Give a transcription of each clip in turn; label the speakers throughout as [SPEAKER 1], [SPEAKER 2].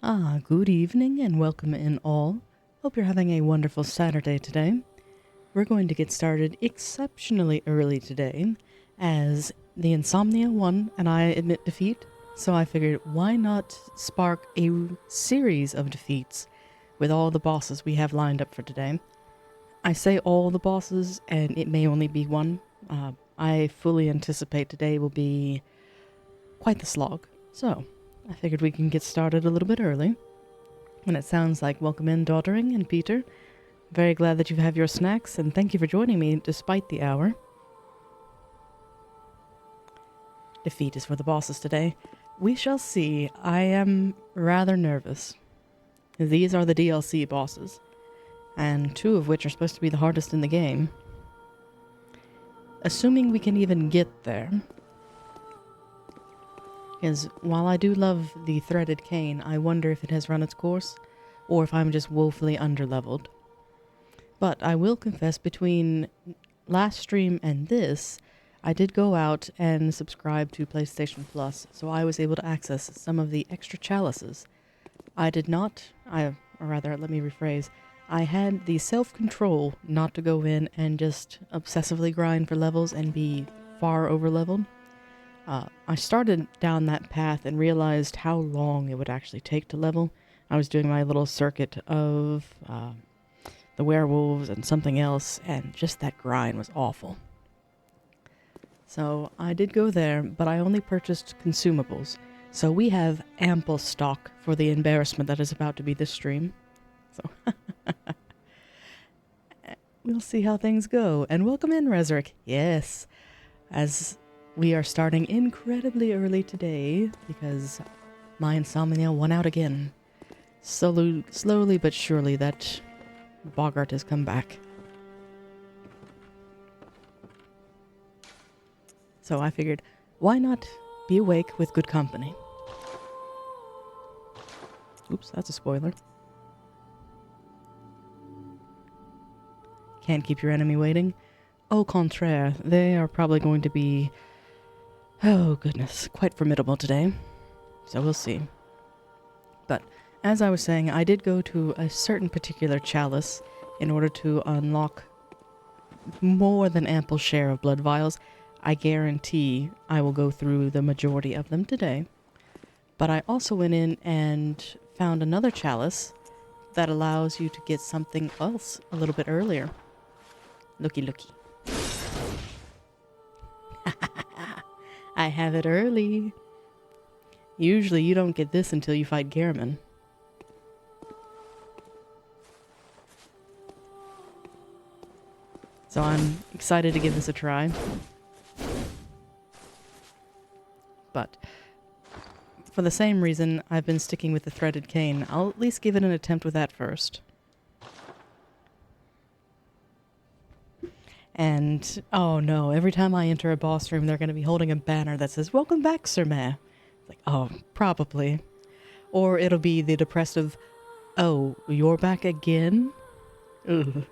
[SPEAKER 1] Good evening and welcome in all. Hope you're having a wonderful Saturday today. We're going to get started exceptionally early today, as the insomnia won and I admit defeat, so I figured why not spark a series of defeats with all the bosses we have lined up for today. I say all the bosses, and it may only be one. I fully anticipate today will be quite the slog, so I figured we can get started a little bit early. And it sounds like welcome in, Daughtering and Peter. Very glad that you have your snacks, and thank you for joining me despite the hour. Defeat is for the bosses today. We shall see. I am rather nervous. These are the DLC bosses, and two of which are supposed to be the hardest in the game. Assuming we can even get there. Because while I do love the threaded cane, I wonder if it has run its course, or if I'm just woefully underleveled. But I will confess, between last stream and this, I did go out and subscribe to PlayStation Plus, so I was able to access some of the extra chalices. I did not, or rather, let me rephrase, I had the self-control not to go in and just obsessively grind for levels and be far over-leveled. I started down that path and realized how long it would actually take to level. I was doing my little circuit of the werewolves and something else, and just that grind was awful. So I did go there, but I only purchased consumables. So we have ample stock for the embarrassment that is about to be this stream. So we'll see how things go. And welcome in, Resrick. Yes, as we are starting incredibly early today because my insomnia won out again. Slowly but surely that boggart has come back. So I figured, why not be awake with good company? Oops, that's a spoiler. Can't keep your enemy waiting. Au contraire, they are probably going to be, oh goodness, quite formidable today. So we'll see. But as I was saying, I did go to a certain particular chalice in order to unlock more than ample share of blood vials. I guarantee I will go through the majority of them today. But I also went in and found another chalice that allows you to get something else a little bit earlier. Looky. I have it early. Usually you don't get this until you fight Gehrman. So I'm excited to give this a try. But for the same reason I've been sticking with the threaded cane, I'll at least give it an attempt with that first. And, oh no, every time I enter a boss room, they're going to be holding a banner that says, "Welcome back, Sir Mayor." It's like, oh, probably. Or it'll be the depressive, "Oh, you're back again?" Ugh.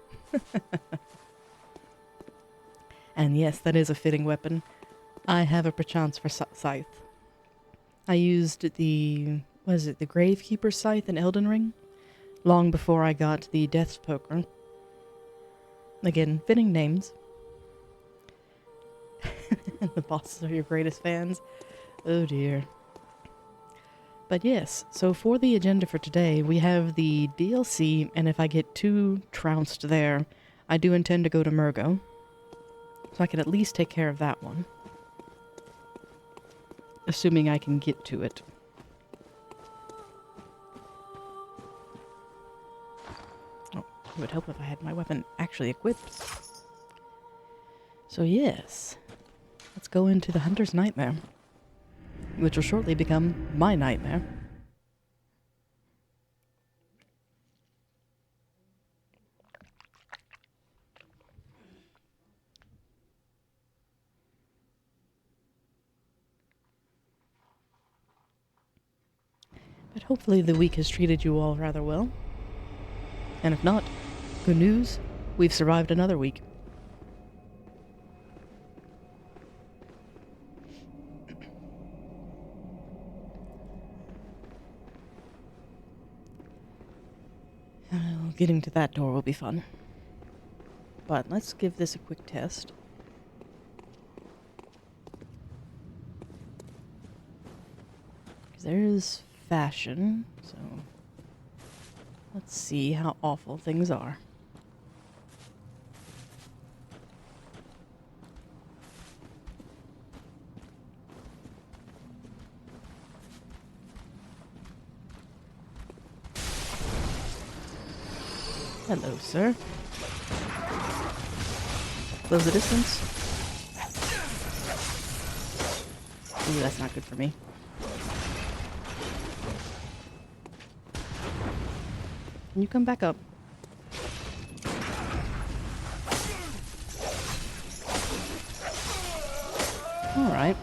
[SPEAKER 1] And yes, that is a fitting weapon. I have a perchance for scythe. I used the Gravekeeper scythe in Elden Ring, long before I got the Death's Poker. Again, fitting names. The bosses are your greatest fans. Oh dear. But yes, so for the agenda for today, we have the DLC, and if I get too trounced there, I do intend to go to Murgo. So I can at least take care of that one. Assuming I can get to it. Oh, it would help if I had my weapon actually equipped. So yes, let's go into the Hunter's Nightmare, which will shortly become my nightmare. But hopefully the week has treated you all rather well. And if not, good news, we've survived another week. getting to that door will be fun. But let's give this a quick test. Because there is fashion, so let's see how awful things are. Hello, sir. Close the distance. Ooh, that's not good for me. Can you come back up? Alright.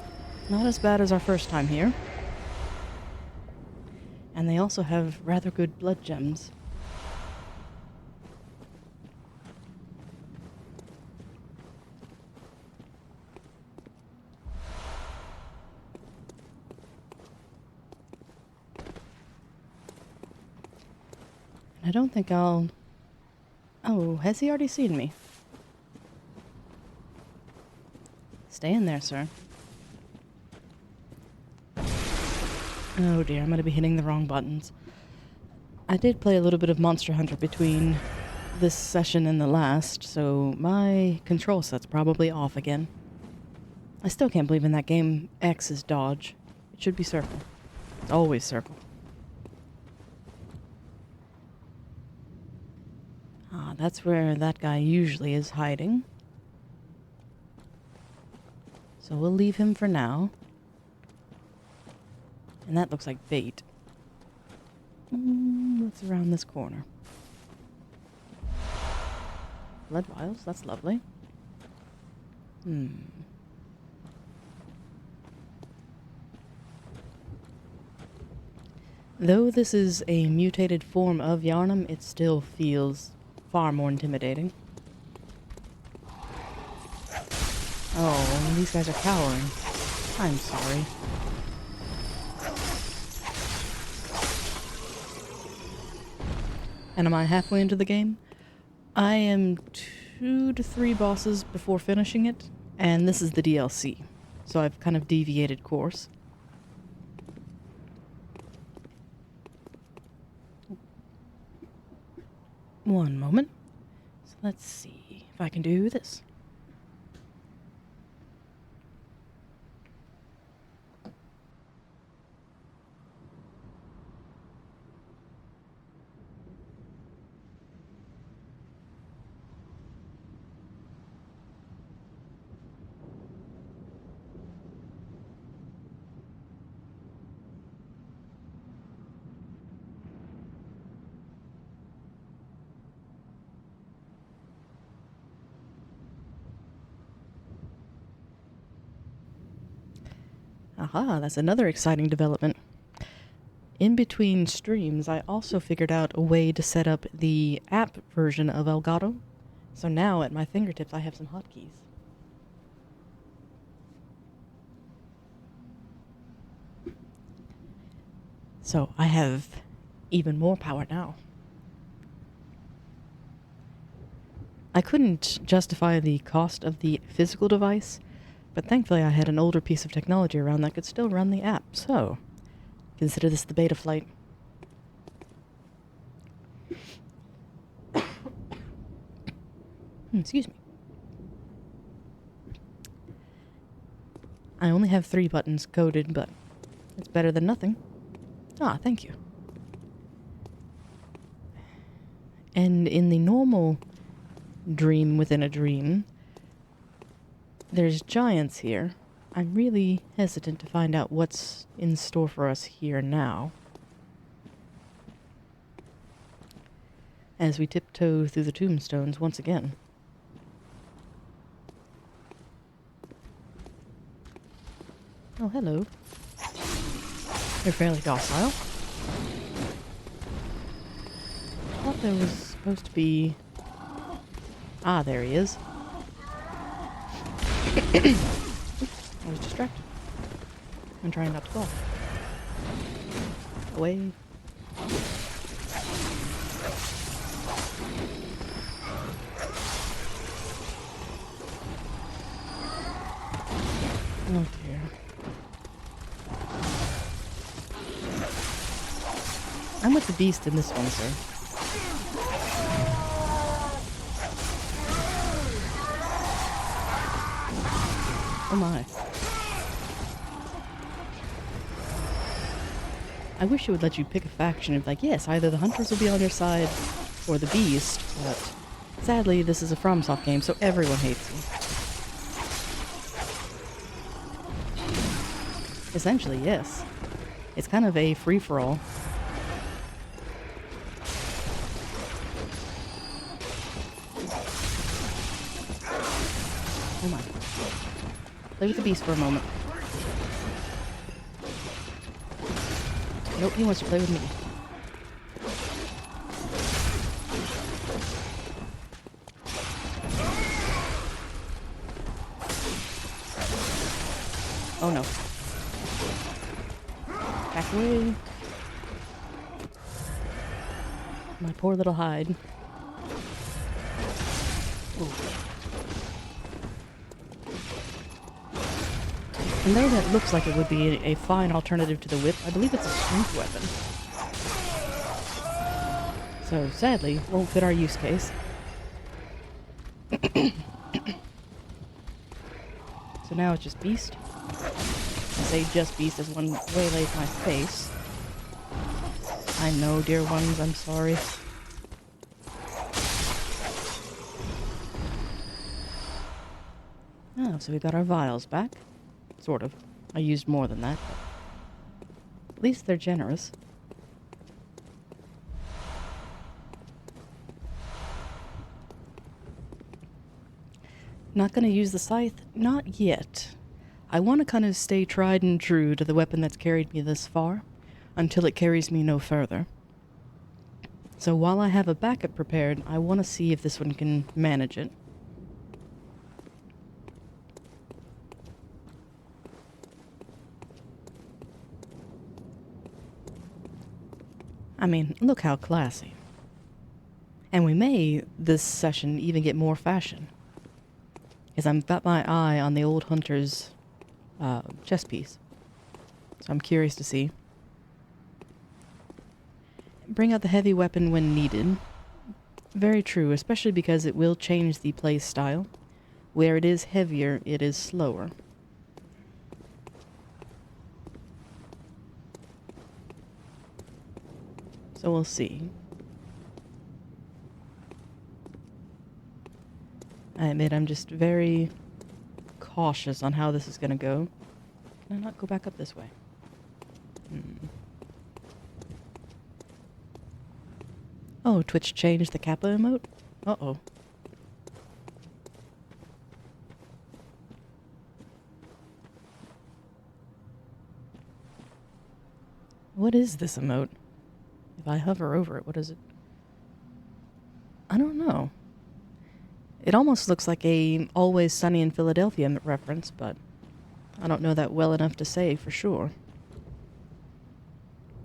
[SPEAKER 1] Not as bad as our first time here. And they also have rather good blood gems. I don't think I'll... Oh, has he already seen me? Stay in there, sir. Oh dear, I'm going to be hitting the wrong buttons. I did play a little bit of Monster Hunter between this session and the last, so my control set's probably off again. I still can't believe in that game X is dodge. It should be circle. It's always circle. Ah, that's where that guy usually is hiding. So we'll leave him for now. And that looks like bait. What's around this corner? Blood vials, that's lovely. Though this is a mutated form of Yarnum, it still feels far more intimidating. Oh, these guys are cowering. I'm sorry. And am I halfway into the game? I am 2 to 3 bosses before finishing it, and this is the DLC. So I've kind of deviated course. One moment. So let's see if I can do this. Aha, that's another exciting development. In between streams, I also figured out a way to set up the app version of Elgato. So now, at my fingertips, I have some hotkeys. So I have even more power now. I couldn't justify the cost of the physical device, but thankfully I had an older piece of technology around that could still run the app, so consider this the beta flight. Excuse me. I only have 3 buttons coded, but it's better than nothing. Ah, thank you. And in the normal dream within a dream, there's giants here. I'm really hesitant to find out what's in store for us here now. As we tiptoe through the tombstones once again. Oh, hello. You're fairly docile. I thought there was supposed to be... Ah, there he is. I was distracted. I'm trying not to fall. Away. Oh dear. I'm with the beast in this one, sir. Oh my. I wish it would let you pick a faction of like, yes, either the hunters will be on your side or the beast, but sadly this is a FromSoft game, so everyone hates you. Essentially, yes. It's kind of a free-for-all. Oh my. Play with the beast for a moment. Nope, he wants to play with me. Oh no. Back away. My poor little hide. Ooh. And though that looks like it would be a fine alternative to the whip, I believe it's a strength weapon. So, sadly, won't fit our use case. So now it's just beast. I say just beast as one waylays my face. I know, dear ones, I'm sorry. Oh, so we got our vials back. Sort of. I used more than that, but at least they're generous. Not gonna use the scythe? Not yet. I want to kind of stay tried and true to the weapon that's carried me this far, until it carries me no further. So while I have a backup prepared, I want to see if this one can manage it. I mean, look how classy. And we may, this session, even get more fashion. Because I've got my eye on the old hunter's chest piece. So I'm curious to see. Bring out the heavy weapon when needed. Very true, especially because it will change the play style. Where it is heavier, it is slower. So we'll see. I admit I'm just very cautious on how this is going to go. Can I not go back up this way? Oh, Twitch changed the Kappa emote? Uh-oh. What is this emote? If I hover over it, what is it? I don't know. It almost looks like a Always Sunny in Philadelphia reference, but I don't know that well enough to say for sure.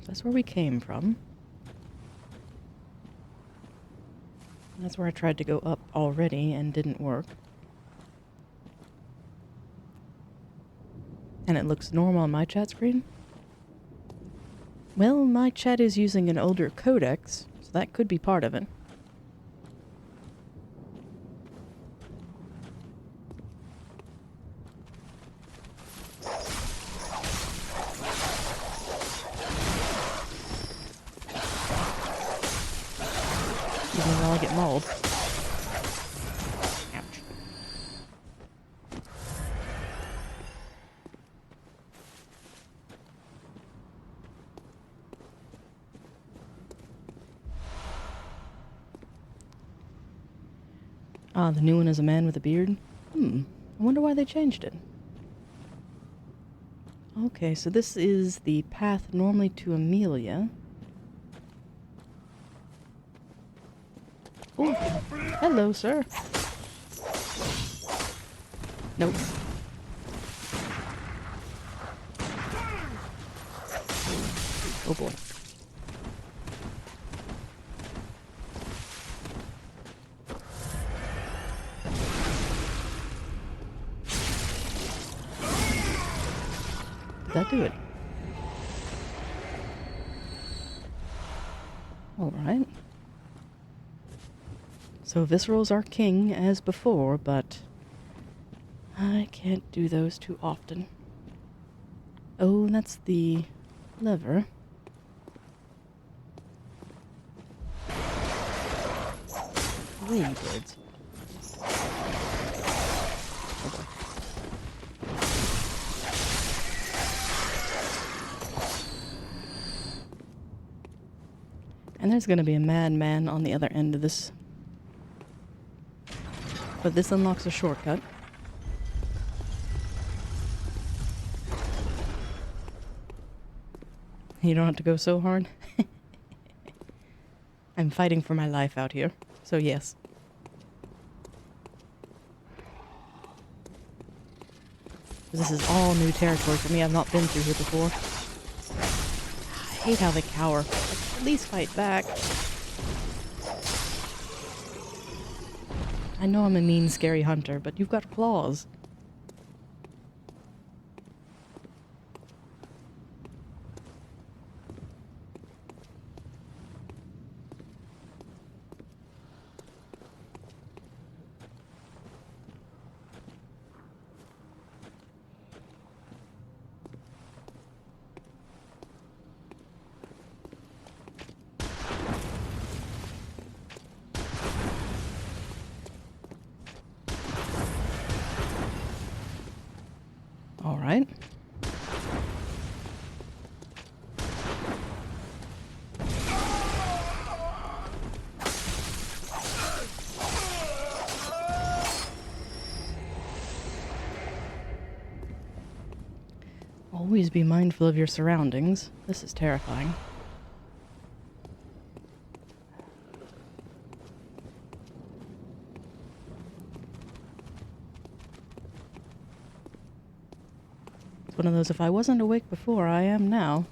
[SPEAKER 1] That's where we came from. That's where I tried to go up already and didn't work. And it looks normal on my chat screen? Well, my chat is using an older codex, so that could be part of it. Even while I get mauled. Ouch. Ah, the new one is a man with a beard? I wonder why they changed it. Okay, so this is the path normally to Amelia. Oh, hello, sir. Nope. Oh boy. that do it? Alright. So Visceral's our king, as before, but I can't do those too often. Oh, that's the lever. Away, you birds. Oh boy. And there's gonna be a madman on the other end of this. But this unlocks a shortcut. You don't have to go so hard. I'm fighting for my life out here, so yes. This is all new territory for me. I've not been through here before. I hate how they cower. At least fight back. I know I'm a mean, scary hunter, but you've got claws. Alright. Always be mindful of your surroundings. This is terrifying. One of those, if I wasn't awake before, I am now.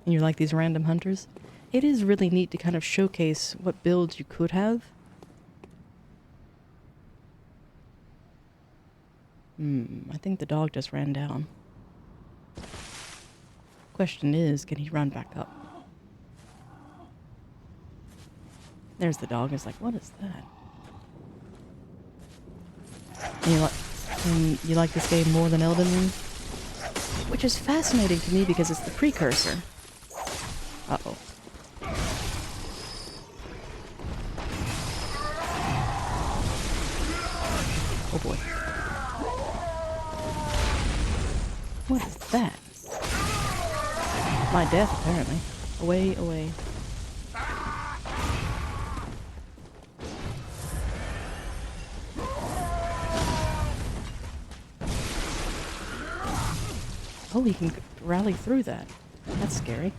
[SPEAKER 1] And you're like these random hunters? It is really neat to kind of showcase what builds you could have. I think the dog just ran down. Question is, can he run back up? There's the dog. It's like, what is that? And you like this game more than Elden Ring? Which is fascinating to me because it's the precursor. Uh-oh. Oh boy. What is that? My death, apparently. Away, away. Oh, he can rally through that. That's scary.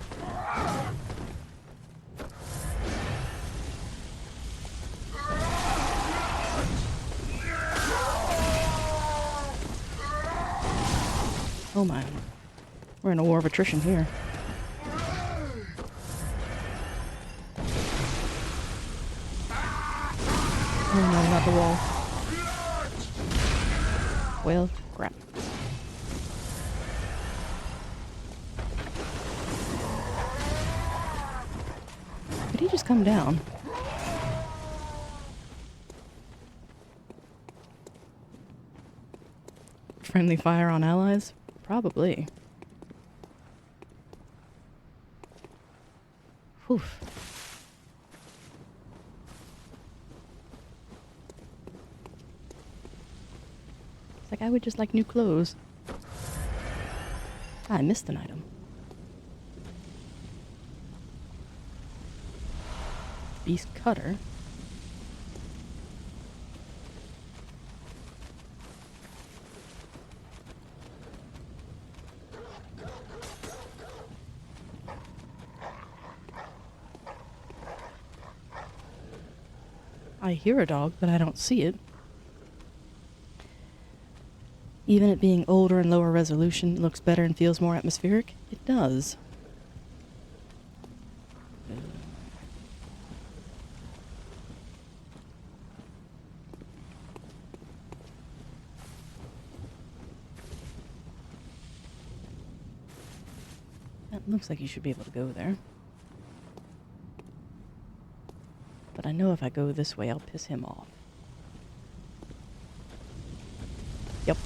[SPEAKER 1] Oh my. We're in a war of attrition here. Oh no, not the wall. Well, crap. Did he just come down? Friendly fire on allies? Probably. Whew. It's like I would just like new clothes. I missed an item. Beast cutter. I hear a dog, but I don't see it. Even it being older and lower resolution, it looks better and feels more atmospheric. It does. It looks like you should be able to go there. But I know if I go this way, I'll piss him off. Yep.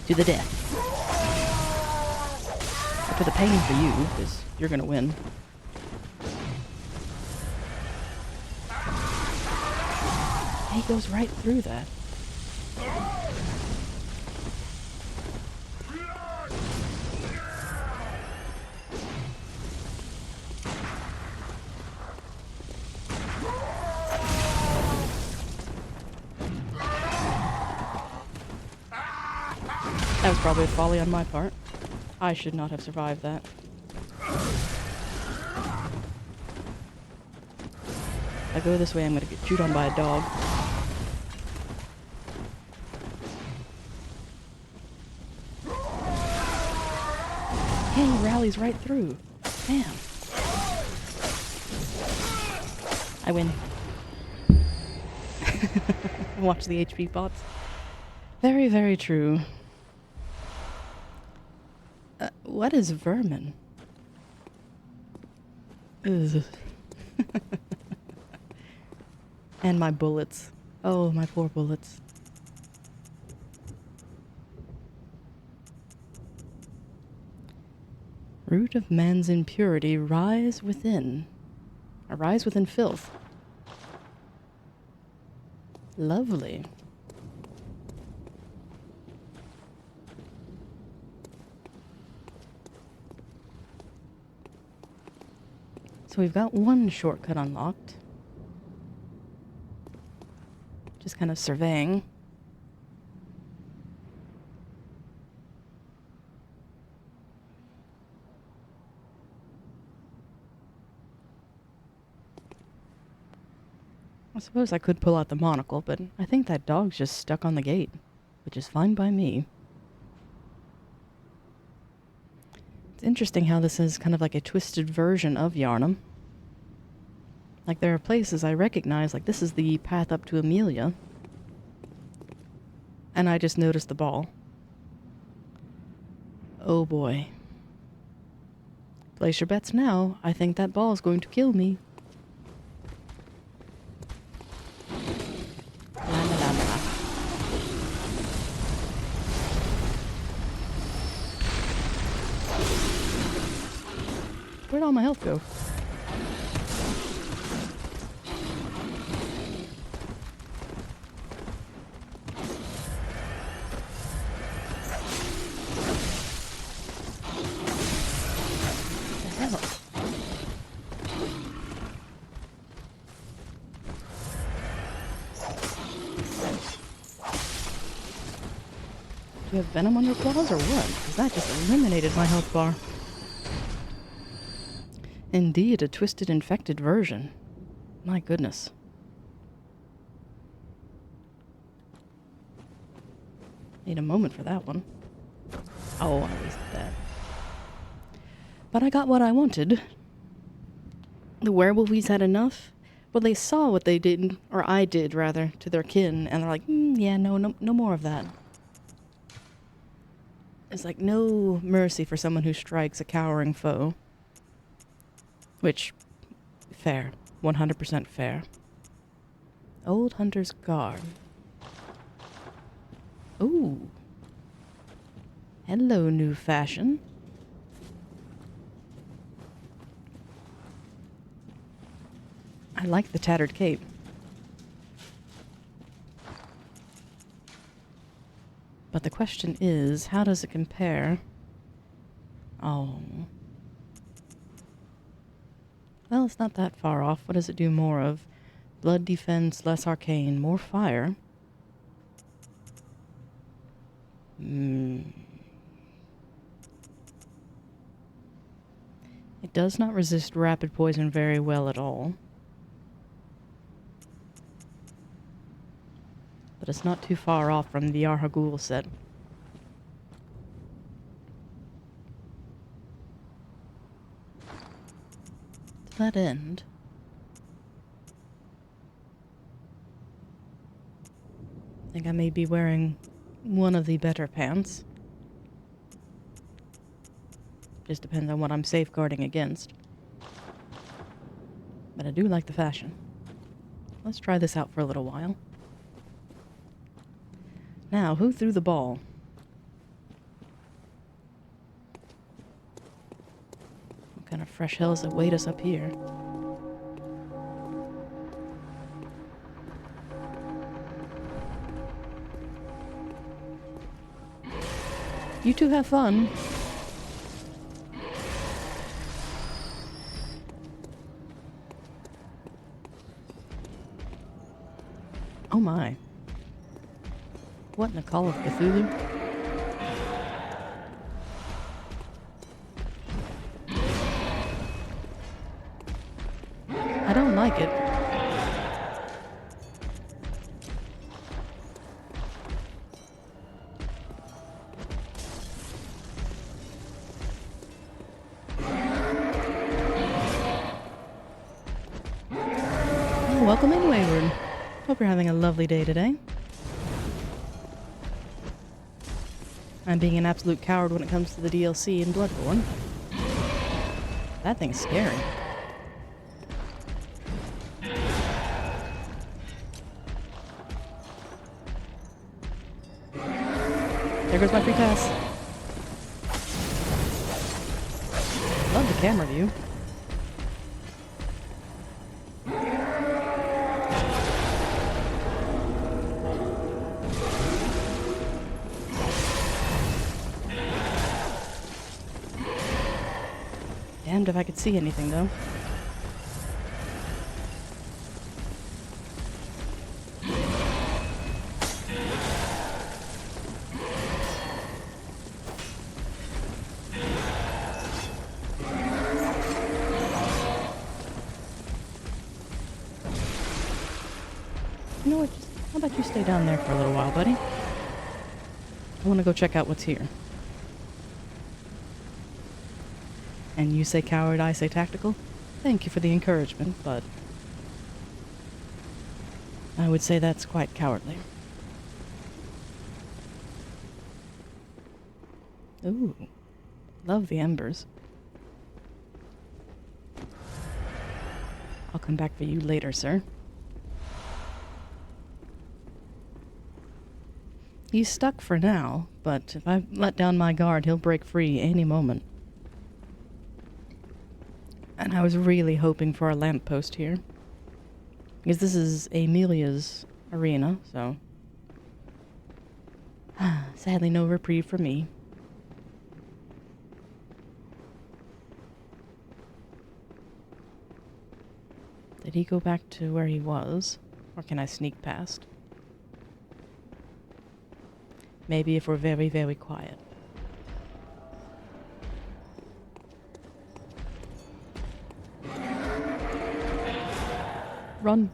[SPEAKER 1] To the death. Or to the pain for you, because you're gonna win. He goes right through that. That was probably a folly on my part. I should not have survived that. If I go this way, I'm gonna get chewed on by a dog. Hey, he rallies right through. Damn. I win. Watch the HP bots. Very, very true. What is vermin? Ugh. And my bullets. Oh, my poor bullets. Root of man's impurity, rise within. Arise within filth. Lovely. So we've got one shortcut unlocked. Just kind of surveying. I suppose I could pull out the monocle, but I think that dog's just stuck on the gate, which is fine by me. It's interesting how this is kind of like a twisted version of Yarnum. Like, there are places I recognize, like this is the path up to Amelia. And I just noticed the ball. Oh boy. Place your bets now. I think that ball is going to kill me. La la la la. Where'd all my health go? Do you have venom on your claws or what? Because that just eliminated my health bar. Indeed, a twisted infected version. My goodness. Need a moment for that one. Oh, I wasted that. But I got what I wanted. The werewolfies had enough. Well, they saw what they did, or I did, rather, to their kin, and they're like, yeah, no more of that. It's like no mercy for someone who strikes a cowering foe. Which, fair. 100% fair. Old Hunter's Guard. Ooh. Hello, new fashion. I like the tattered cape. But the question is, how does it compare? Oh. Well, it's not that far off. What does it do more of? Blood defense, less arcane, more fire. It does not resist rapid poison very well at all. But it's not too far off from the Arhagul set. To that end, I think I may be wearing one of the better pants. Just depends on what I'm safeguarding against. But I do like the fashion. Let's try this out for a little while. Now, who threw the ball? What kind of fresh hells await us up here? You two have fun. Oh my. What in the Call of Cthulhu? I don't like it. Oh, welcome in, Wayward. Hope you're having a lovely day today. I'm being an absolute coward when it comes to the DLC in Bloodborne. That thing's scary. There goes my free pass. Love the camera view. Damned if I could see anything, though. You know what? How about you stay down there for a little while, buddy? I want to go check out what's here. And you say coward, I say tactical? Thank you for the encouragement, but I would say that's quite cowardly. Ooh, love the embers. I'll come back for you later, sir. He's stuck for now, but if I let down my guard, he'll break free any moment. And I was really hoping for a lamppost here. Because this is Amelia's arena, so... sadly no reprieve for me. Did he go back to where he was? Or can I sneak past? Maybe if we're very, very quiet. Run.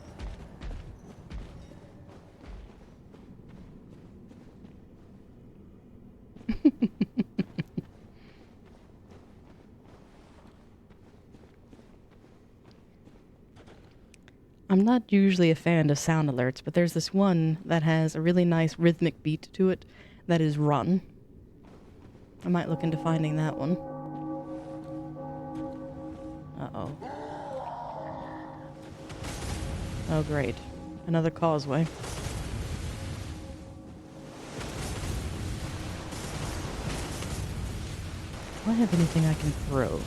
[SPEAKER 1] I'm not usually a fan of sound alerts, but there's this one that has a really nice rhythmic beat to it that is run. I might look into finding that one. Uh-oh. Oh, great. Another causeway. Do I have anything I can throw?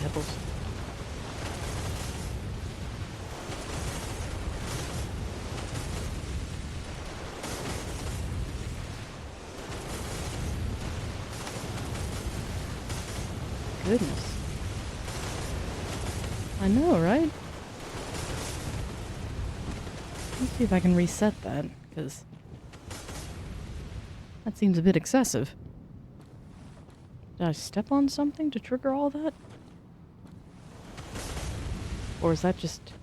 [SPEAKER 1] Pebbles. Goodness. I know, right? Let's see if I can reset that, because that seems a bit excessive. Did I step on something to trigger all that? Or is that just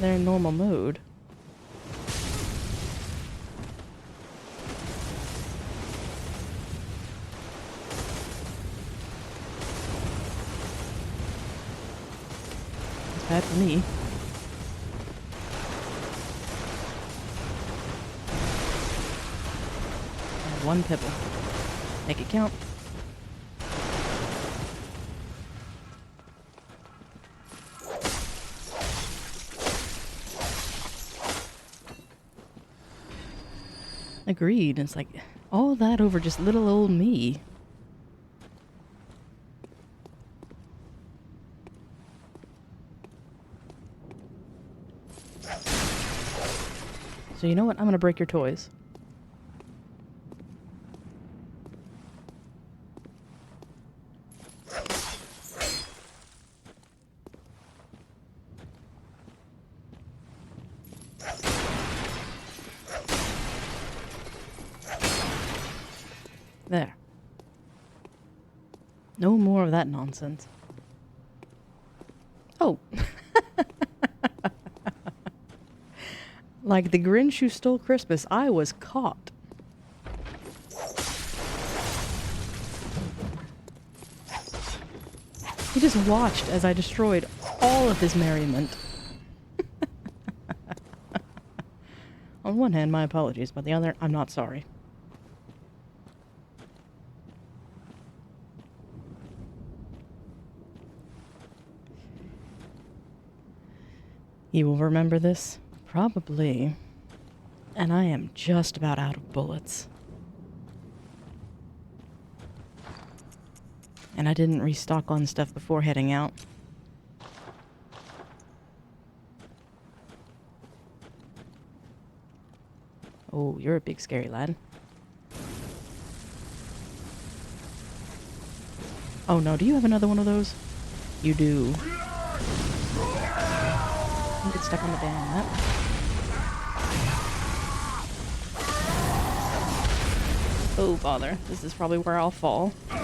[SPEAKER 1] their normal mode? pad for me. And one pebble. Make it count. Agreed. It's like, all that over just little old me. So you know what? I'm gonna break your toys. There. No more of that nonsense. Oh. Like the Grinch who stole Christmas, I was caught. He just watched as I destroyed all of his merriment. On one hand, my apologies, but the other, I'm not sorry. You will remember this? Probably. And I am just about out of bullets. And I didn't restock on stuff before heading out. Oh, you're a big scary lad. Oh no, do you have another one of those? You do. Don't get stuck on the damn map. Oh bother, this is probably where I'll fall. I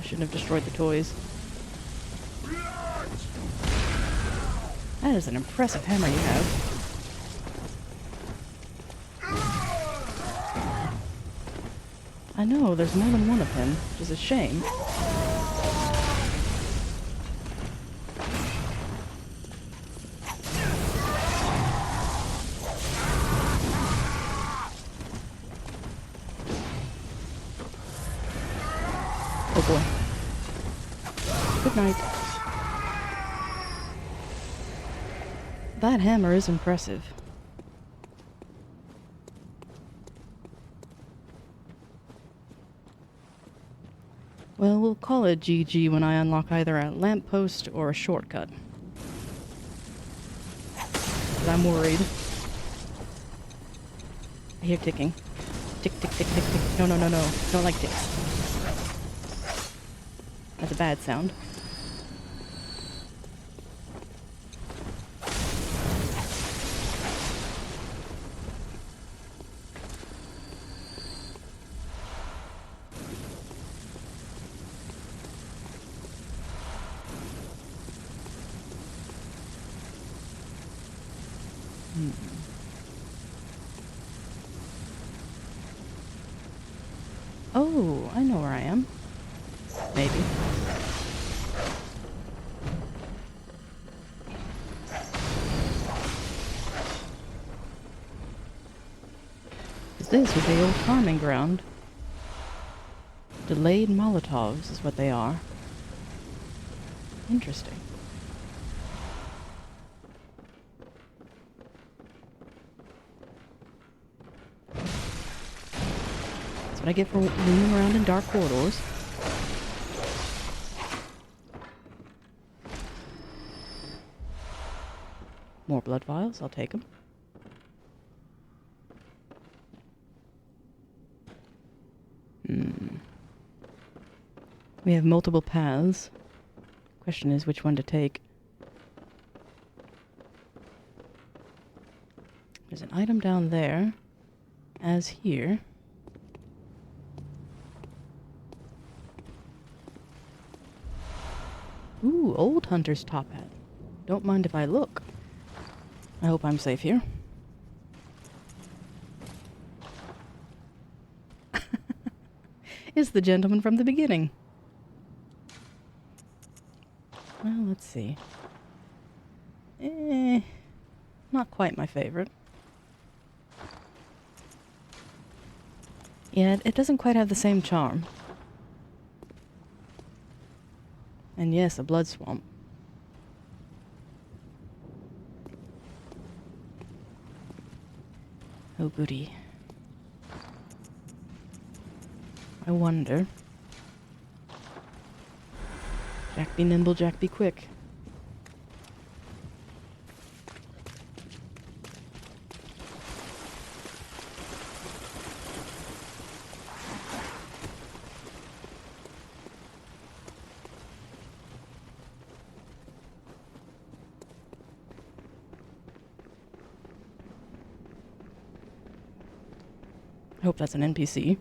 [SPEAKER 1] shouldn't have destroyed the toys. That is an impressive hammer you have. I know, there's more than one of him, which is a shame. Oh boy. Good night. That hammer is impressive. Well, we'll call it GG when I unlock either a lamppost or a shortcut. But I'm worried. I hear ticking. Tick, tick, tick, tick, tick. No, no, no, no. Don't like ticks. That's a bad sound. Oh, I know where I am. Maybe. This is the old farming ground. Delayed Molotovs is what they are. Interesting. That's what I get for roaming around in dark corridors. More blood vials, I'll take them. We have multiple paths. Question is which one to take. There's an item down there, as here. Ooh, old hunter's top hat. Don't mind if I look. I hope I'm safe here. It's the gentleman from the beginning. Well, let's see. Not quite my favorite. Yeah, it doesn't quite have the same charm. And yes, a blood swamp. Oh goody. I wonder. Jack be nimble, Jack be quick. I hope that's an NPC.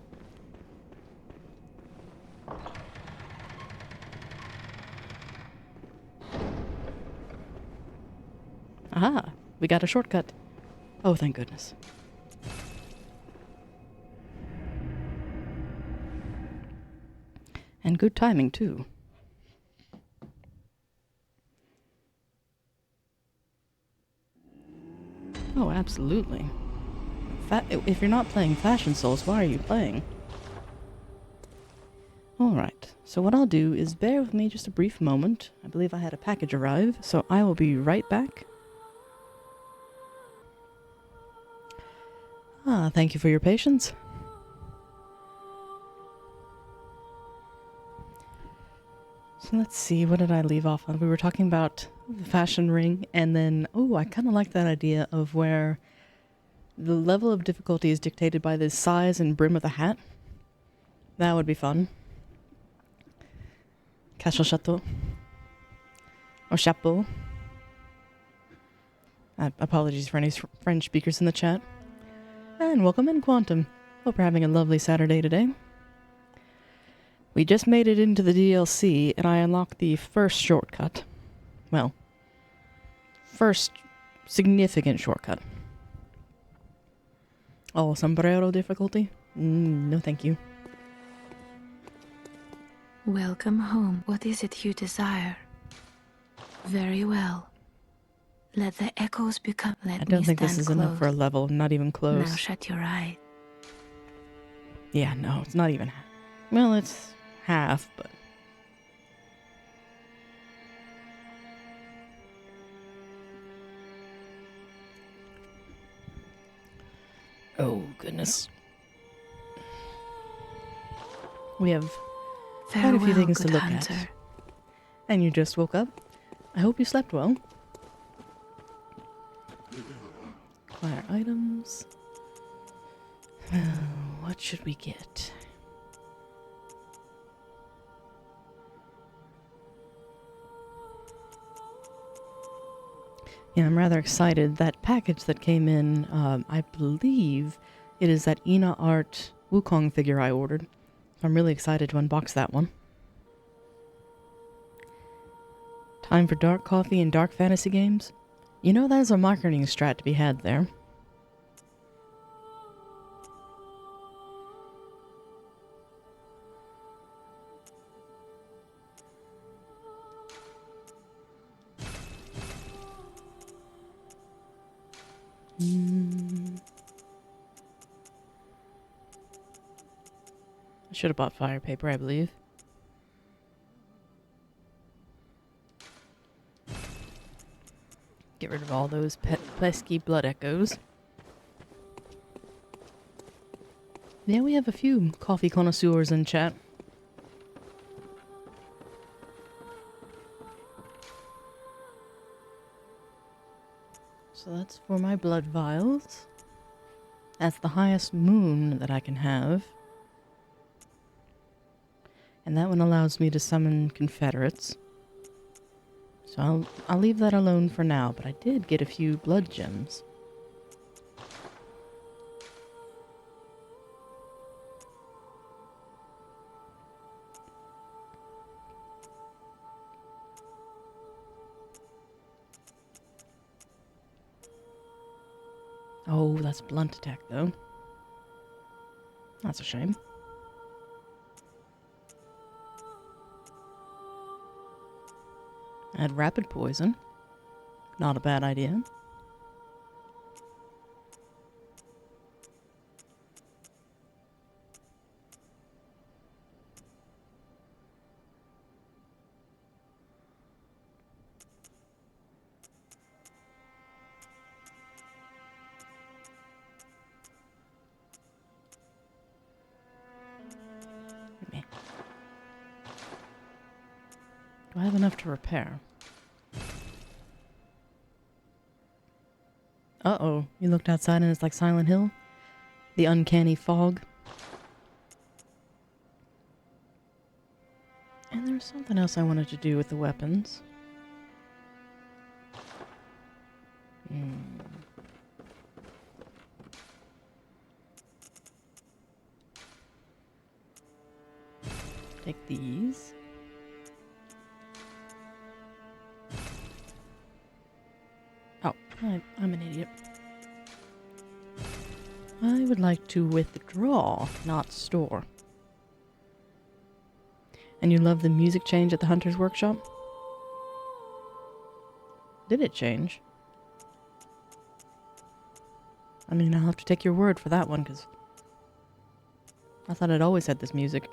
[SPEAKER 1] Aha! We got a shortcut. Oh, thank goodness. And good timing, too. Oh, absolutely. If you're not playing Fashion Souls, why are you playing? Alright, so what I'll do is bear with me just a brief moment. I believe I had a package arrive, so I will be right back. Thank you for your patience. So let's see, what did I leave off on? We were talking about the fashion ring, and then, oh, I kind of like that idea of where the level of difficulty is dictated by the size and brim of the hat. That would be fun. Castle Chateau. Or Chapeau. Apologies for any French speakers in the chat. And welcome in, Quantum. Hope you're having a lovely Saturday today. We just made it into the DLC, and I unlocked the first shortcut. Well, first significant shortcut. Oh, sombrero difficulty? No thank you.
[SPEAKER 2] Welcome home. What is it you desire? Very well. Let the echoes become.
[SPEAKER 1] I don't think this is enough for a level, not even close.
[SPEAKER 2] Now shut your eye.
[SPEAKER 1] Yeah, no, it's not even half. Well, it's half, but... Oh, goodness. We have quite a few things to look at. And you just woke up? I hope you slept well. Acquire items. What should we get? Yeah, I'm rather excited. That package that came in, I believe it is that Ina Art Wukong figure I ordered. I'm really excited to unbox that one. Time for dark coffee and dark fantasy games? You know, there's a marketing strat to be had there. I should have bought fire paper, I believe. Get rid of all those pesky blood echoes. Yeah, we have a few coffee connoisseurs in chat. So that's for my blood vials. That's the highest moon that I can have. And that one allows me to summon Confederates. So I'll leave that alone for now, but I did get a few blood gems. Oh, that's blunt attack though. That's a shame. Add rapid poison. Not a bad idea. Do I have enough to repair? Uh-oh. You looked outside and it's like Silent Hill? The uncanny fog. And there's something else I wanted to do with the weapons. Take these. Oh, I'm an idiot. I would like to withdraw, not store. And you love the music change at the Hunter's Workshop? Did it change? I mean, I'll have to take your word for that one, because I thought it always had this music.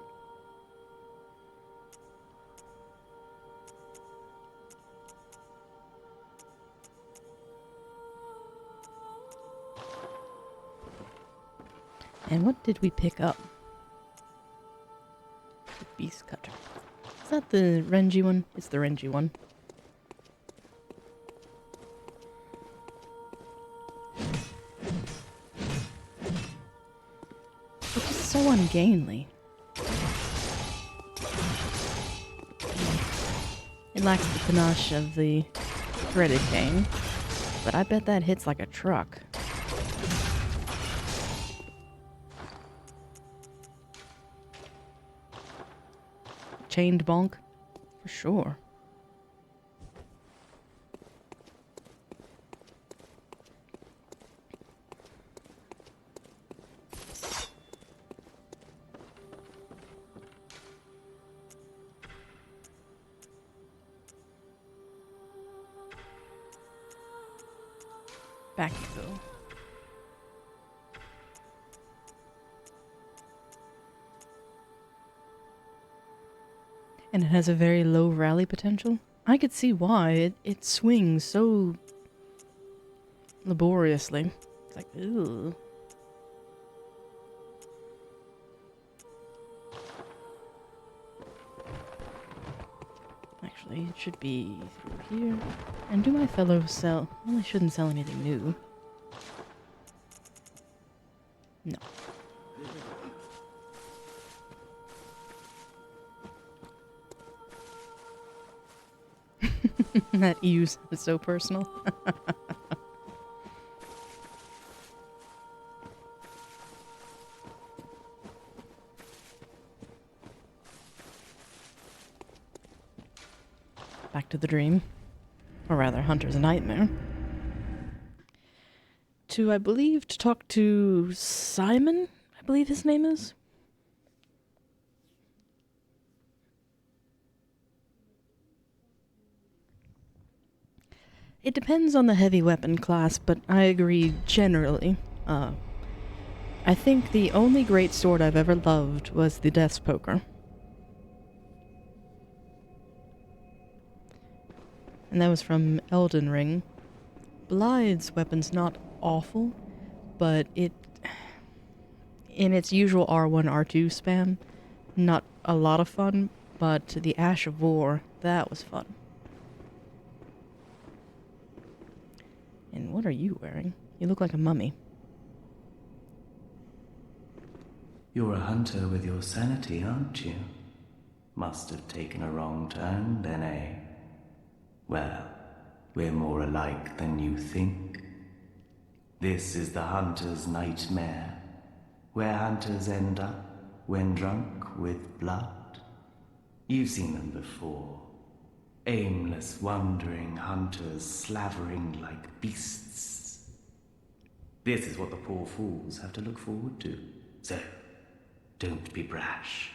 [SPEAKER 1] And what did we pick up? The Beast Cutter. Is that the Renji one? It's the Renji one. It's just so ungainly. It lacks the panache of the threaded cane, but I bet that hits like a truck. Chained bonk? For sure. Back you go. And it has a very low rally potential. I could see why. It swings so laboriously. It's like, ew. Actually, it should be through here. And do my fellows sell? Well, I shouldn't sell anything new. No. That use is so personal. Back to the dream. Or rather, Hunter's nightmare. I believe, to talk to Simon, I believe his name is. It depends on the heavy weapon class, but I agree generally. I think the only great sword I've ever loved was the Death's Poker. And that was from Elden Ring. Blythe's weapon's not awful, but it, in its usual R1, R2 spam, not a lot of fun, but the Ash of War, that was fun. And what are you wearing? You look like a mummy.
[SPEAKER 3] You're a hunter with your sanity, aren't you? Must have taken a wrong turn, then, eh? Well, we're more alike than you think. This is the hunter's nightmare, where hunters end up when drunk with blood. You've seen them before. Aimless, wandering hunters slavering like beasts. This is what the poor fools have to look forward to. So, don't be brash.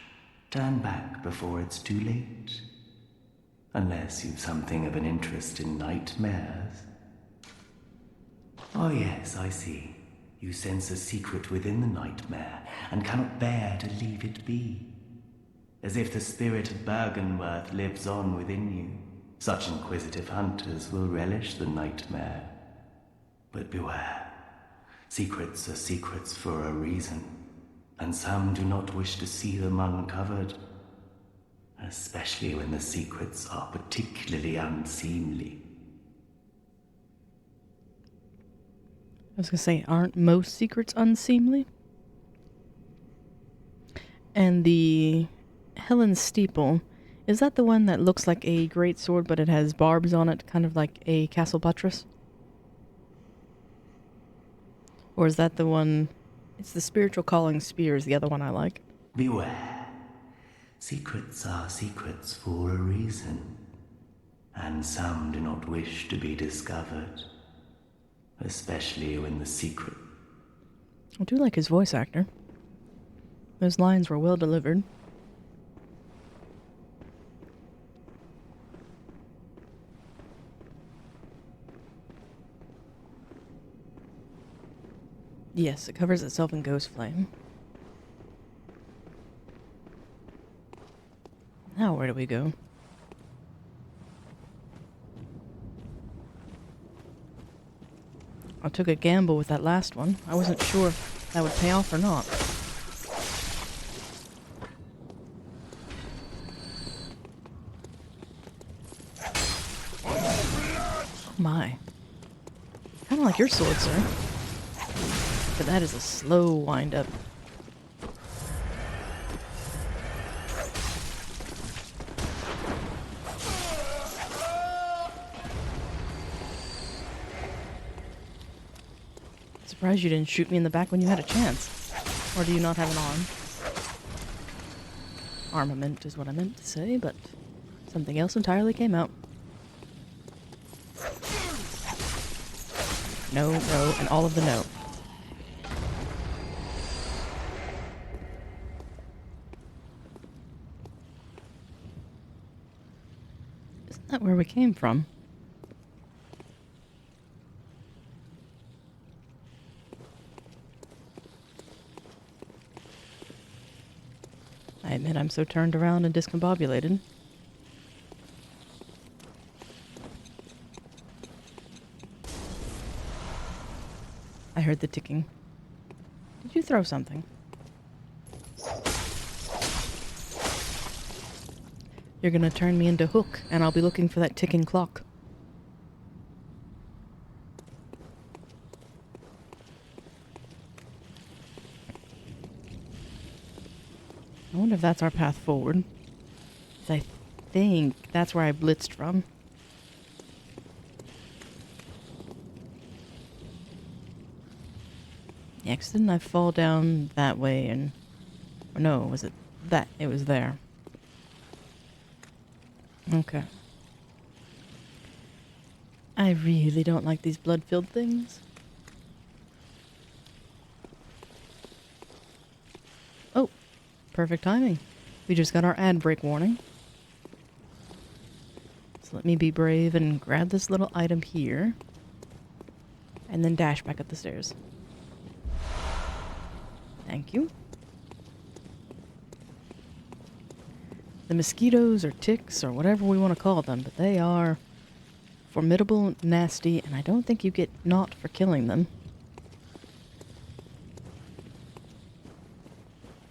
[SPEAKER 3] Turn back before it's too late. Unless you've something of an interest in nightmares. Oh yes, I see. You sense a secret within the nightmare, and cannot bear to leave it be. As if the spirit of Bergenworth lives on within you. Such inquisitive hunters will relish the nightmare. But beware. Secrets are secrets for a reason, and some do not wish to see them uncovered. Especially when the secrets are particularly unseemly.
[SPEAKER 1] I was gonna say, aren't most secrets unseemly? And the Helen's Steeple, is that the one that looks like a great sword but it has barbs on it, kind of like a castle buttress? Or is that the one... It's the Spiritual Calling Spear is the other one I like.
[SPEAKER 3] Beware. Secrets are secrets for a reason. And some do not wish to be discovered. Especially when the secret...
[SPEAKER 1] I do like his voice actor. Those lines were well delivered. Yes, it covers itself in ghost flame. Now where do we go? I took a gamble with that last one. I wasn't sure if that would pay off or not. Oh my. Kind of like your sword, sir. But that is a slow wind-up. Surprised you didn't shoot me in the back when you had a chance. Or do you not have an arm? Armament is what I meant to say, but something else entirely came out. No, no, and all of the no. Isn't that where we came from? I admit I'm so turned around and discombobulated. I heard the ticking. Did you throw something? You're gonna turn me into Hook, and I'll be looking for that ticking clock. I wonder if that's our path forward. 'Cause I think that's where I blitzed from. Yeah, 'cause didn't I fall down that way and... Or no, was it that? It was there. Okay. I really don't like these blood-filled things. Oh, perfect timing. We just got our ad break warning. So let me be brave and grab this little item here. And then dash back up the stairs. Thank you. The mosquitoes or ticks or whatever we want to call them, but they are formidable, nasty, and I don't think you get naught for killing them.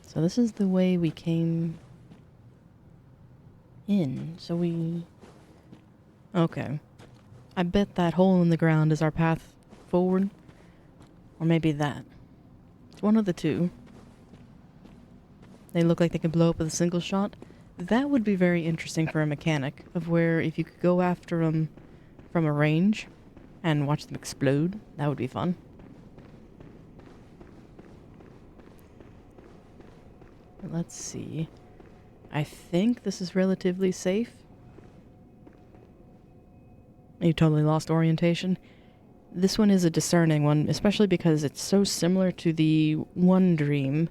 [SPEAKER 1] So this is the way we came in. So we... Okay. I bet that hole in the ground is our path forward. Or maybe that. It's one of the two. They look like they can blow up with a single shot. That would be very interesting for a mechanic, of where if you could go after them from a range and watch them explode, that would be fun. Let's see. I think this is relatively safe. You totally lost orientation. This one is a discerning one, especially because it's so similar to the one dream,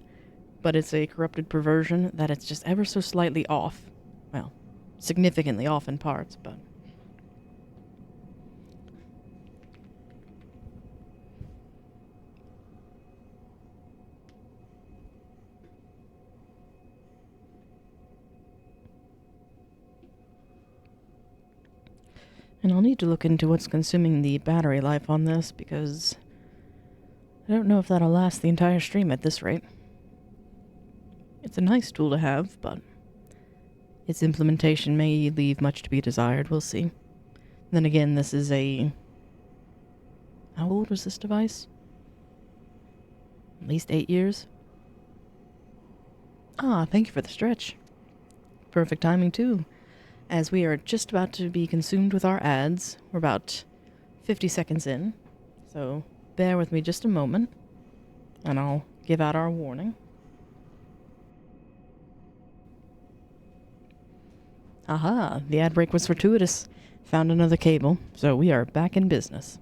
[SPEAKER 1] but it's a corrupted perversion that it's just ever so slightly off. Well, significantly off in parts, but... And I'll need to look into what's consuming the battery life on this, because I don't know if that'll last the entire stream at this rate. It's a nice tool to have, but its implementation may leave much to be desired. We'll see. Then again, this is a... How old was this device? At least 8 years? Ah, thank you for the stretch. Perfect timing, too, as we are just about to be consumed with our ads. We're about 50 seconds in, so bear with me just a moment, and I'll give out our warning. Aha, the ad break was fortuitous. Found another cable, so we are back in business.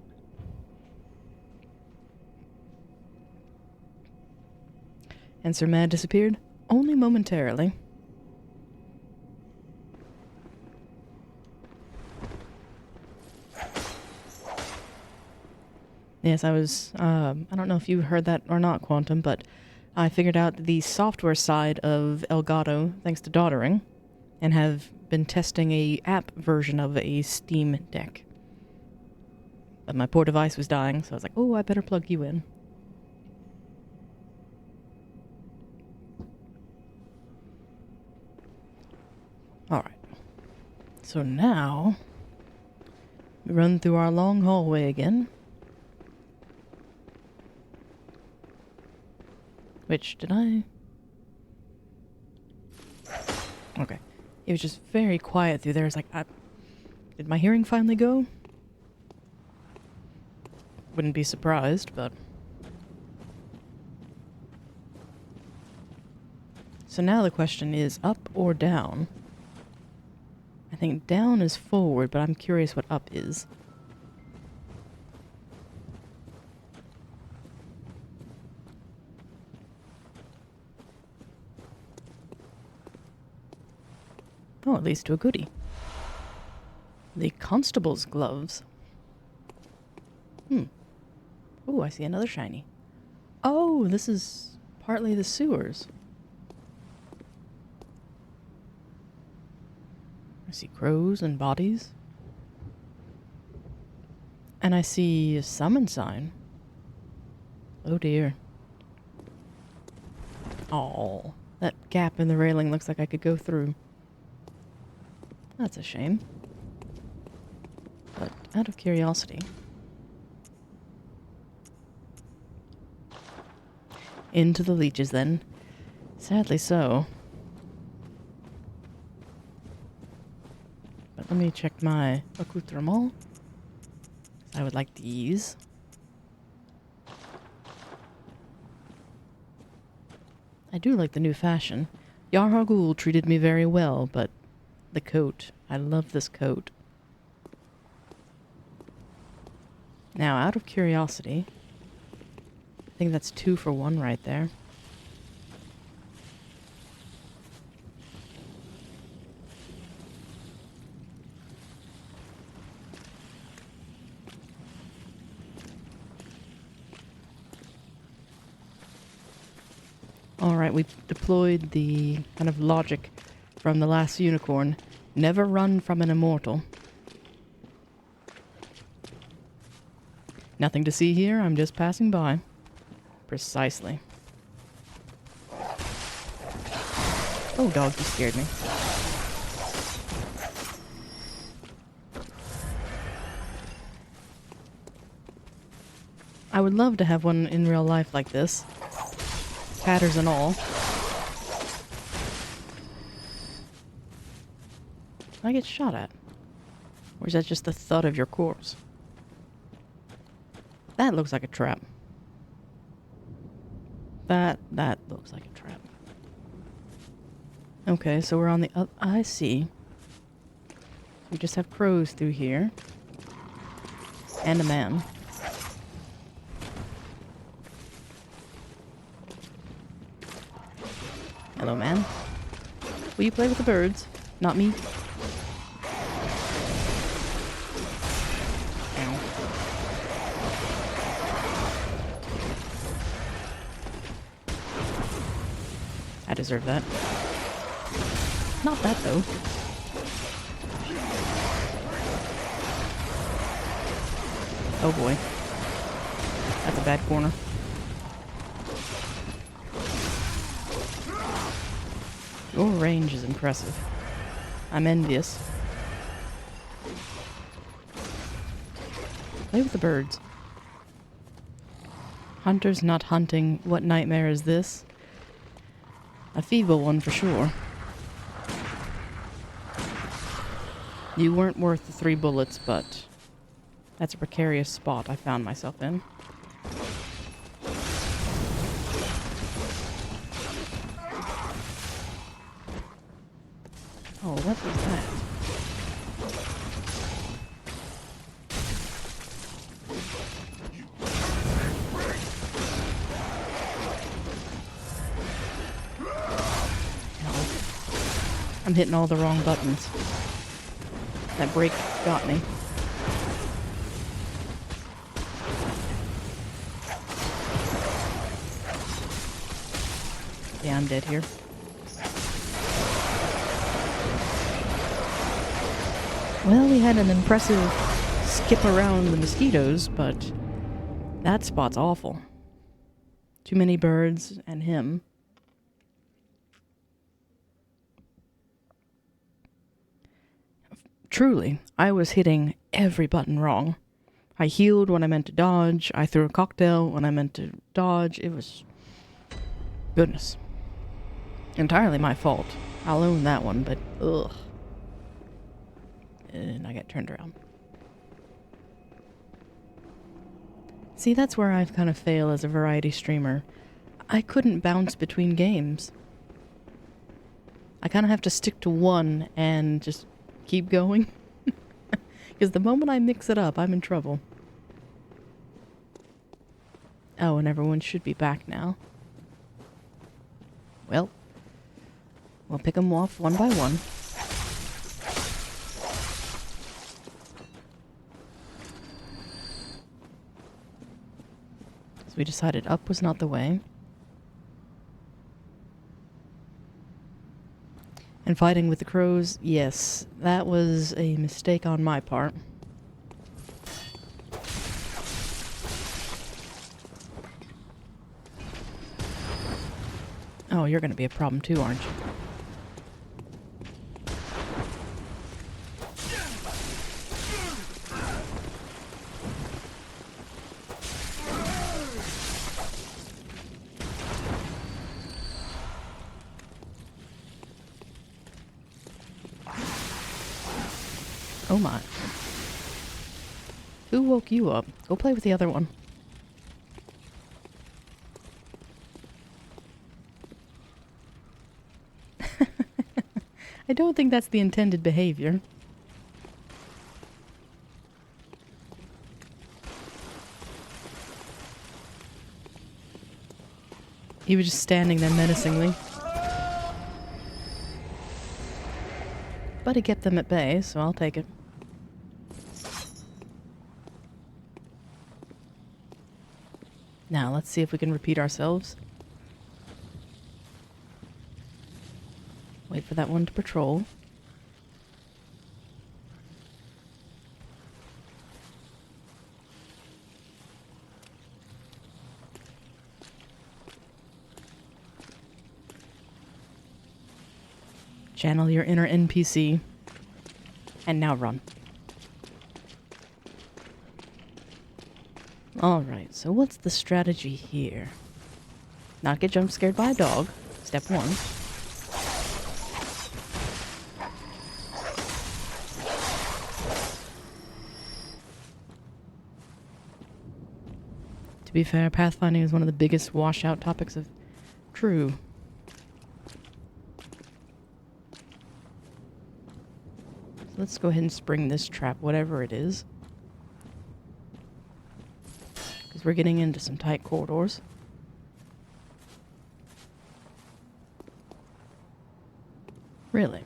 [SPEAKER 1] And Sir Mad disappeared? Only momentarily. Yes, I don't know if you heard that or not, Quantum, but I figured out the software side of Elgato thanks to Doddering, and have been testing a app version of a Steam Deck. But my poor device was dying, so I was like, oh, I better plug you in. Alright. So now, we run through our long hallway again. Which, did I... Okay. It was just very quiet through there. It's like, did my hearing finally go? Wouldn't be surprised, but... So now the question is, up or down? I think down is forward, but I'm curious what up is. Oh, at least to a goodie. The constable's gloves. Oh, I see another shiny. Oh, this is partly the sewers. I see crows and bodies. And I see a summon sign. Oh dear. Oh, that gap in the railing looks like I could go through. That's a shame. But out of curiosity... Into the leeches, then. Sadly so. But let me check my accoutrement. I would like these. I do like the new fashion. Yarhar Ghul treated me very well, but the coat. I love this coat. Now, out of curiosity... I think that's 2 for 1 right there. Alright, we deployed the kind of logic from the last unicorn. Never run from an immortal. Nothing to see here, I'm just passing by. Precisely. Oh, dog, you scared me. I would love to have one in real life like this. Tatters and all. I get shot at. Or is that just the thud of your corpse? That looks like a trap. That looks like a trap. Okay, so we're on the I see. We just have crows through here. And a man. Hello, man. Will you play with the birds? Not me? I deserve that. Not that, though. Oh boy. That's a bad corner. Your range is impressive. I'm envious. Play with the birds. Hunter's not hunting. What nightmare is this? A feeble one for sure. You weren't worth the 3 bullets, but that's a precarious spot I found myself in. Oh, what was that? Hell. I'm hitting all the wrong buttons. That break got me. Yeah, I'm dead here. Well, we had an impressive skip around the mosquitoes, but that spot's awful. Too many birds and him. Truly, I was hitting every button wrong. I healed when I meant to dodge. I threw a cocktail when I meant to dodge. It was... goodness. Entirely my fault. I'll own that one, but ugh. And I got turned around. See, that's where I've kind of failed as a variety streamer. I couldn't bounce between games. I kind of have to stick to one and just keep going. Because the moment I mix it up, I'm in trouble. Oh, and everyone should be back now. Well, we'll pick them off one by one. So we decided up was not the way. And fighting with the crows, yes, that was a mistake on my part. Oh, you're gonna be a problem too, aren't you? Oh my. Who woke you up? Go play with the other one. I don't think that's the intended behavior. He was just standing there menacingly. But he kept them at bay, so I'll take it. Now, let's see if we can repeat ourselves. Wait for that one to patrol. Channel your inner NPC. And now run. Alright, so what's the strategy here? Not get jump scared by a dog. Step 1. To be fair, pathfinding is one of the biggest washout topics of... True. So let's go ahead and spring this trap, whatever it is. Because we're getting into some tight corridors. Really?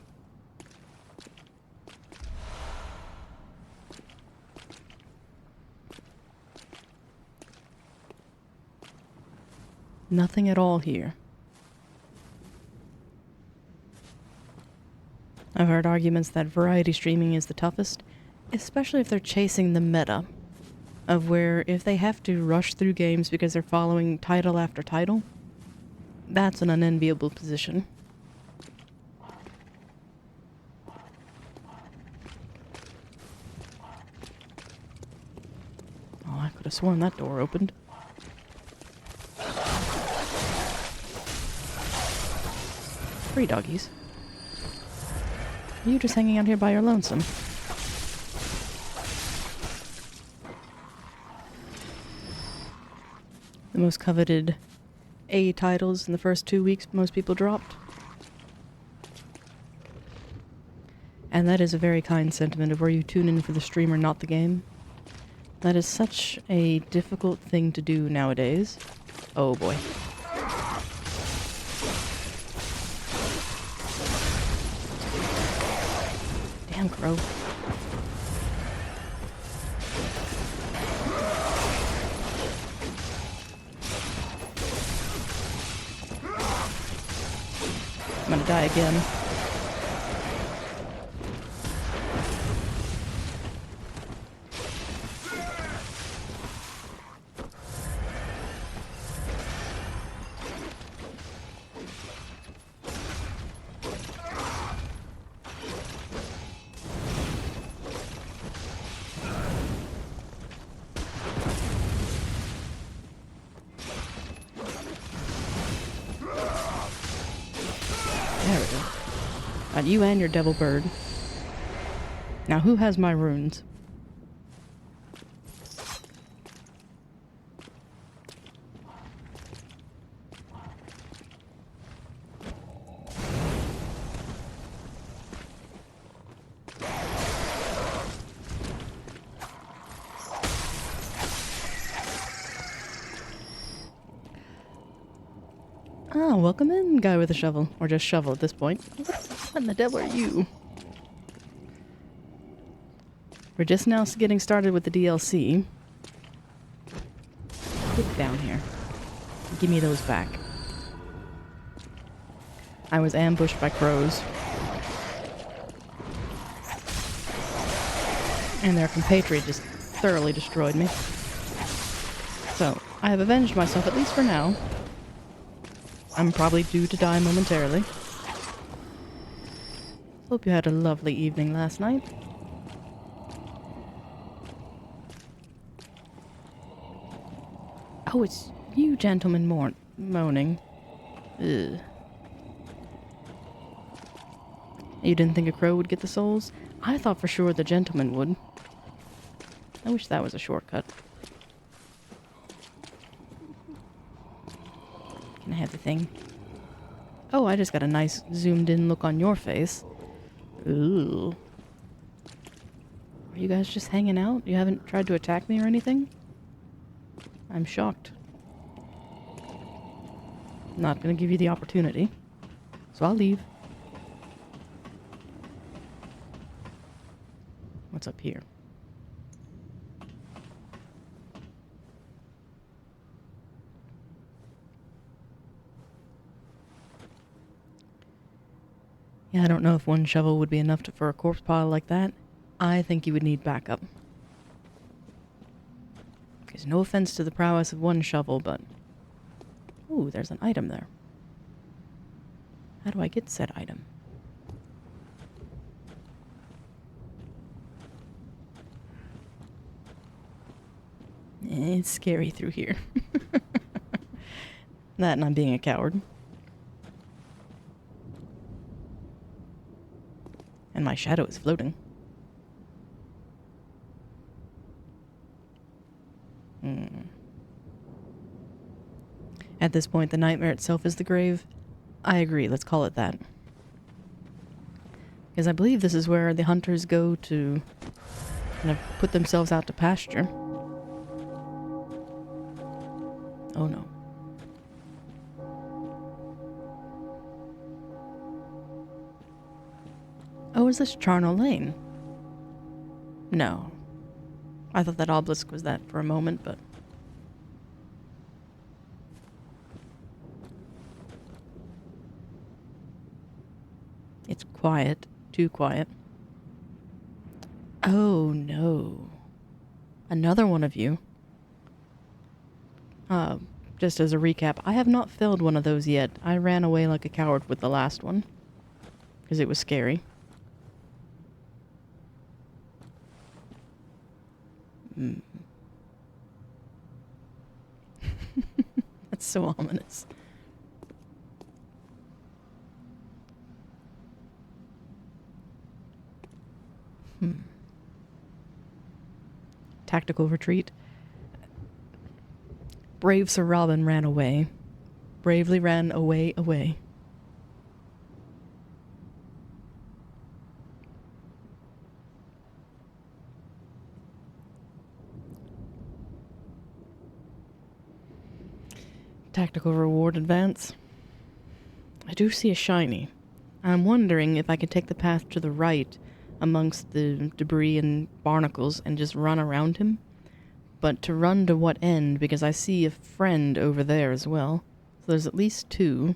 [SPEAKER 1] Nothing at all here. I've heard arguments that variety streaming is the toughest, especially if they're chasing the meta, of where if they have to rush through games because they're following title after title, that's an unenviable position. Oh, I could have sworn that door opened. Free doggies. Are you just hanging out here by your lonesome? The most coveted A titles in the first 2 weeks most people dropped. And that is a very kind sentiment of where you tune in for the streamer, not the game. That is such a difficult thing to do nowadays. Oh boy. Damn crow. I'm gonna die again. There we go. Got you and your devil bird. Now who has my runes? Ah, welcome in, guy with a shovel. Or just shovel at this point. What in the devil are you? We're just now getting started with the DLC. Get down here. Give me those back. I was ambushed by crows. And their compatriot just thoroughly destroyed me. So, I have avenged myself, at least for now. I'm probably due to die momentarily. Hope you had a lovely evening last night. Oh, it's you gentlemen moaning. Ugh. You didn't think a crow would get the souls? I thought for sure the gentleman would. I wish that was a shortcut. Can I have the thing? Oh, I just got a nice zoomed in look on your face. Ooh. Are you guys just hanging out? You haven't tried to attack me or anything? I'm shocked. Not gonna give you the opportunity. So I'll leave. What's up here? Yeah, I don't know if one shovel would be enough for a corpse pile like that. I think you would need backup. Because no offense to the prowess of one shovel, but... Ooh, there's an item there. How do I get said item? It's scary through here. That and I'm being a coward. And my shadow is floating. At this point, the nightmare itself is the grave. I agree, let's call it that. Because I believe this is where the hunters go to kind of put themselves out to pasture. Oh no. Oh, is this Charnel Lane? No. I thought that obelisk was that for a moment, but... It's quiet. too quiet. Oh no. Another one of you. Just as a recap, I have not filled one of those yet. I ran away like a coward with the last one. Because it was scary. Mm. That's so ominous. Tactical retreat. Brave Sir Robin ran away. Bravely ran away. Tactical reward advance. I do see a shiny. I'm wondering if I could take the path to the right amongst the debris and barnacles and just run around him. But to run to what end? Because I see a friend over there as well. So there's at least two.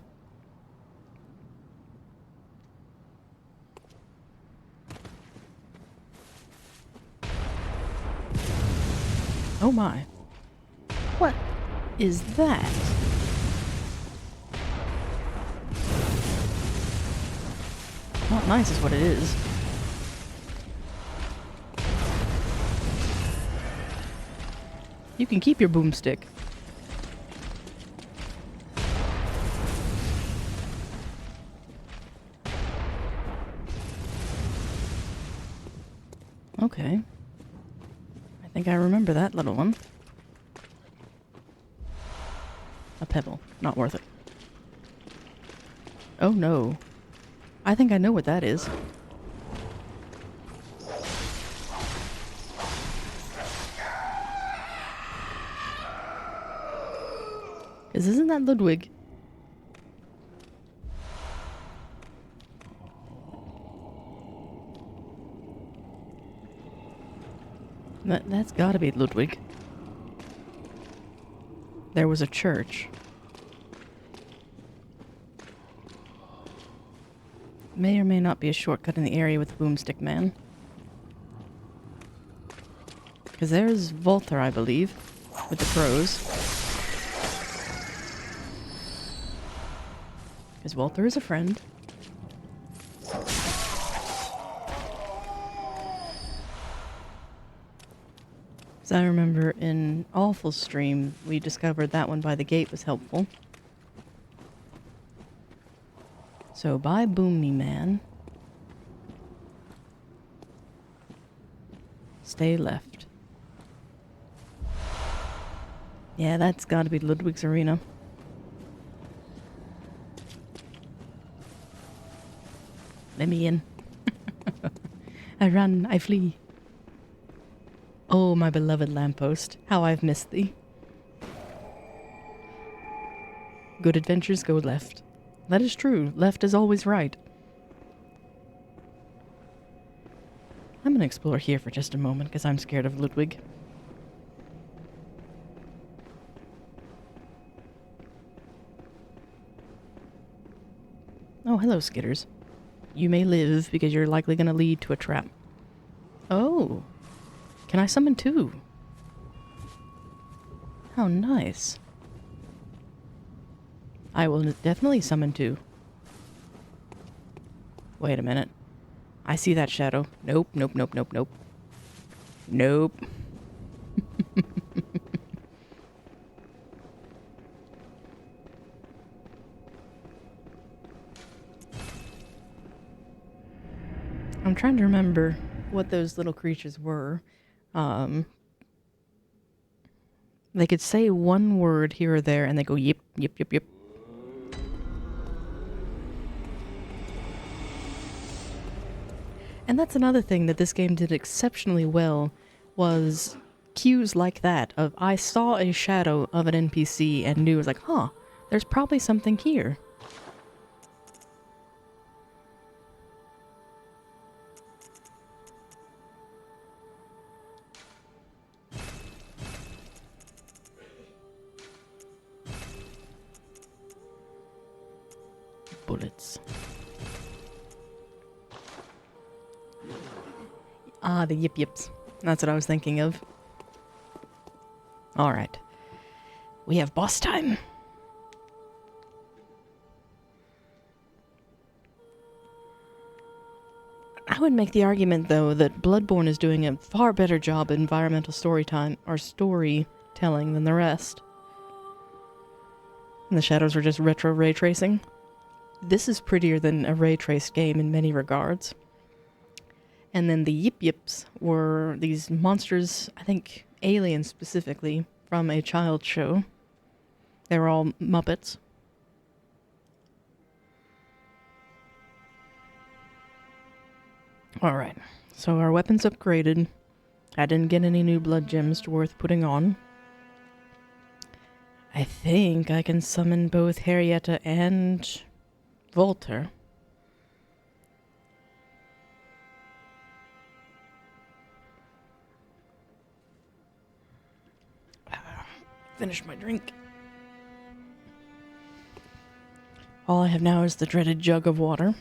[SPEAKER 1] Oh my. What is that? Not nice is what it is. You can keep your boomstick. Okay. I think I remember that little one. A pebble. Not worth it. Oh no. I think I know what that is. Isn't that Ludwig? That's gotta be Ludwig. There was a church. May or may not be a shortcut in the area with the Boomstick Man. Because there's Volter, I believe, with the crows. Because Volter is a friend. As I remember in Awful Stream, we discovered that one by the gate was helpful. So bye Boomy Man. Stay left. Yeah, that's gotta be Ludwig's arena. Let me in. I run, I flee. Oh, my beloved lamppost, how I've missed thee. Good adventures go left. That is true. Left is always right. I'm gonna explore here for just a moment because I'm scared of Ludwig. Oh, hello, Skitters. You may live because you're likely gonna lead to a trap. Oh. Can I summon two? How nice. I will definitely summon two. Wait a minute. I see that shadow. Nope, nope, nope, nope, nope. Nope. I'm trying to remember what those little creatures were. They could say one word here or there and they go yip, yip, yip, yip. And that's another thing that this game did exceptionally well, was cues like that of I saw a shadow of an NPC and knew, it was like, huh, there's probably something here. Bullets. Ah, the yip yips. That's what I was thinking of. Alright. We have boss time. I would make the argument, though, that Bloodborne is doing a far better job at environmental storytelling than the rest. And the shadows are just retro ray tracing. This is prettier than a ray traced game in many regards. And then the Yip Yips were these monsters, I think aliens specifically, from a child show. They were all Muppets. Alright, so our weapon's upgraded. I didn't get any new blood gems worth putting on. I think I can summon both Harrietta and Volter. Finish my drink. All I have now is the dreaded jug of water.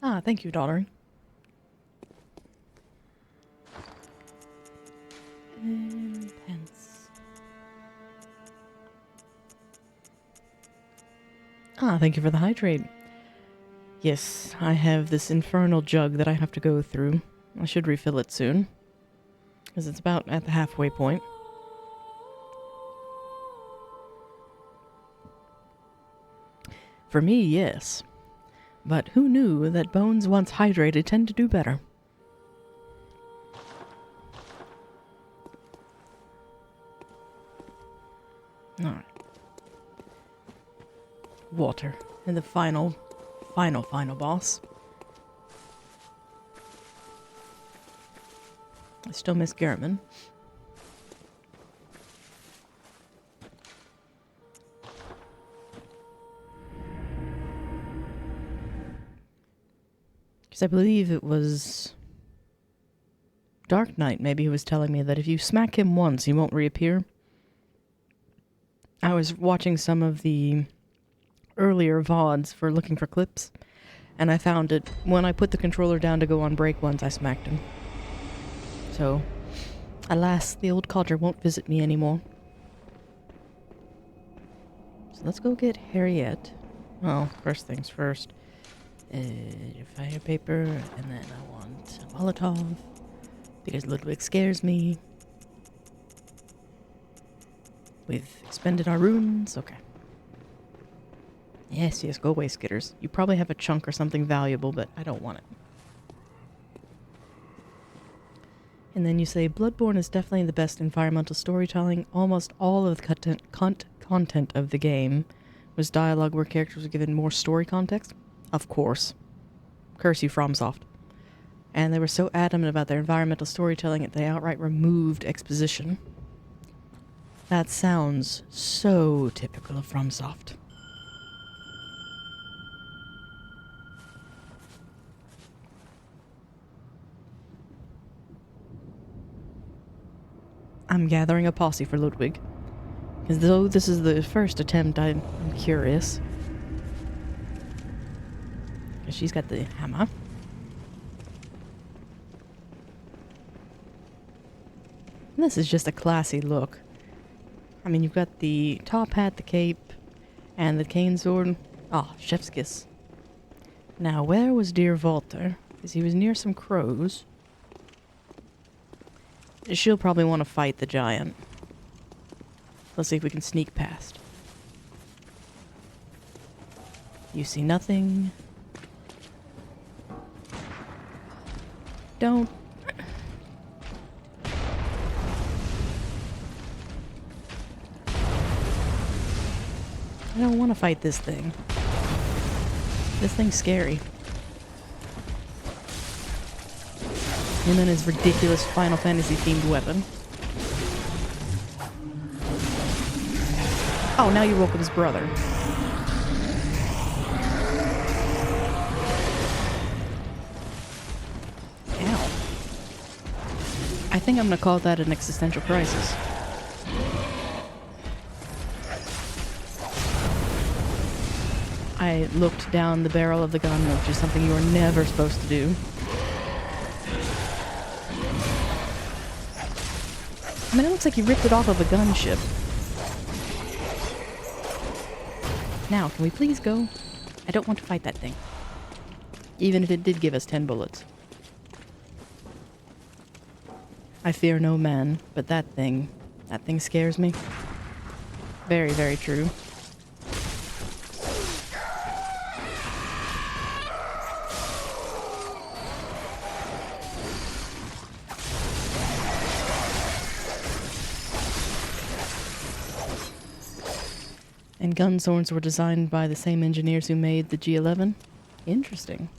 [SPEAKER 1] Ah, thank you, daughter. And pence. Ah, thank you for the hydrate. Yes, I have this infernal jug that I have to go through. I should refill it soon, because it's about at the halfway point. For me, yes. But who knew that bones once hydrated tend to do better? Alright. Water. And the final boss. I still miss Garriman. Because I believe it was Dark Knight, maybe, who was telling me that if you smack him once, he won't reappear. I was watching some of the earlier VODs for looking for clips, and I found it when I put the controller down to go on break once, I smacked him. So, alas, the old codger won't visit me anymore. So let's go get Harriet. Oh, first things first. Fire paper, and then I want a Molotov, because Ludwig scares me. We've expended our runes, okay. Yes, go away, Skitters. You probably have a chunk or something valuable, but I don't want it. And then you say, Bloodborne is definitely the best environmental storytelling. Almost all of the content of the game was dialogue where characters were given more story context. Of course. Curse you, FromSoft. And they were so adamant about their environmental storytelling that they outright removed exposition. That sounds so typical of FromSoft. I'm gathering a posse for Ludwig. Because though this is the first attempt, I'm curious. Because she's got the hammer. And this is just a classy look. I mean, you've got the top hat, the cape, and the cane sword. Ah, chef's kiss. Now, where was dear Volter? Because he was near some crows. She'll probably want to fight the giant. Let's see if we can sneak past. You see nothing. Don't. I don't want to fight this thing. This thing's scary. And then his ridiculous Final Fantasy themed weapon. Oh, now you woke up his brother. Ow. I think I'm gonna call that an existential crisis. I looked down the barrel of the gun, which is something you are never supposed to do. I mean, it looks like you ripped it off of a gunship. Now, can we please go? I don't want to fight that thing. Even if it did give us 10 bullets. I fear no man, but that thing scares me. Very, very true. And gun swords were designed by the same engineers who made the G11? Interesting.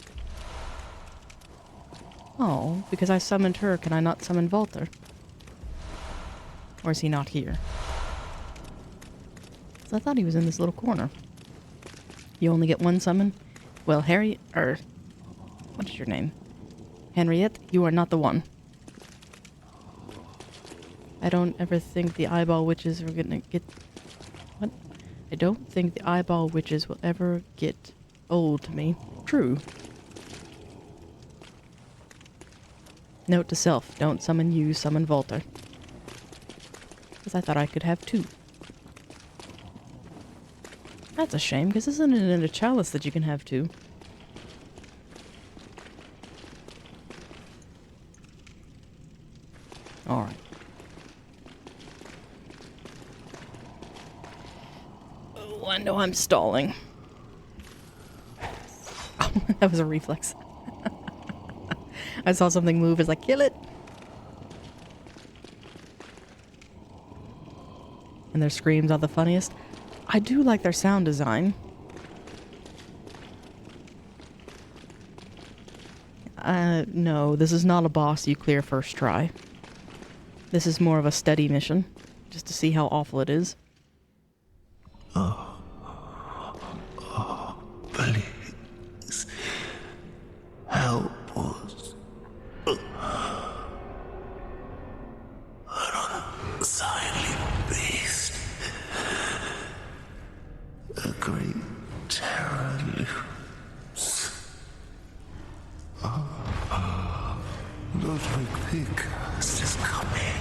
[SPEAKER 1] Oh, because I summoned her, can I not summon Walter? Or is he not here? 'Cause I thought he was in this little corner. You only get one summon? Well, what is your name? Henriette, you are not the one. I don't ever think the eyeball witches are gonna get... What? I don't think the eyeball witches will ever get old to me. True. Note to self, don't summon you, summon Walter. Because I thought I could have two. That's a shame, because isn't it in a chalice that you can have two? Alright. Oh, I know I'm stalling. Oh, that was a reflex. I saw something move, it's like, kill it! And their screams are the funniest. I do like their sound design. No, this is not a boss you clear first try. This is more of a steady mission, just to see how awful it is.
[SPEAKER 3] Please. Help us. An unsightly beast. A great terror looms. Ludwig Pickers is coming.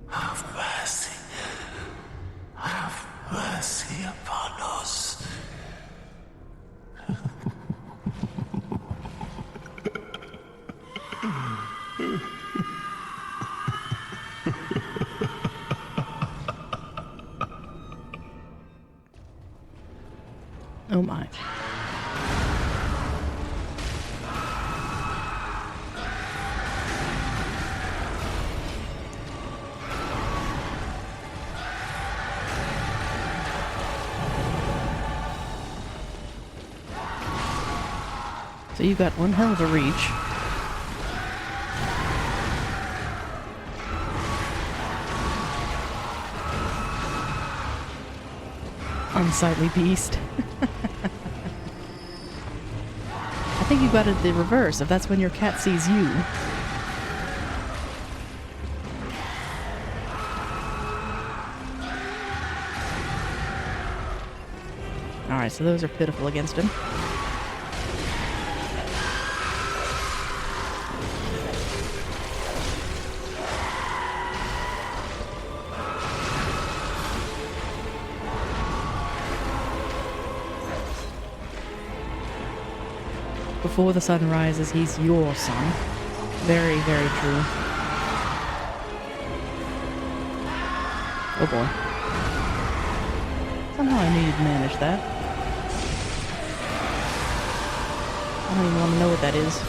[SPEAKER 3] Have mercy. Have mercy upon us.
[SPEAKER 1] Oh my. So you got one hell of a reach. Unsightly beast. I think you got it the reverse, if that's when your cat sees you. Alright, so those are pitiful against him. Before the sun rises, he's your son. Very, very true. Oh boy. Somehow I knew you'd manage that. I don't even want to know what that is.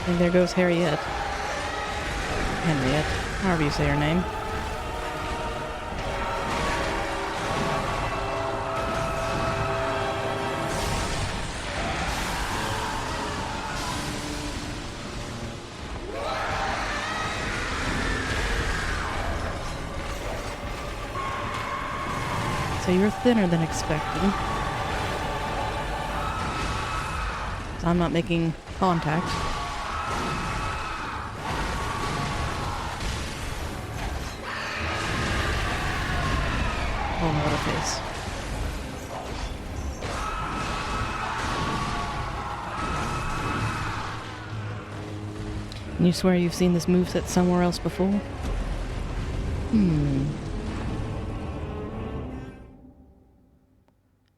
[SPEAKER 1] And there goes Henriette, however you say her name. So you're thinner than expected. So I'm not making contact. Oh, no, what a face. And you swear you've seen this moveset somewhere else before?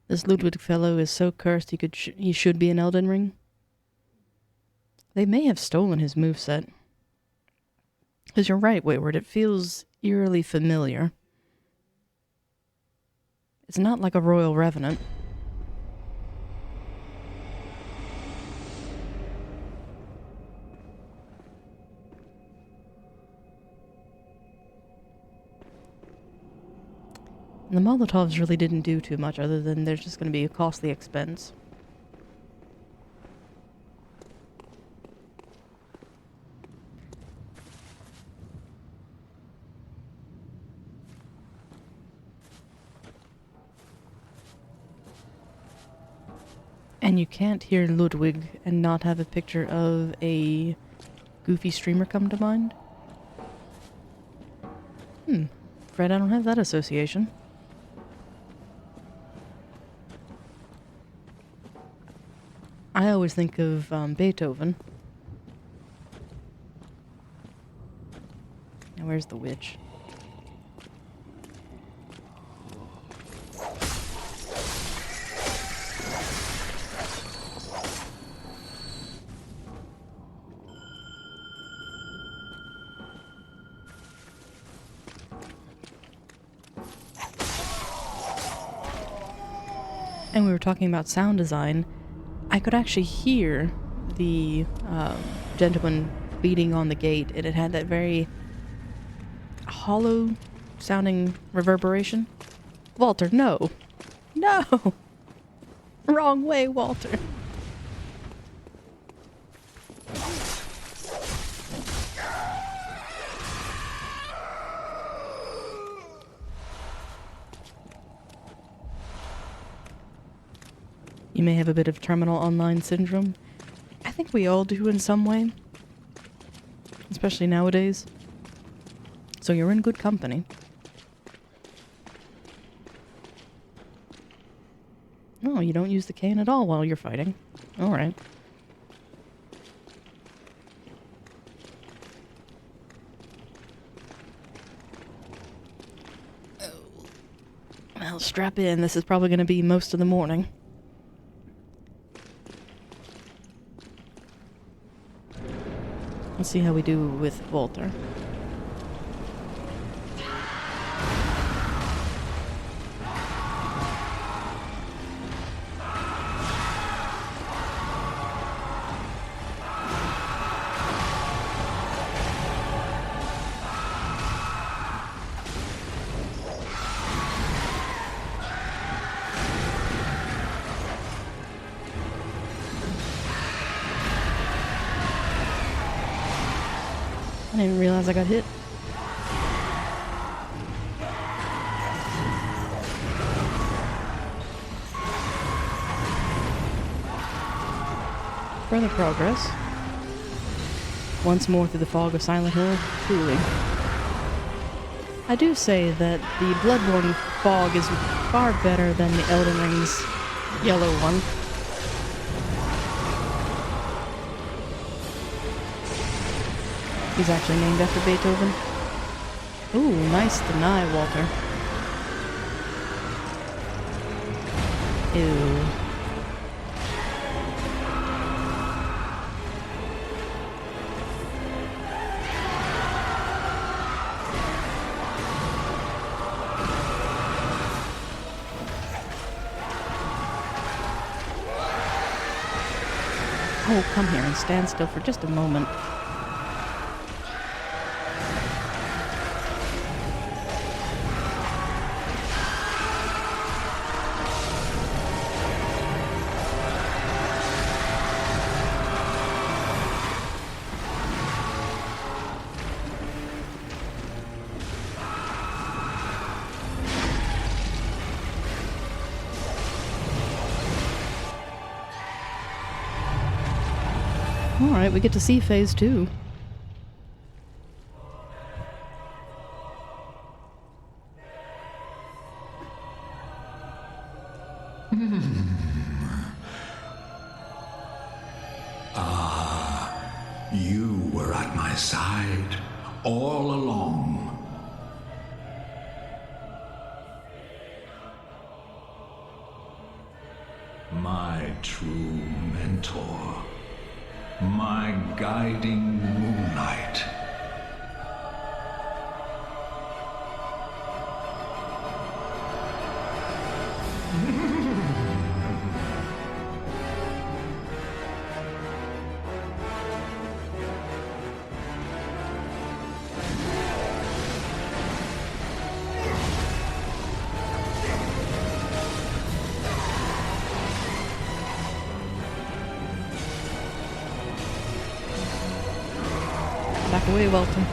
[SPEAKER 1] This Ludwig fellow is so cursed he should be in Elden Ring. They may have stolen his moveset. Because you're right, Wayward, it feels eerily familiar. It's not like a royal revenant. And the Molotovs really didn't do too much other than there's just going to be a costly expense. And you can't hear Ludwig and not have a picture of a goofy streamer come to mind? Afraid I don't have that association. I always think of Beethoven. Now where's the witch? And we were talking about sound design. I could actually hear the gentleman beating on the gate, and it had that very hollow sounding reverberation. Walter, no! No! Wrong way, Walter! You may have a bit of terminal online syndrome. I think we all do in some way. Especially nowadays. So you're in good company. No, you don't use the cane at all while you're fighting. Alright. Well, strap in. This is probably going to be most of the morning. Let's see how we do with Walter. I didn't realize I got hit. Further progress. Once more through the fog of Silent Hill, truly. I do say that the Bloodborne fog is far better than the Elden Ring's yellow one. He's actually named after Beethoven. Ooh, nice deny, Walter. Ew. Oh, come here and stand still for just a moment. Alright, we get to see phase 2.
[SPEAKER 4] You were at my side all along. My true mentor. My guiding moonlight.
[SPEAKER 1] Back away, Welton.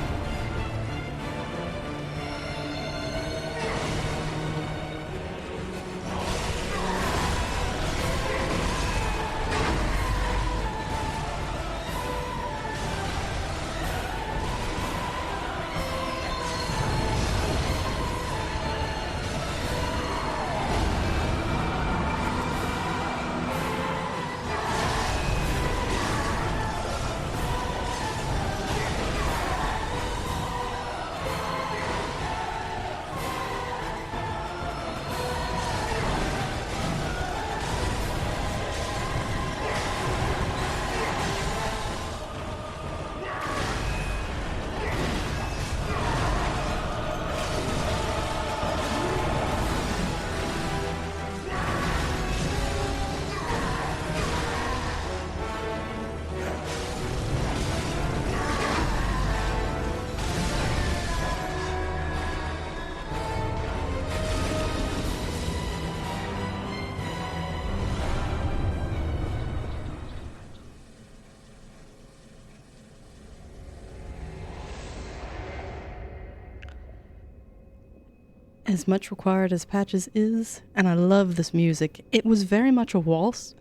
[SPEAKER 1] As much required as Patches is, and I love this music, it was very much a waltz,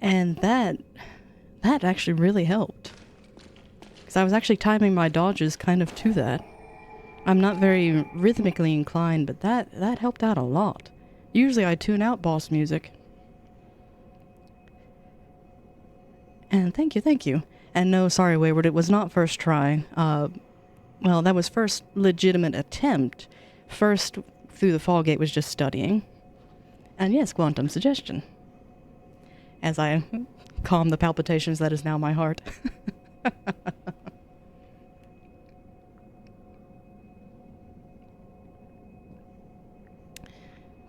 [SPEAKER 1] and that actually really helped. Because I was actually timing my dodges kind of to that. I'm not very rhythmically inclined, but that helped out a lot. Usually I tune out boss music. And thank you. And no, sorry Wayward, it was not first try. Well, that was first legitimate attempt. First, through the fall gate was just studying. And yes, quantum suggestion. As I calm the palpitations that is now my heart.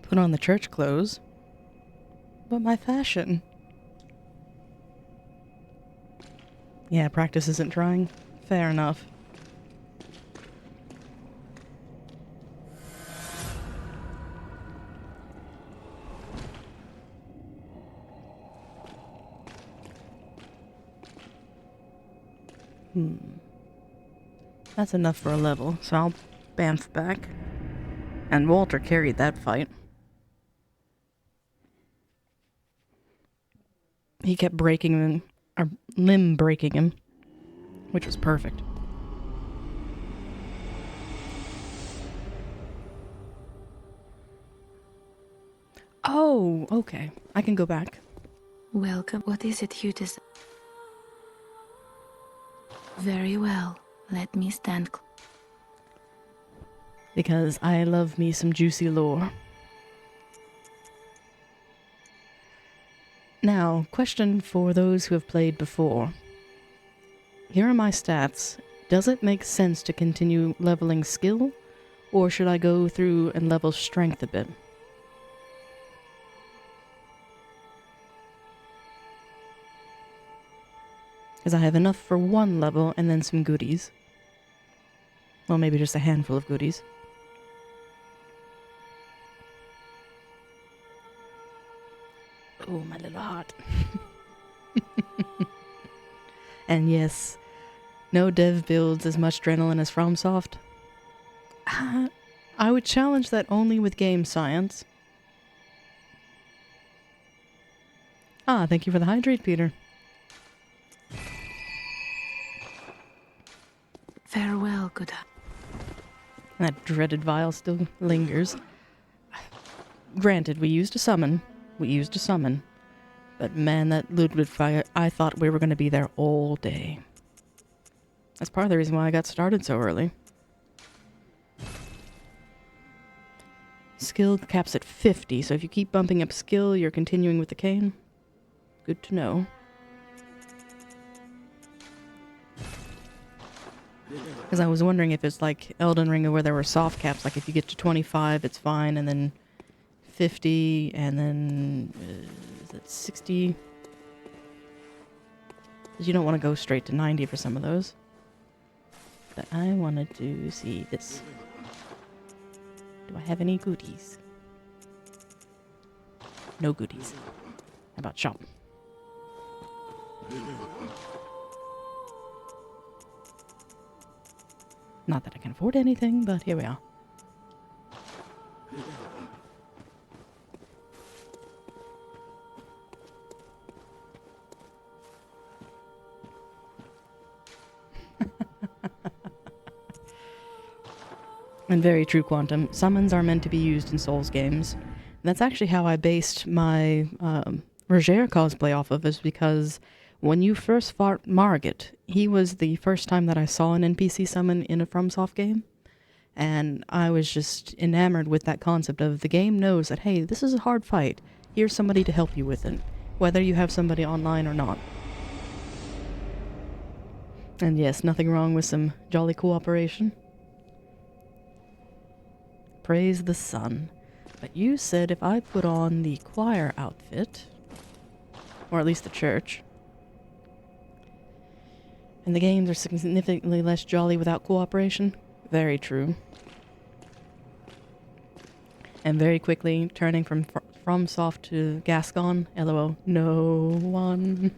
[SPEAKER 1] Put on the church clothes. But my fashion. Yeah, practice isn't trying. Fair enough. That's enough for a level, so I'll bamf back. And Walter carried that fight. He kept breaking him, or limb breaking him, which was perfect. Oh, okay. I can go back.
[SPEAKER 2] Welcome. What is it you desire? Very well. Let me stand.
[SPEAKER 1] Because I love me some juicy lore. Now, question for those who have played before. Here are my stats. Does it make sense to continue leveling skill, or should I go through and level strength a bit? Because I have enough for one level and then some goodies. Well, maybe just a handful of goodies. Oh, my little heart. And yes, no dev builds as much adrenaline as FromSoft. I would challenge that only with game science. Ah, thank you for the hydrate, Peter.
[SPEAKER 2] Farewell, good.
[SPEAKER 1] That dreaded vial still lingers. Granted, we used a summon, we used a summon. But man, that Ludwig fight, I thought we were going to be there all day. That's part of the reason why I got started so early. Skill caps at 50, so if you keep bumping up skill, you're continuing with the cane. Good to know. Because I was wondering if it's like Elden Ring where there were soft caps, like if you get to 25, it's fine, and then 50, and then is it 60? Because you don't want to go straight to 90 for some of those. But I wanted to see this. Do I have any goodies? No goodies. How about shop? Not that I can afford anything, but here we are. And very true, Quantum. Summons are meant to be used in Souls games. And that's actually how I based my Roger cosplay off of, is because when you first fought Margit, he was the first time that I saw an NPC summon in a FromSoft game. And I was just enamored with that concept of the game knows that, hey, this is a hard fight. Here's somebody to help you with it, whether you have somebody online or not. And yes, nothing wrong with some jolly cooperation. Praise the sun. But you said if I put on the choir outfit, or at least the church, and the games are significantly less jolly without cooperation. Very true. And very quickly turning from FromSoft to Gascon. LOL. No one.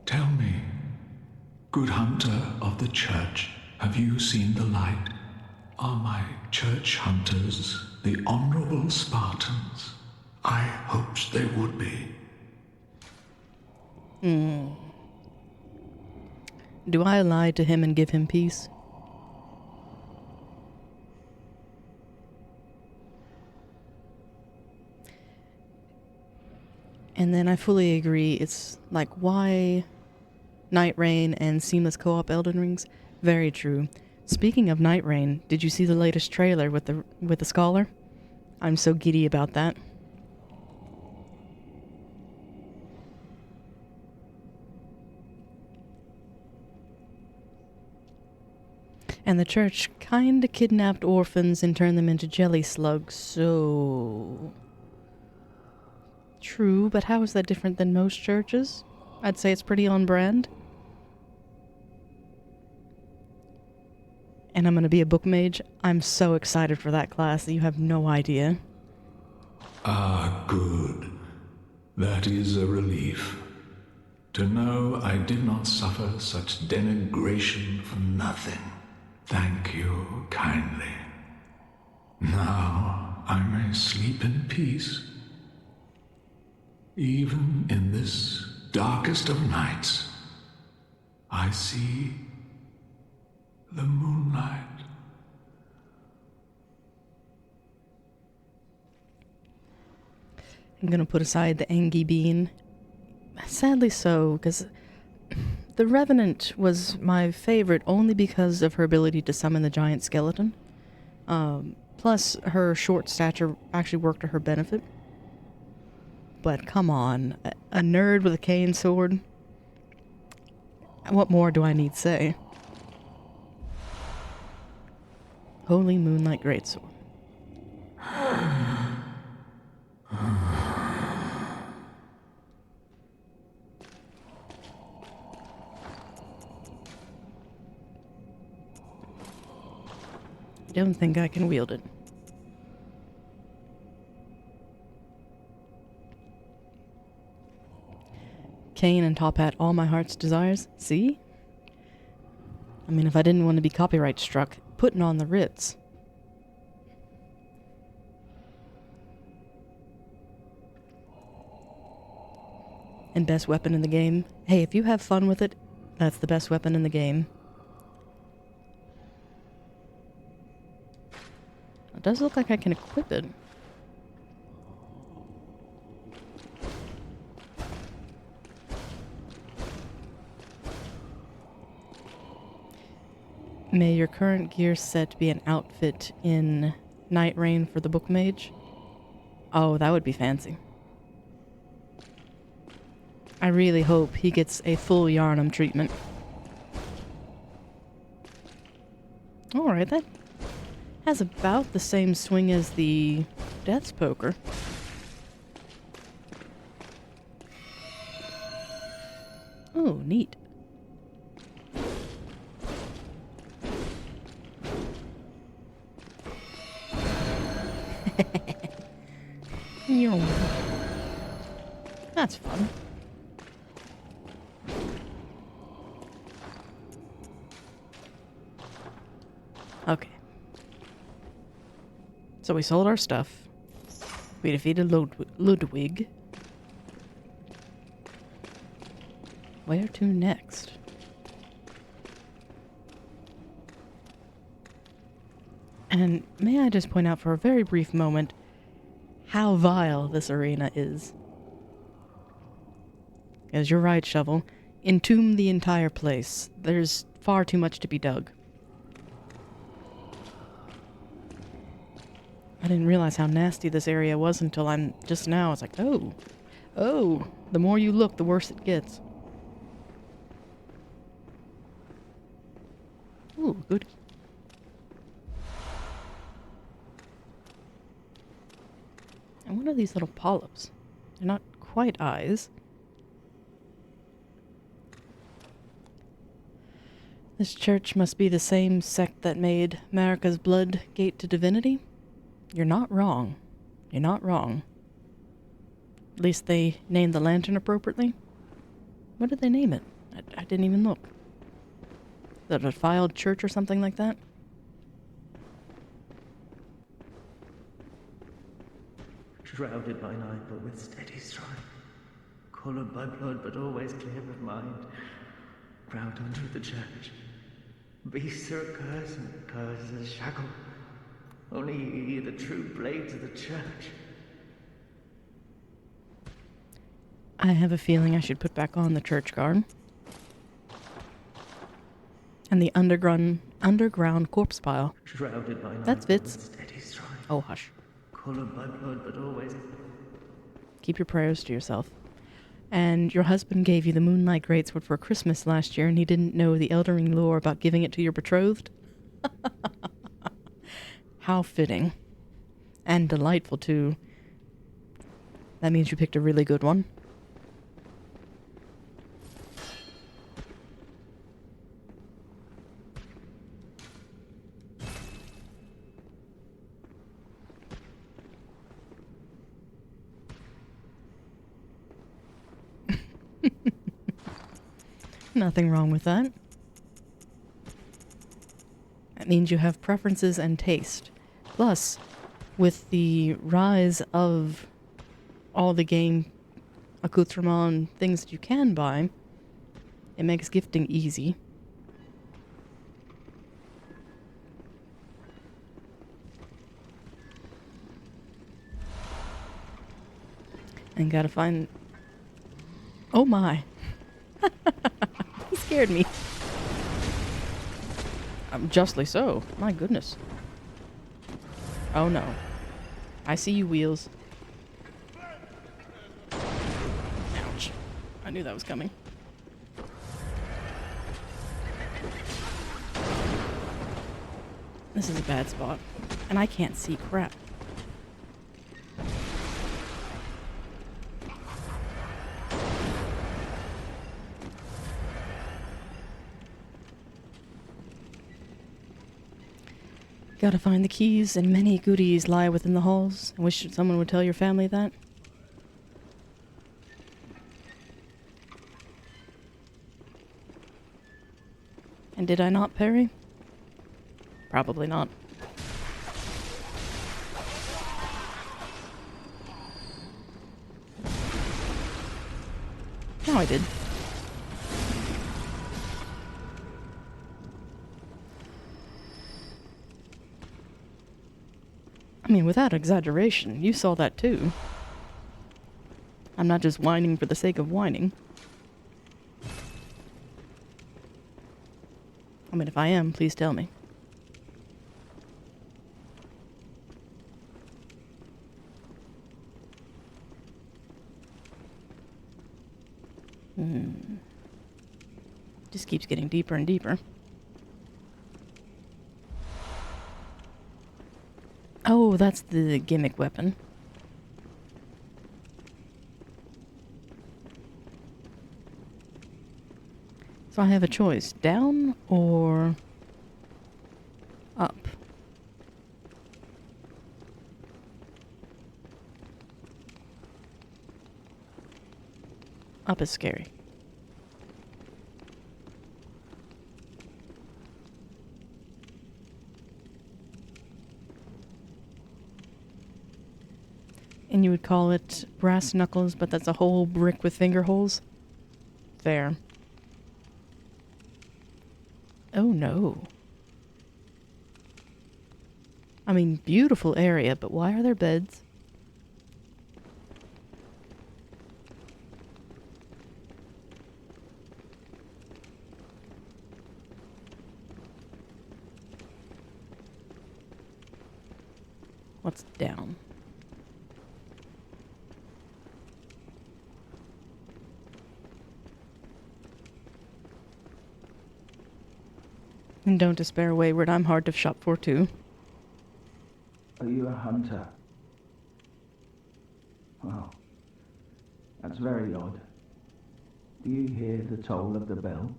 [SPEAKER 4] Tell me, good hunter of the church, have you seen the light? Are my church hunters the honorable Spartans? I hoped they would be.
[SPEAKER 1] Do I lie to him and give him peace? And then I fully agree, it's like, why Night Rain and seamless co-op Elden Rings? Very true. Speaking of Night Rain, did you see the latest trailer with the scholar? I'm so giddy about that. And the church kinda kidnapped orphans and turned them into jelly slugs, so... True, but how is that different than most churches? I'd say it's pretty on brand. And I'm gonna be a book mage. I'm so excited for that class that you have no idea.
[SPEAKER 4] Ah, good. That is a relief. To know I did not suffer such denigration for nothing. Thank you kindly. Now I may sleep in peace. Even in this darkest of nights, I see the moonlight.
[SPEAKER 1] I'm gonna put aside the Engi bean. Sadly so, because the Revenant was my favorite only because of her ability to summon the giant skeleton. Plus, her short stature actually worked to her benefit. But come on, a nerd with a cane sword? What more do I need to say? Holy Moonlight Greatsword. I don't think I can wield it. Cane and top hat, all my heart's desires. See? I mean, if I didn't want to be copyright struck, putting on the Ritz. And best weapon in the game. Hey, if you have fun with it, that's the best weapon in the game. It does look like I can equip it. May your current gear set be an outfit in Night Rain for the Book Mage. Oh, that would be fancy. I really hope he gets a full Yarnum treatment. Alright, that has about the same swing as the Death's Poker. Oh, neat. That's fun. Okay. So we sold our stuff. We defeated Ludwig. Where to next? And may I just point out for a very brief moment how vile this arena is. As you're right, Shovel. Entomb the entire place. There's far too much to be dug. I didn't realize how nasty this area was until I'm just now. It's like, oh, the more you look, the worse it gets. Ooh, good. And what are these little polyps? They're not quite eyes. This church must be the same sect that made Marika's blood gate to divinity? You're not wrong. You're not wrong. At least they named the lantern appropriately. What did they name it? I didn't even look. The defiled church or something like that?
[SPEAKER 3] Shrouded by night but with steady stride, colored by blood but always clear of mind, proud under the church. Beasts are a curse and curse is a shackle. Only ye, the true blades of the church.
[SPEAKER 1] I have a feeling I should put back on the church guard. And the underground corpse pile.
[SPEAKER 3] Shrouded by night
[SPEAKER 1] That's Vitz.
[SPEAKER 3] with steady stride,
[SPEAKER 1] Oh, hush.
[SPEAKER 3] colored by blood but always...
[SPEAKER 1] Keep your prayers to yourself. And your husband gave you the Moonlight Greatsword for Christmas last year, and he didn't know the Elden Ring lore about giving it to your betrothed? How fitting. And delightful, too. That means you picked a really good one. Nothing wrong with that. That means you have preferences and taste. Plus, with the rise of all the game accoutrements, things that you can buy, it makes gifting easy. And gotta find... Oh my! He scared me. Justly so. My goodness. Oh no. I see you, Wheels. Ouch. I knew that was coming. This is a bad spot. And I can't see crap. Gotta find the keys, and many goodies lie within the halls. I wish someone would tell your family that. And did I not parry? Probably not. No, I did. I mean, without exaggeration, you saw that too. I'm not just whining for the sake of whining. I mean, if I am, please tell me. Just keeps getting deeper and deeper. Oh, that's the gimmick weapon. So I have a choice, down or up. Up is scary. And you would call it brass knuckles, but that's a whole brick with finger holes? Fair. Oh no. I mean, beautiful area, but why are there beds? What's down? And don't despair, wayward. I'm hard to shop for, too.
[SPEAKER 3] Are you a hunter? Well, that's very odd. Do you hear the toll of the bell?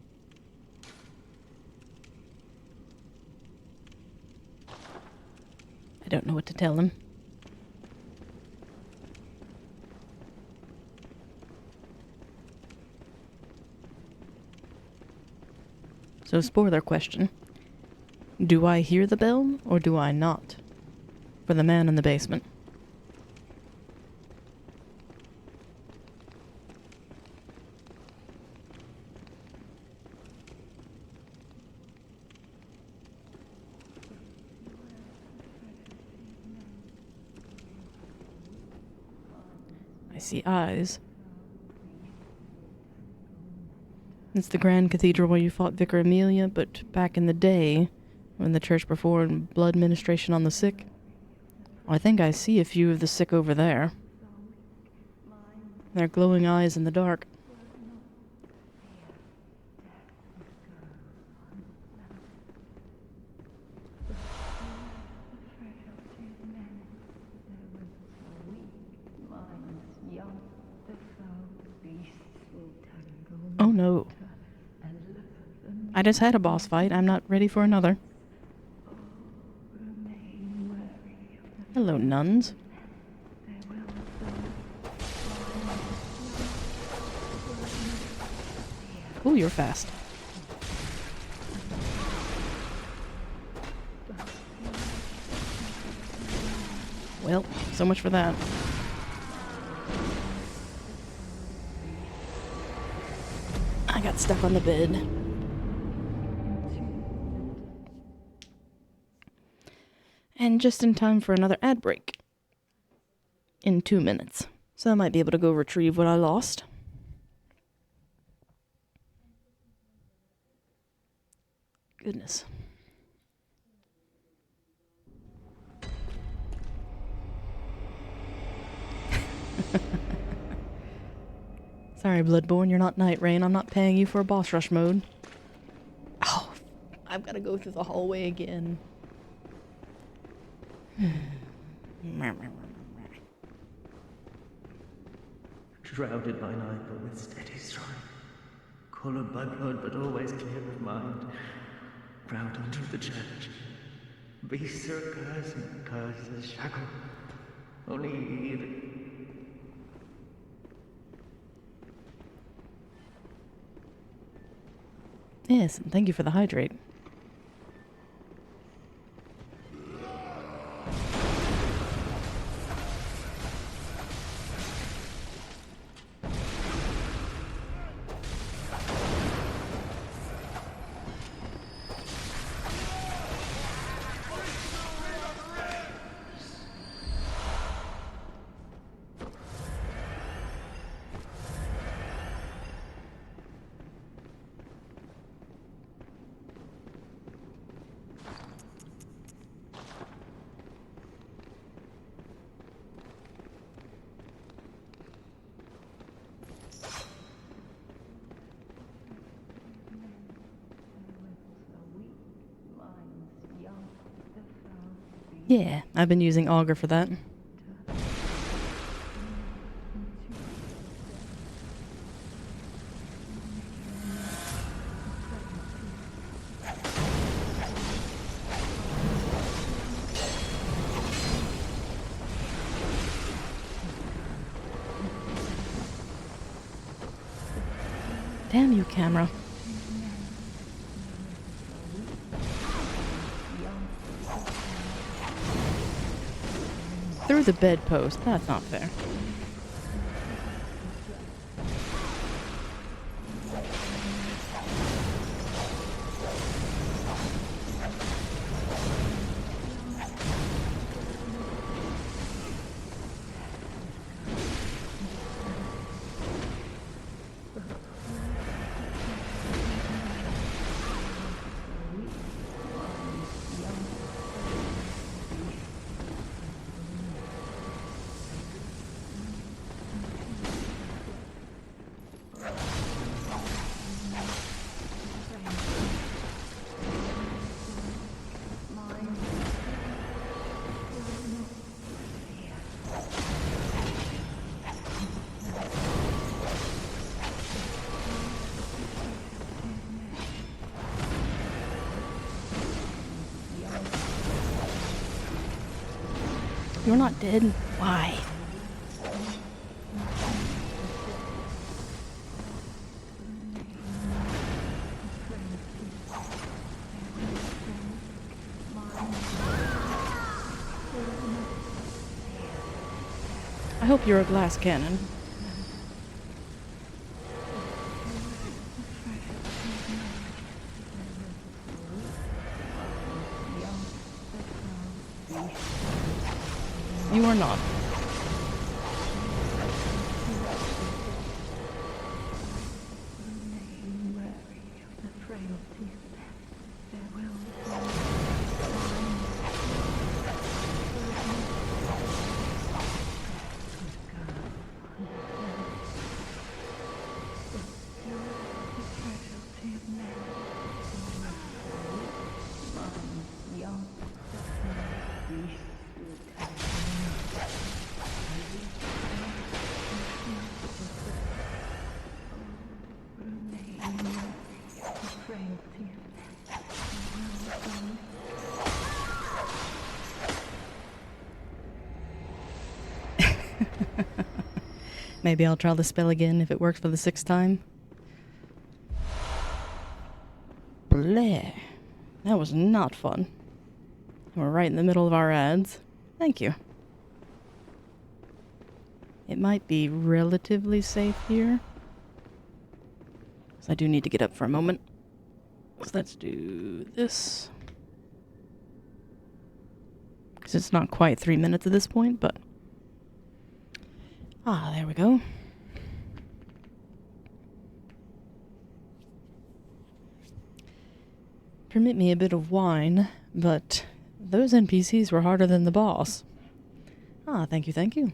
[SPEAKER 1] I don't know what to tell him. So, spoiler question. Do I hear the bell, or do I not? For the man in the basement. I see eyes. It's the Grand Cathedral where you fought Vicar Amelia, but back in the day, when the church performed blood ministration on the sick, I think I see a few of the sick over there. Their glowing eyes in the dark. Oh no. I just had a boss fight. I'm not ready for another. Hello, nuns. Ooh, you're fast. Well, so much for that. I got stuck on the bed. And just in time for another ad break. In 2 minutes. So I might be able to go retrieve what I lost. Goodness. Sorry, Bloodborne, you're not Night Rain. I'm not paying you for a boss rush mode. Oh, I've got to go through the hallway again.
[SPEAKER 3] Shrouded by night, but with steady stride. Coloured by blood, but always clear of mind. Proud under the church. Beasts are a curse, and curse is a shackle. Only he that...
[SPEAKER 1] Yes, and thank you for the hydrate. Yeah, I've been using Augur for that. Damn you, camera. Through the bedpost. That's not fair. You're not dead? Why? I hope you're a glass cannon. You are not. Maybe I'll try the spell again if it works for the 6th time. Bleh. That was not fun. We're right in the middle of our ads. Thank you. It might be relatively safe here. So I do need to get up for a moment. So let's do this. Because it's not quite 3 minutes at this point, but... Ah, there we go. Permit me a bit of wine, but those NPCs were harder than the boss. Ah, thank you, thank you.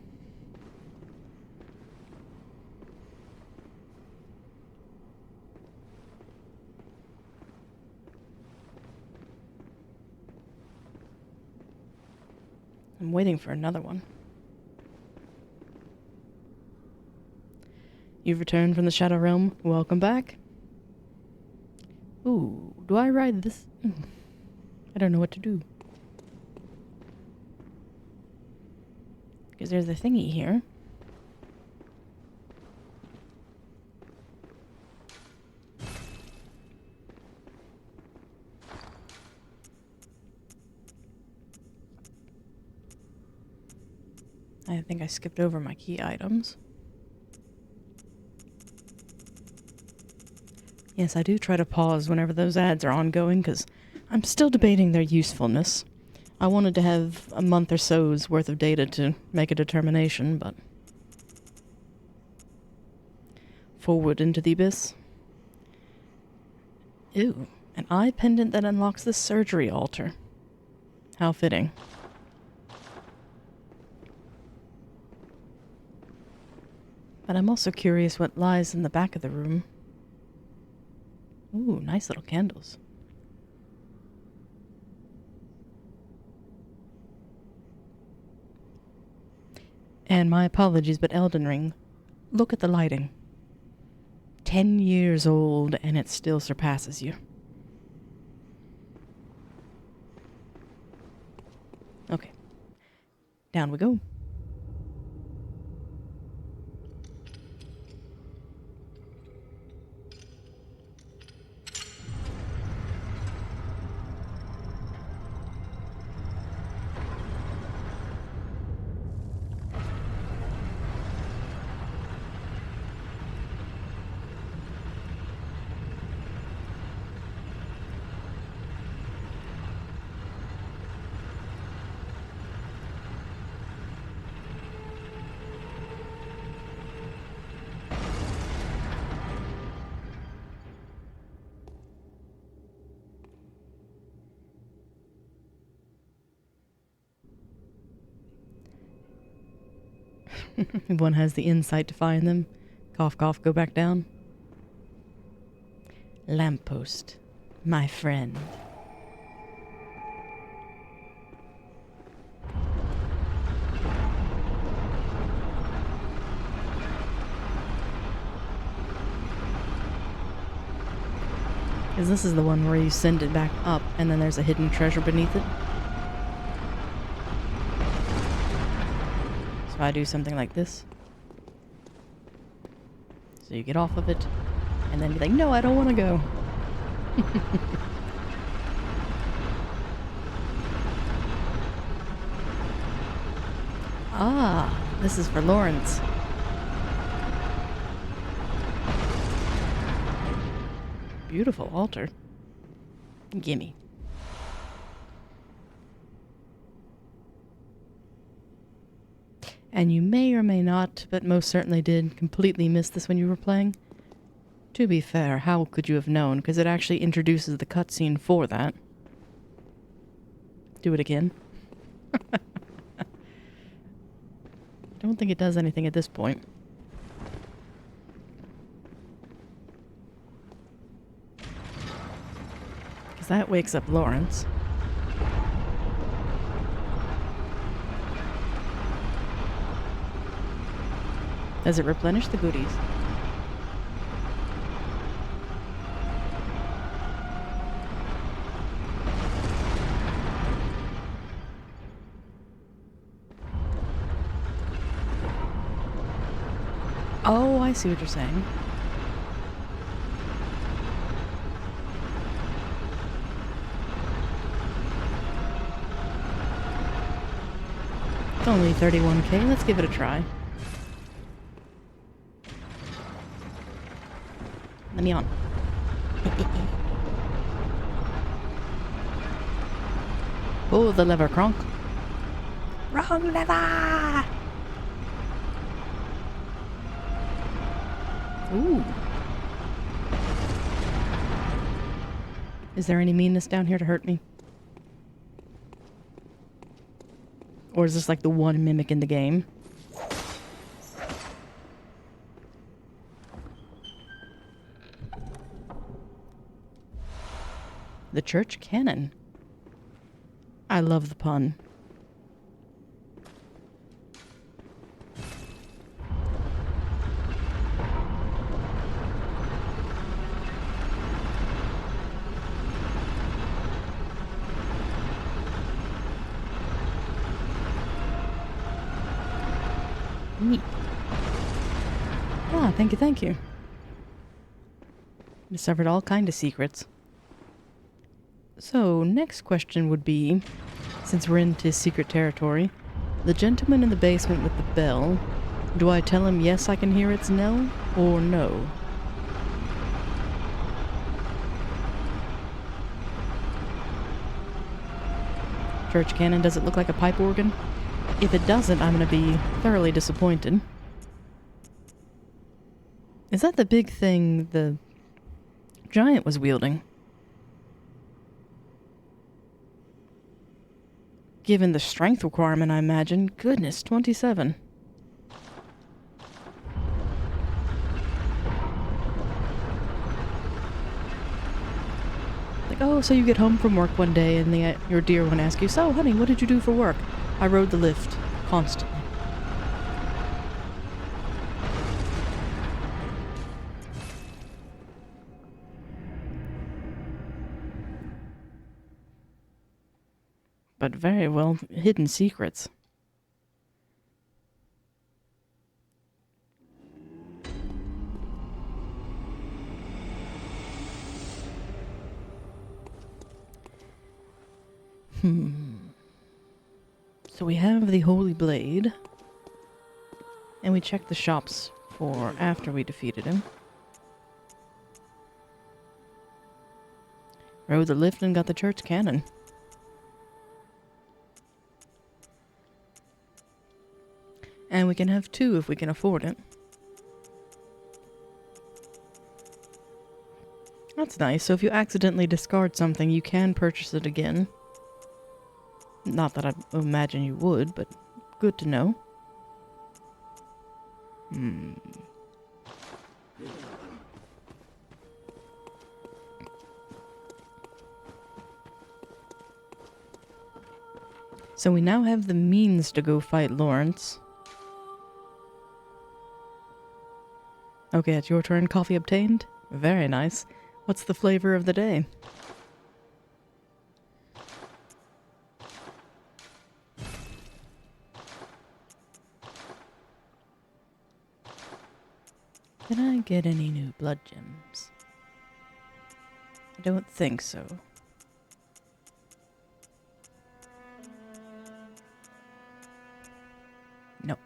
[SPEAKER 1] I'm waiting for another one. You've returned from the Shadow Realm. Welcome back. Ooh, do I ride this? I don't know what to do. Because there's a thingy here. I think I skipped over my key items. Yes, I do try to pause whenever those ads are ongoing, because I'm still debating their usefulness. I wanted to have a month or so's worth of data to make a determination, but... Forward into the abyss. Ew, an eye pendant that unlocks the surgery altar. How fitting. But I'm also curious what lies in the back of the room. Ooh, nice little candles. And my apologies, but Elden Ring, look at the lighting. 10 years old, and it still surpasses you. Okay. Down we go. One has the insight to find them. Cough, cough, go back down. Lamppost, my friend. Because this is the one where you send it back up and then there's a hidden treasure beneath it. So I do something like this. So you get off of it, and then you're like, no, I don't want to go. Ah, this is for Lawrence. Beautiful altar. Gimme. And you may or may not, but most certainly did, completely miss this when you were playing. To be fair, how could you have known? Because it actually introduces the cutscene for that. Do it again. Don't think it does anything at this point. Because that wakes up Lawrence. Does it replenish the goodies? Oh, I see what you're saying. It's only 31k, let's give it a try. Let me on. Pull the lever, Kronk. Wrong lever! Ooh. Is there any meanness down here to hurt me? Or is this like the one mimic in the game? The church cannon. I love the pun. Neat. Ah, thank you, thank you. Discovered all kind of secrets. So, next question would be, since we're into secret territory, the gentleman in the basement with the bell, do I tell him yes I can hear its knell, or no? Church cannon, does it look like a pipe organ? If it doesn't, I'm gonna be thoroughly disappointed. Is that the big thing the giant was wielding? Given the strength requirement, I imagine. Goodness, 27. Like, oh, so you get home from work one day and your dear one asks you, so, honey, what did you do for work? I rode the lift. Constantly. but very well hidden secrets. So we have the Holy Blade, and we checked the shops for after we defeated him. Rode the lift and got the church cannon. And we can have 2 if we can afford it. That's nice. So if you accidentally discard something, you can purchase it again. Not that I imagine you would, but good to know. So we now have the means to go fight Lawrence. Okay, it's your turn. Coffee obtained? Very nice. What's the flavor of the day? Can I get any new blood gems? I don't think so. No.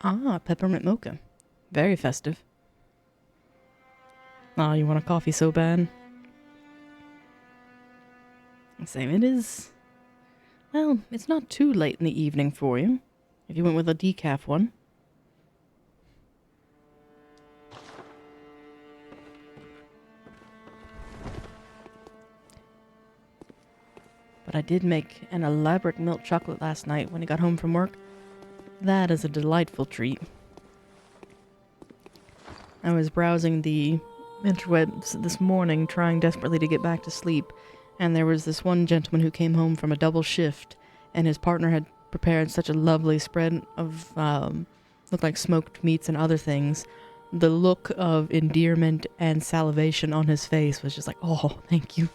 [SPEAKER 1] Ah, peppermint mocha. Very festive. Ah, you want a coffee so bad? Same, it is. Well, it's not too late in the evening for you, if you went with a decaf one. But I did make an elaborate milk chocolate last night when I got home from work. That is a delightful treat. I was browsing the interwebs this morning, trying desperately to get back to sleep, and there was this one gentleman who came home from a double shift, and his partner had prepared such a lovely spread of, looked like smoked meats and other things. The look of endearment and salivation on his face was just like, oh, thank you.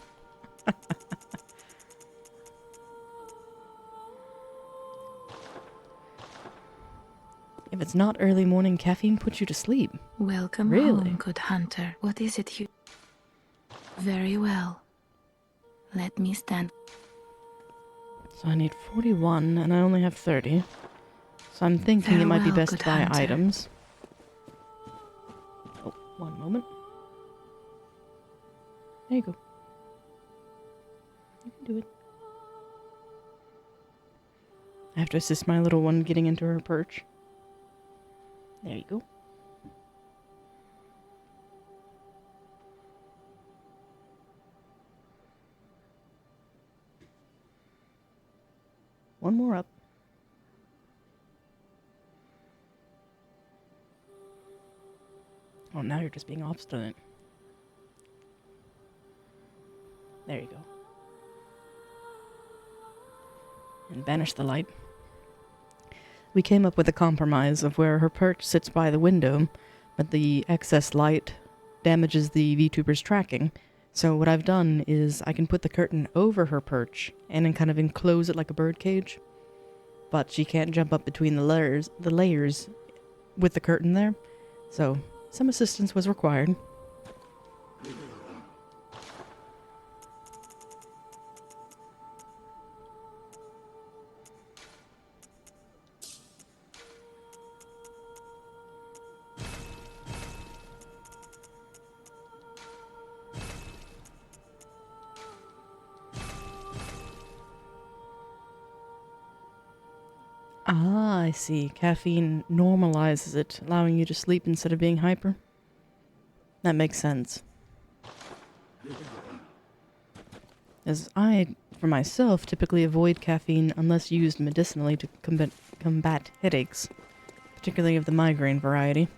[SPEAKER 1] If it's not early morning, caffeine puts you to sleep.
[SPEAKER 2] Welcome
[SPEAKER 1] Really?
[SPEAKER 2] home, good hunter. What is it you... Very well. Let me stand.
[SPEAKER 1] So I need 41, and I only have 30. So I'm thinking it might be
[SPEAKER 2] Farewell,
[SPEAKER 1] best
[SPEAKER 2] good
[SPEAKER 1] to buy
[SPEAKER 2] hunter.
[SPEAKER 1] items. Oh, one moment. There you go. You can do it. I have to assist my little one getting into her perch. There you go. One more up. Oh, now you're just being obstinate. There you go. And banish the light. We came up with a compromise of where her perch sits by the window, but the excess light damages the VTuber's tracking. So what I've done is I can put the curtain over her perch and then kind of enclose it like a bird cage. But she can't jump up between the layers with the curtain there. So some assistance was required. Ah, I see. Caffeine normalizes it, allowing you to sleep instead of being hyper. That makes sense. As I, for myself, typically avoid caffeine unless used medicinally to combat headaches, particularly of the migraine variety.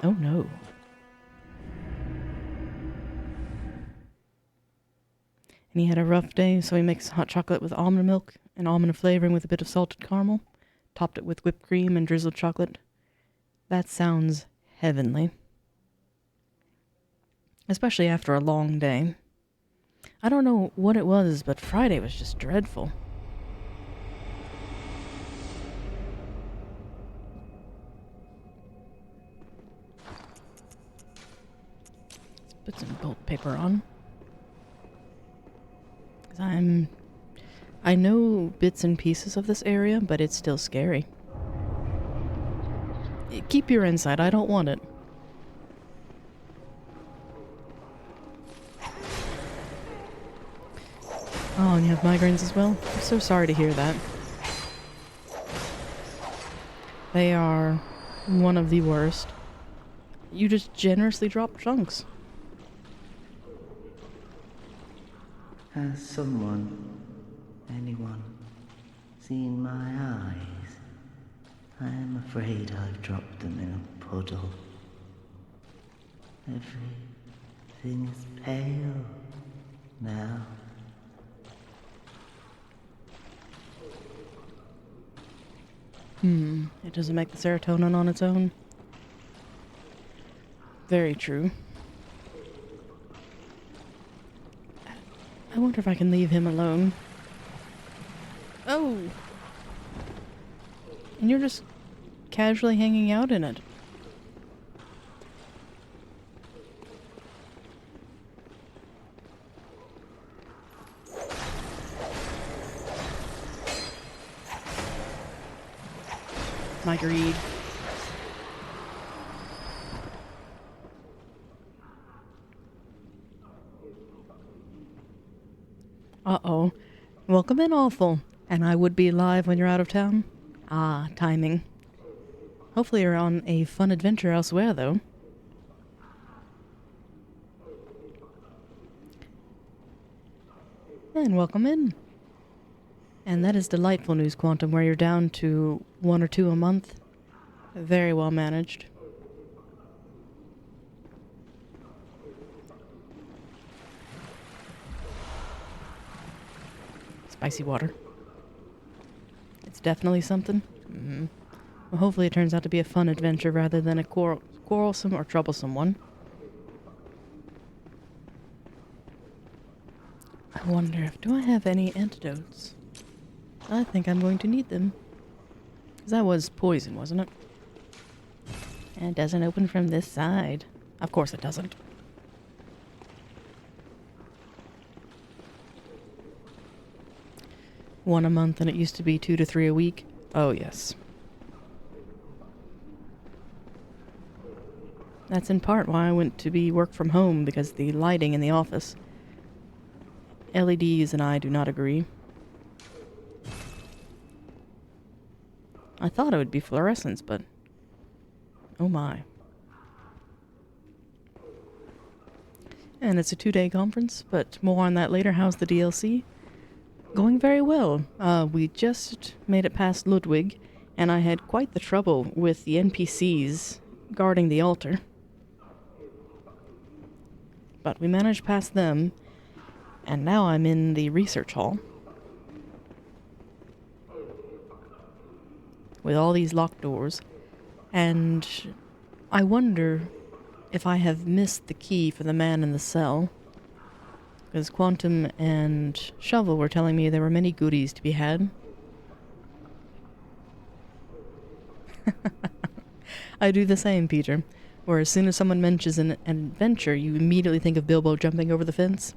[SPEAKER 1] Oh no. And he had a rough day, so he makes hot chocolate with almond milk and almond flavoring with a bit of salted caramel. Topped it with whipped cream and drizzled chocolate. That sounds heavenly. Especially after a long day. I don't know what it was, but Friday was just dreadful. Let's put some bolt paper on. Because I know bits and pieces of this area, but it's still scary. Keep your insight, I don't want it. Oh, and you have migraines as well? I'm so sorry to hear that. They are one of the worst. You just generously drop chunks.
[SPEAKER 3] Has anyone, seen my eyes? I am afraid I've dropped them in a puddle. Everything is pale now.
[SPEAKER 1] It doesn't make the serotonin on its own. Very true. I wonder if I can leave him alone. Oh! And you're just casually hanging out in it. My greed. Uh-oh. Welcome in, Awful. And I would be live when you're out of town? Ah, timing. Hopefully you're on a fun adventure elsewhere, though. And welcome in. And that is delightful news, Quantum, where you're down to 1 or 2 a month. Very well managed. Spicy water. It's definitely something. Well, hopefully it turns out to be a fun adventure rather than a quarrelsome or troublesome one. I wonder do I have any antidotes? I think I'm going to need them. Because that was poison, wasn't it? And it doesn't open from this side. Of course it doesn't. One a month and it used to be 2 to 3 a week. Oh yes. That's in part why I went to be work from home, because the lighting in the office. LEDs and I do not agree. I thought it would be fluorescence, but oh my. And it's a 2-day conference, but more on that later. How's the DLC? Going very well. We just made it past Ludwig, and I had quite the trouble with the NPCs guarding the altar. But we managed past them, and now I'm in the research hall. With all these locked doors, and I wonder if I have missed the key for the man in the cell. Because Quantum and Shovel were telling me there were many goodies to be had. I do the same, Peter. Where as soon as someone mentions an adventure, you immediately think of Bilbo jumping over the fence.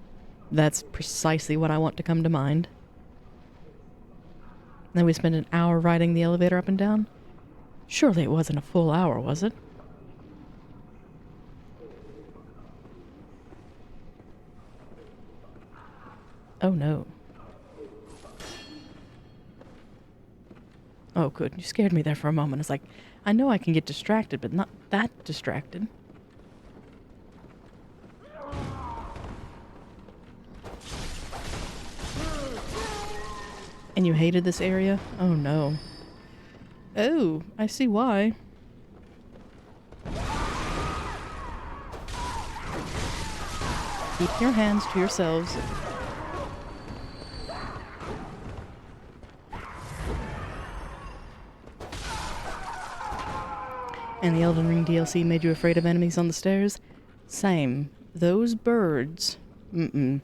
[SPEAKER 1] That's precisely what I want to come to mind. Then we spent an hour riding the elevator up and down. Surely it wasn't a full hour, was it? Oh no. Oh good, you scared me there for a moment. It's like, I know I can get distracted, but not that distracted. And you hated this area? Oh no. Oh, I see why. Keep your hands to yourselves. And the Elden Ring DLC made you afraid of enemies on the stairs? Same. Those birds. Mm-mm.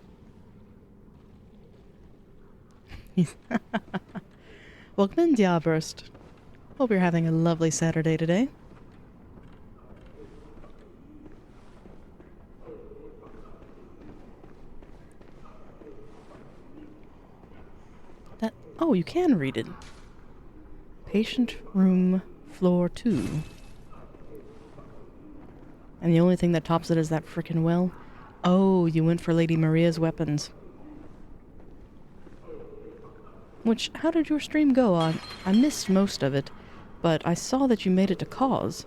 [SPEAKER 1] Welcome in, Diaburst. Hope you're having a lovely Saturday today. Oh, you can read it. Patient room, floor 2. And the only thing that tops it is that frickin' well. Oh, you went for Lady Maria's weapons. Which, how did your stream go on? I missed most of it, but I saw that you made it to Cause.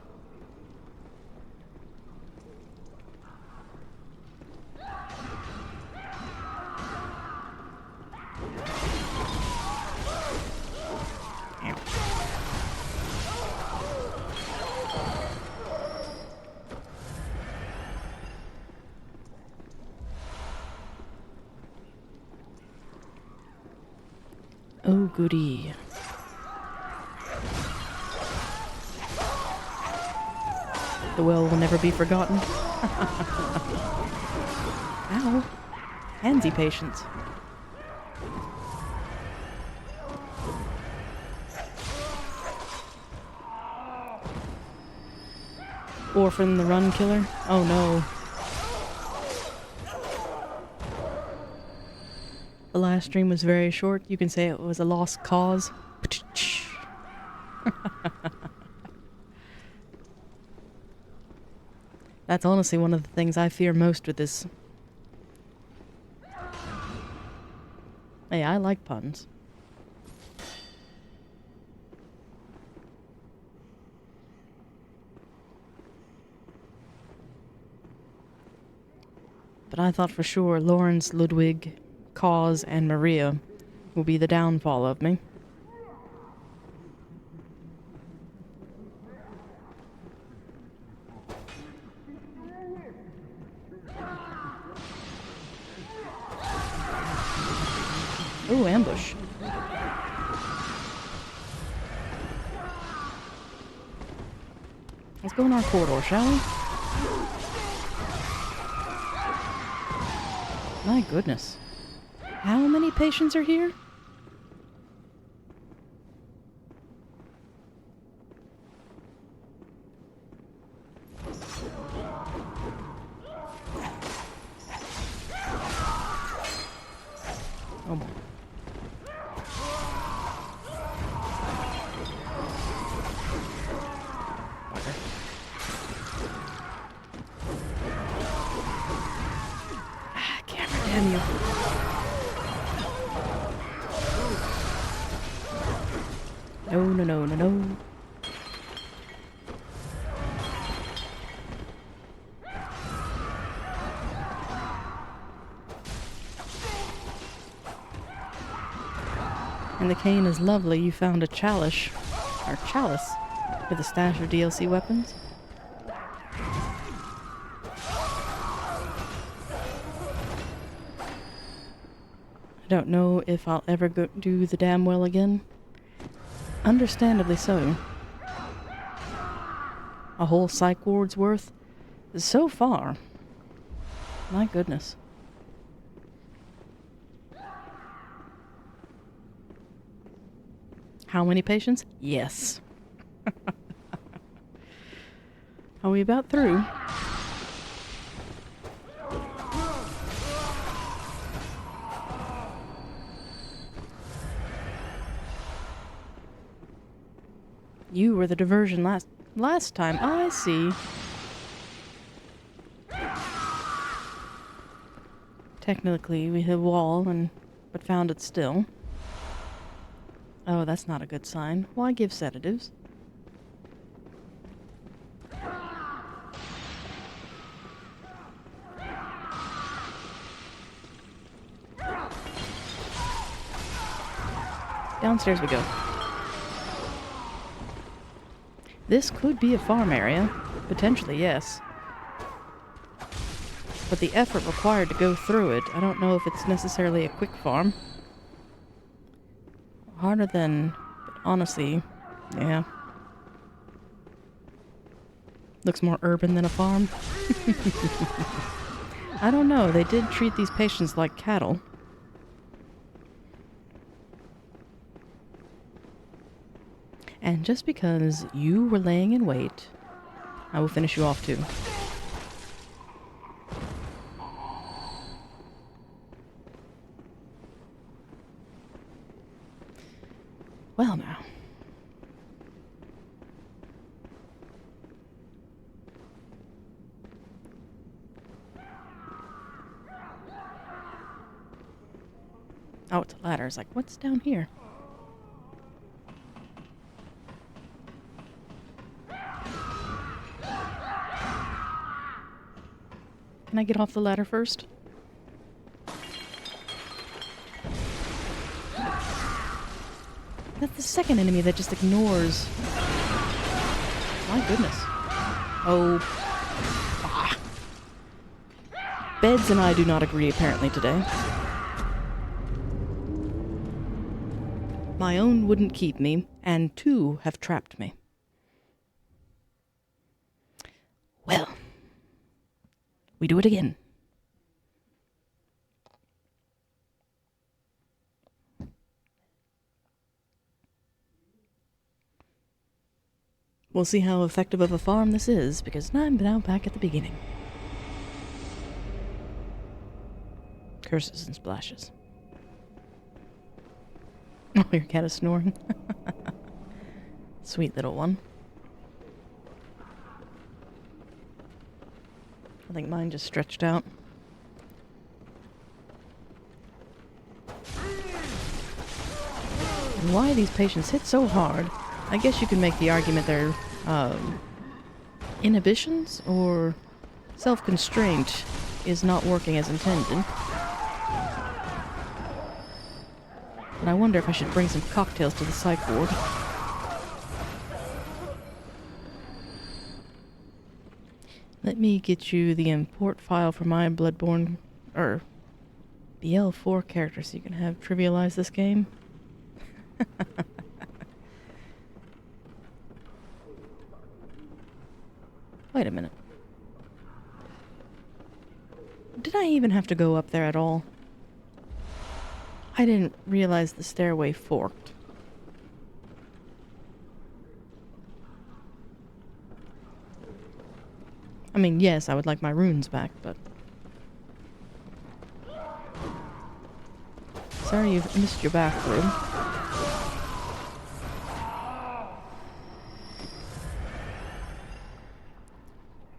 [SPEAKER 1] Oh, goody. The well will never be forgotten. Ow. Handsy patience. Orphan the Run Killer? Oh no. The last stream was very short. You can say it was a lost cause. That's honestly one of the things I fear most with this. Hey, I like puns. But I thought for sure Lawrence, Ludwig, Cause, and Maria will be the downfall of me. Ooh, ambush. Let's go in our corridor, shall we? My goodness. How many patients are here? Oh boy. Ah, camera, damn you. No, no, no, no, no. And the cane is lovely. You found a chalice with a stash of DLC weapons. I don't know if I'll ever go do the damn well again. Understandably so. A whole psych ward's worth? So far. My goodness. How many patients? Yes. Are we about through? You were the diversion last time. I see. Technically, we hit a wall but found it still. Oh, that's not a good sign. Why give sedatives? Downstairs we go. This could be a farm area. Potentially, yes. But the effort required to go through it, I don't know if it's necessarily a quick farm. Harder than... But honestly, yeah. Looks more urban than a farm. I don't know, they did treat these patients like cattle. And just because you were laying in wait, I will finish you off too. Well now. Oh, it's a ladder. It's like, what's down here? Can I get off the ladder first? That's the second enemy that just ignores. My goodness. Oh. Ah. Beds and I do not agree apparently today. My own wouldn't keep me, and two have trapped me. Well, we do it again. We'll see how effective of a farm this is, because I'm now back at the beginning. Curses and splashes. Oh, your cat is snoring. Sweet little one. I think mine just stretched out. And why these patients hit so hard? I guess you can make the argument they're inhibitions or self-constraint is not working as intended. But I wonder if I should bring some cocktails to the psych ward. Let me get you the import file for my Bloodborne, or BL4 character so you can have trivialized this game. Wait a minute. Did I even have to go up there at all? I didn't realize the stairway forked. I mean, yes, I would like my runes back, but... Sorry you've missed your bathroom.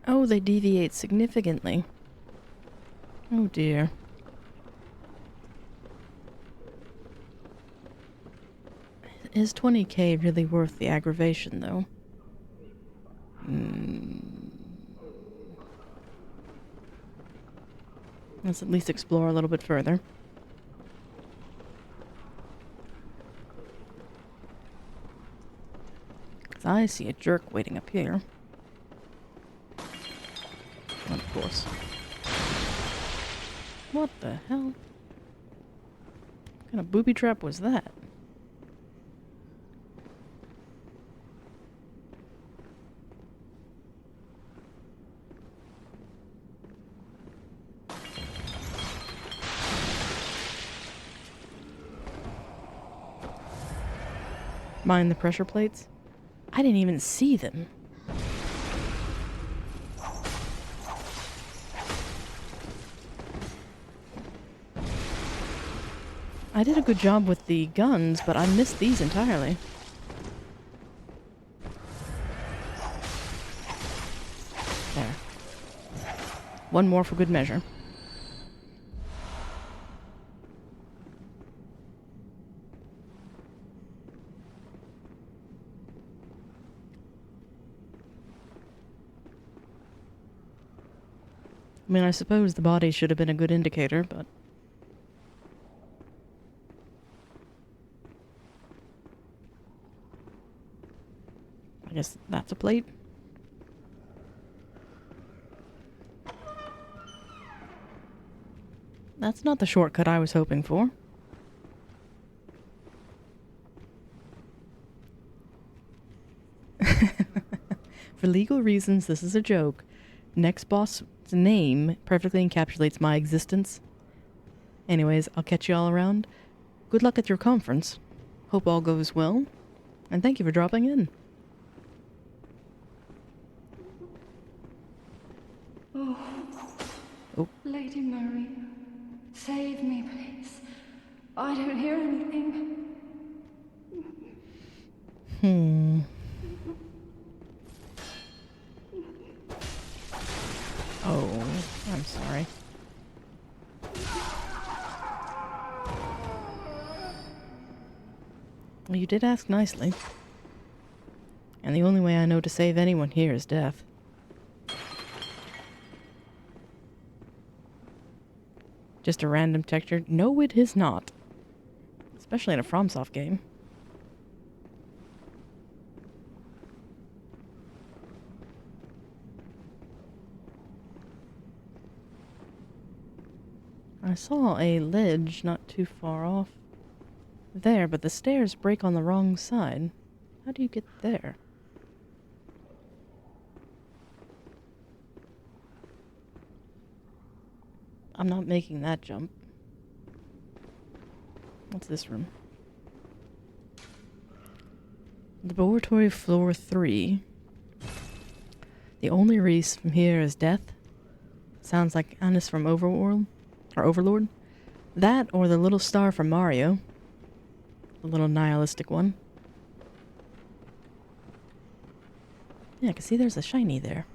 [SPEAKER 1] Oh, they deviate significantly. Oh dear. Is 20k really worth the aggravation, though? Let's at least explore a little bit further. 'Cause I see a jerk waiting up here. And of course. What the hell? What kind of booby trap was that? Mind the pressure plates? I didn't even see them. I did a good job with the guns, but I missed these entirely. There. One more for good measure. I mean, I suppose the body should have been a good indicator, but... I guess that's a plate. That's not the shortcut I was hoping for. For legal reasons, this is a joke. Next boss's name perfectly encapsulates my existence. Anyways, I'll catch you all around. Good luck at your conference. Hope all goes well. And thank you for dropping in.
[SPEAKER 5] Oh, Lady Marie, save me, please. I don't hear anything.
[SPEAKER 1] Oh, I'm sorry. Well, you did ask nicely. And the only way I know to save anyone here is death. Just a random texture? No, it is not. Especially in a FromSoft game. I saw a ledge not too far off there, but the stairs break on the wrong side. How do you get there? I'm not making that jump. What's this room? Laboratory floor 3. The only reese from here is death. Sounds like Annis from Overworld. Or Overlord. That or the little star from Mario. The little nihilistic one. Yeah, I can see there's a shiny there.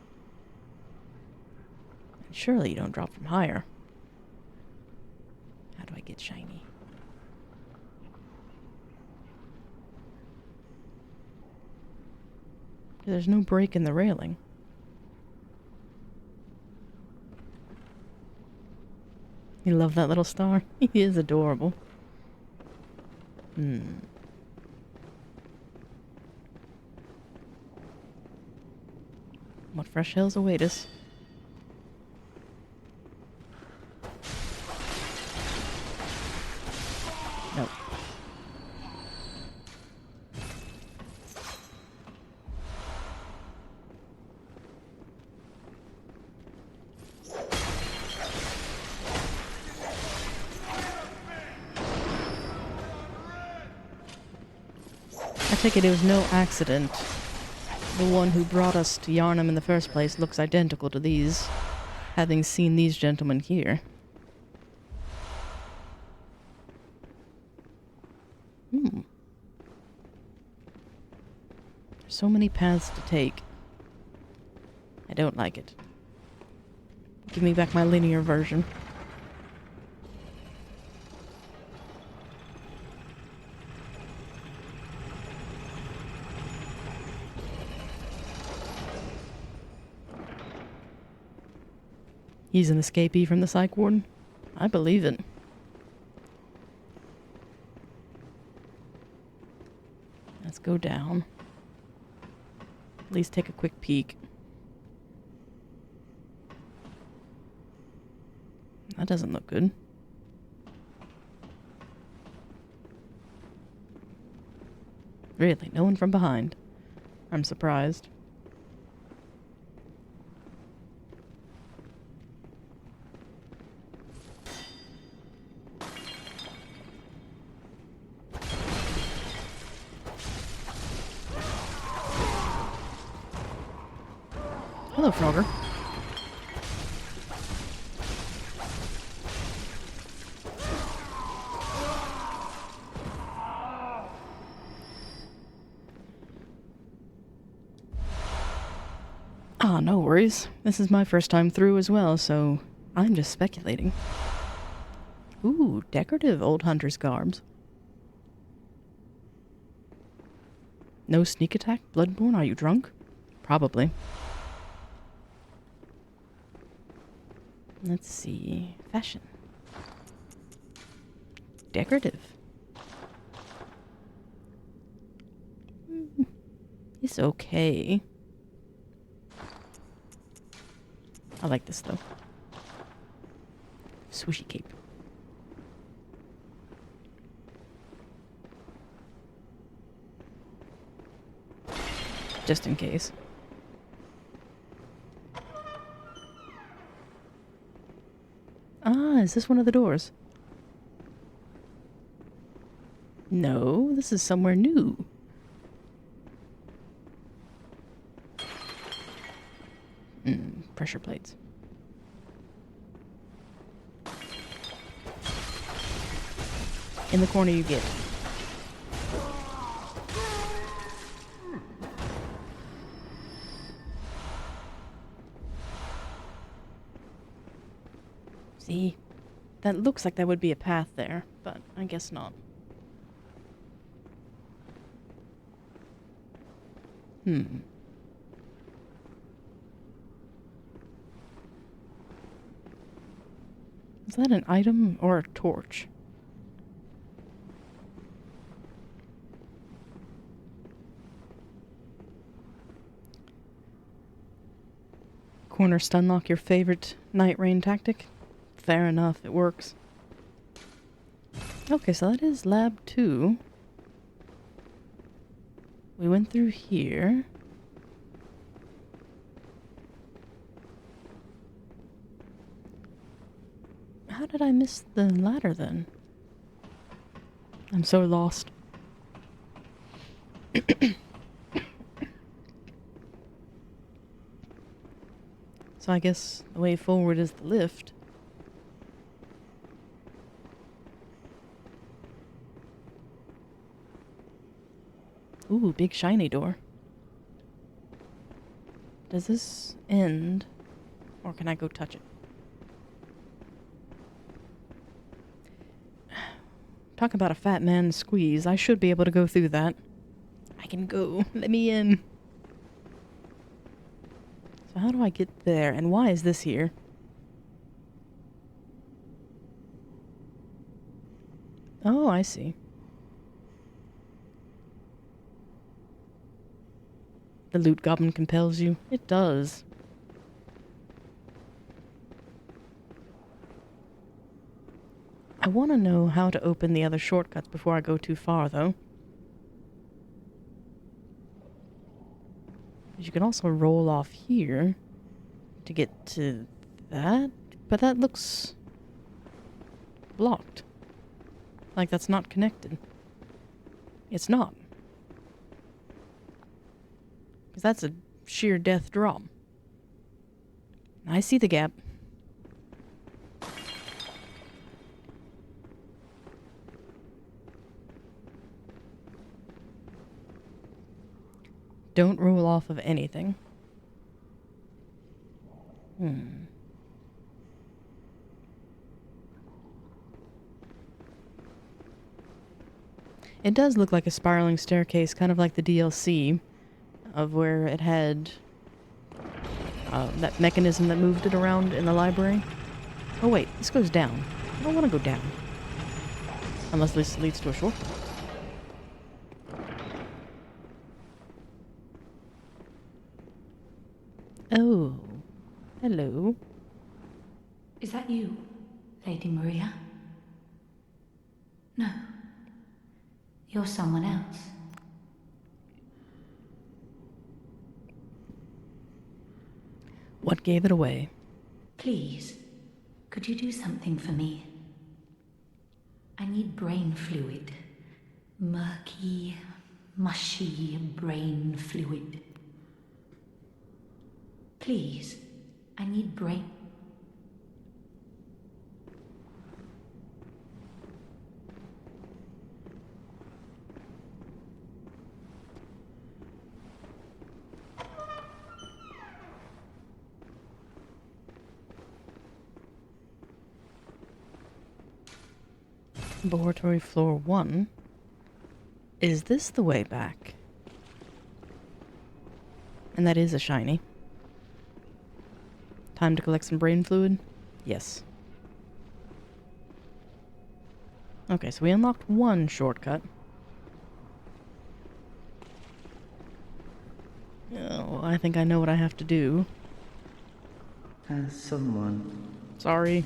[SPEAKER 1] And surely you don't drop from higher. How do I get shiny? There's no break in the railing. You love that little star? He is adorable. What fresh hills await us? Nope. I take it was no accident. The one who brought us to Yarnum in the first place looks identical to these, having seen these gentlemen here. There's so many paths to take. I don't like it. Give me back my linear version. He's an escapee from the psych ward? I believe it. Let's go down. At least take a quick peek. That doesn't look good. Really, no one from behind. I'm surprised. Hello, Frogger. Ah, no worries. This is my first time through as well, so I'm just speculating. Ooh, decorative old hunter's garbs. No sneak attack? Bloodborne? Are you drunk? Probably. Let's see. Fashion. Decorative. It's okay. I like this though. Swooshy cape. Just in case. is this one of the doors? No, this is somewhere new. Pressure plates. In the corner you get. See? That looks like there would be a path there, but I guess not. Is that an item or a torch? Corner stun lock, your favorite night rain tactic? Fair enough, it works. Okay, so that is lab 2. We went through here. How did I miss the ladder then? I'm so lost. So I guess the way forward is the lift. Ooh, big shiny door. Does this end? Or can I go touch it? Talk about a fat man squeeze. I should be able to go through that. I can go. Let me in. So how do I get there? And why is this here? Oh, I see. The loot goblin compels you. It does. I want to know how to open the other shortcuts before I go too far, though. You can also roll off here to get to that, but that looks blocked. Like that's not connected. It's not. Because that's a sheer death drop. I see the gap. Don't roll off of anything. It does look like a spiraling staircase, kind of like the DLC of where it had that mechanism that moved it around in the library. Oh wait, this goes down. I don't want to go down. Unless this leads to a shortcut. Oh, hello.
[SPEAKER 2] Is that you, Lady Maria? No. You're someone else.
[SPEAKER 1] What gave it away?
[SPEAKER 2] Please, could you do something for me? I need brain fluid. Murky, mushy brain fluid. Please, I need brain...
[SPEAKER 1] Laboratory floor 1. Is this the way back? And that is a shiny. Time to collect some brain fluid? Yes. Okay, so we unlocked one shortcut. Oh, I think I know what I have to do.
[SPEAKER 3] Someone.
[SPEAKER 1] Sorry.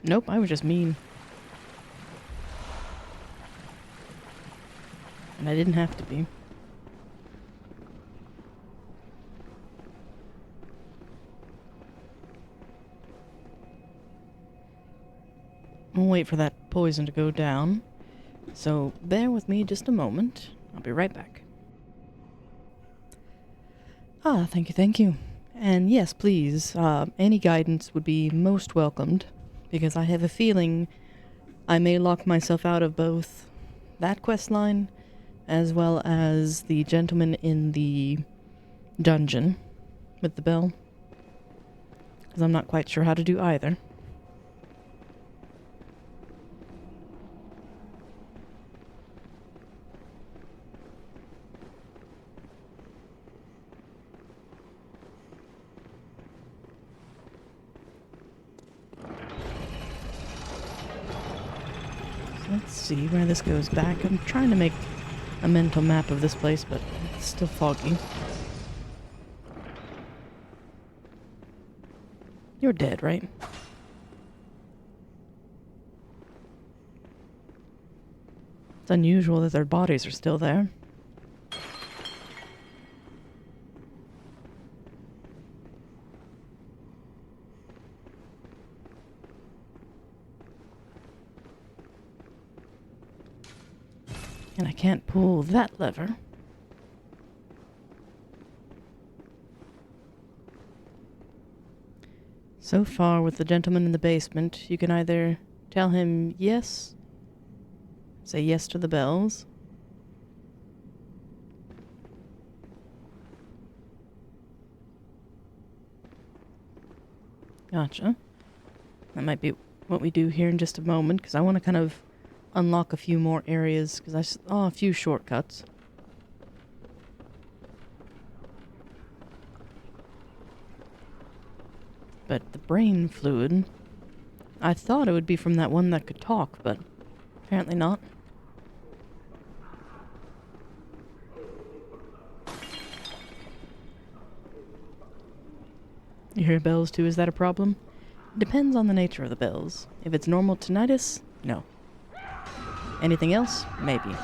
[SPEAKER 1] Nope, I was just mean. And I didn't have to be. We'll wait for that poison to go down. So bear with me just a moment. I'll be right back. Ah, thank you, thank you. And yes, please, any guidance would be most welcomed, because I have a feeling I may lock myself out of both that quest line as well as the gentleman in the dungeon with the bell, because I'm not quite sure how to do either. Let's see where this goes back. I'm trying to make a mental map of this place, but it's still foggy. You're dead, right? It's unusual that their bodies are still there. And I can't pull that lever. So far, with the gentleman in the basement, you can either tell him yes, say yes to the bells, gotcha. That might be what we do here in just a moment, because I want to kind of unlock a few more areas, because I saw a few shortcuts. But the brain fluid, I thought it would be from that one that could talk, but apparently not. You hear bells too, is that a problem? Depends on the nature of the bells. If it's normal tinnitus, no. Anything else? Maybe.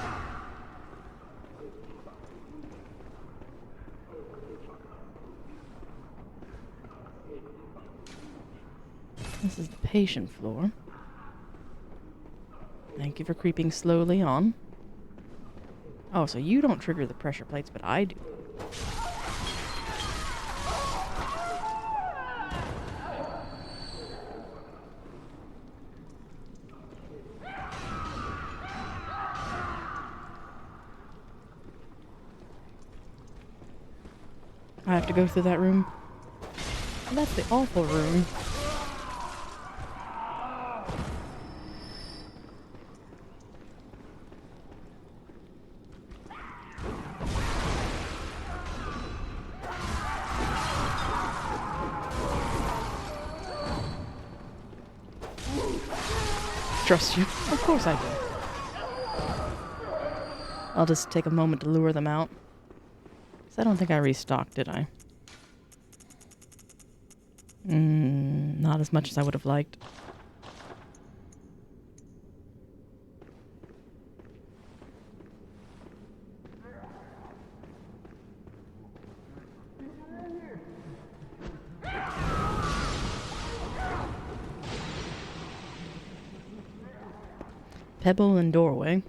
[SPEAKER 1] This is the patient floor. Thank you for creeping slowly on. Oh, so you don't trigger the pressure plates, but I do. I have to go through that room. That's the awful room. Trust you. Of course I do. I'll just take a moment to lure them out. 'Cause I don't think I restocked, did I? Not as much as I would have liked. Pebble and doorway.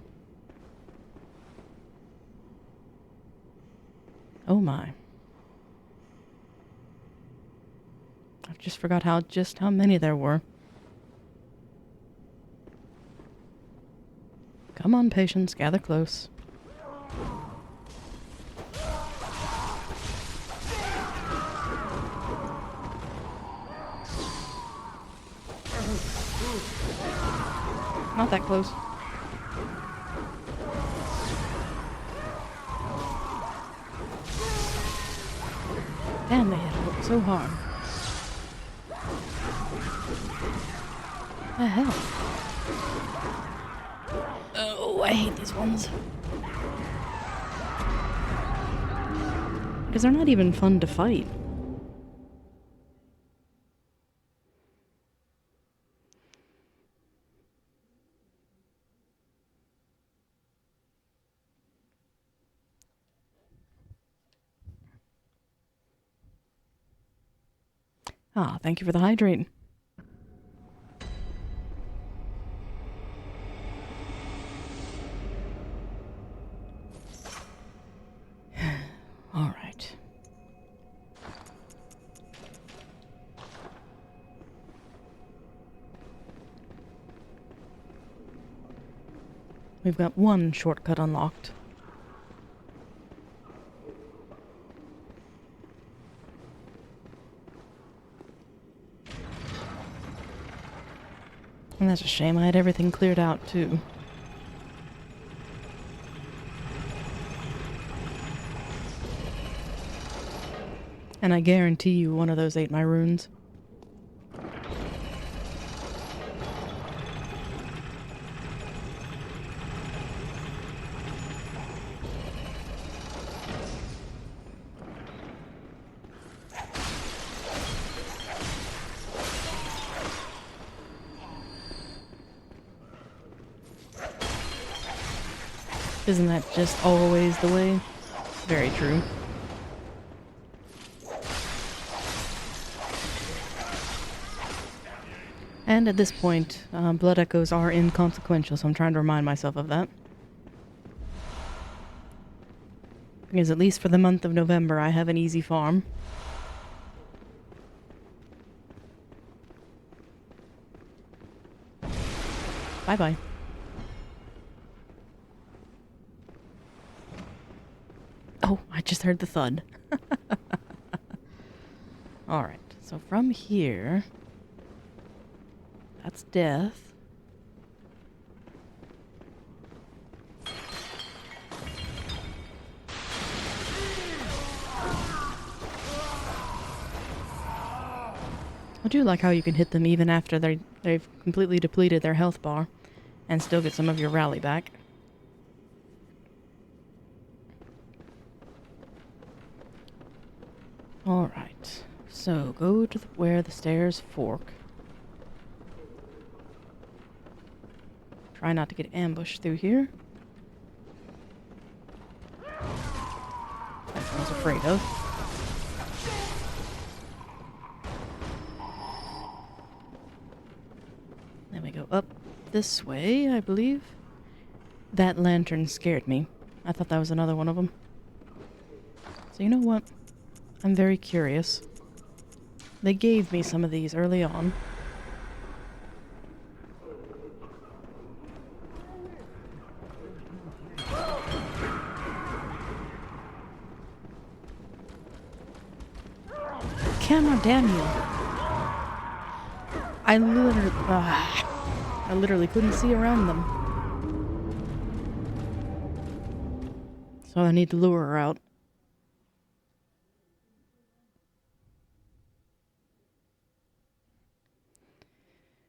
[SPEAKER 1] Oh my. I just forgot how many there were. Come on, patients, gather close. Not that close. Damn, they hit it so hard. The hell? Oh, I hate these ones. Because they're not even fun to fight. Ah, thank you for the hydrate. All right. We've got one shortcut unlocked. And that's a shame. I had everything cleared out, too. And I guarantee you one of those ate my runes. Isn't that just always the way? Very true. And at this point, blood echoes are inconsequential, so I'm trying to remind myself of that. Because at least for the month of November, I have an easy farm. Bye-bye. Oh, I just heard the thud. Alright, so from here... That's death. I do like how you can hit them even after they've completely depleted their health bar and still get some of your rally back. Alright, so go to where the stairs fork. Try not to get ambushed through here. That's what I was afraid of. Then we go up this way, I believe. That lantern scared me. I thought that was another one of them. So you know what? I'm very curious. They gave me some of these early on. Camera, damn you. I literally couldn't see around them. So I need to lure her out.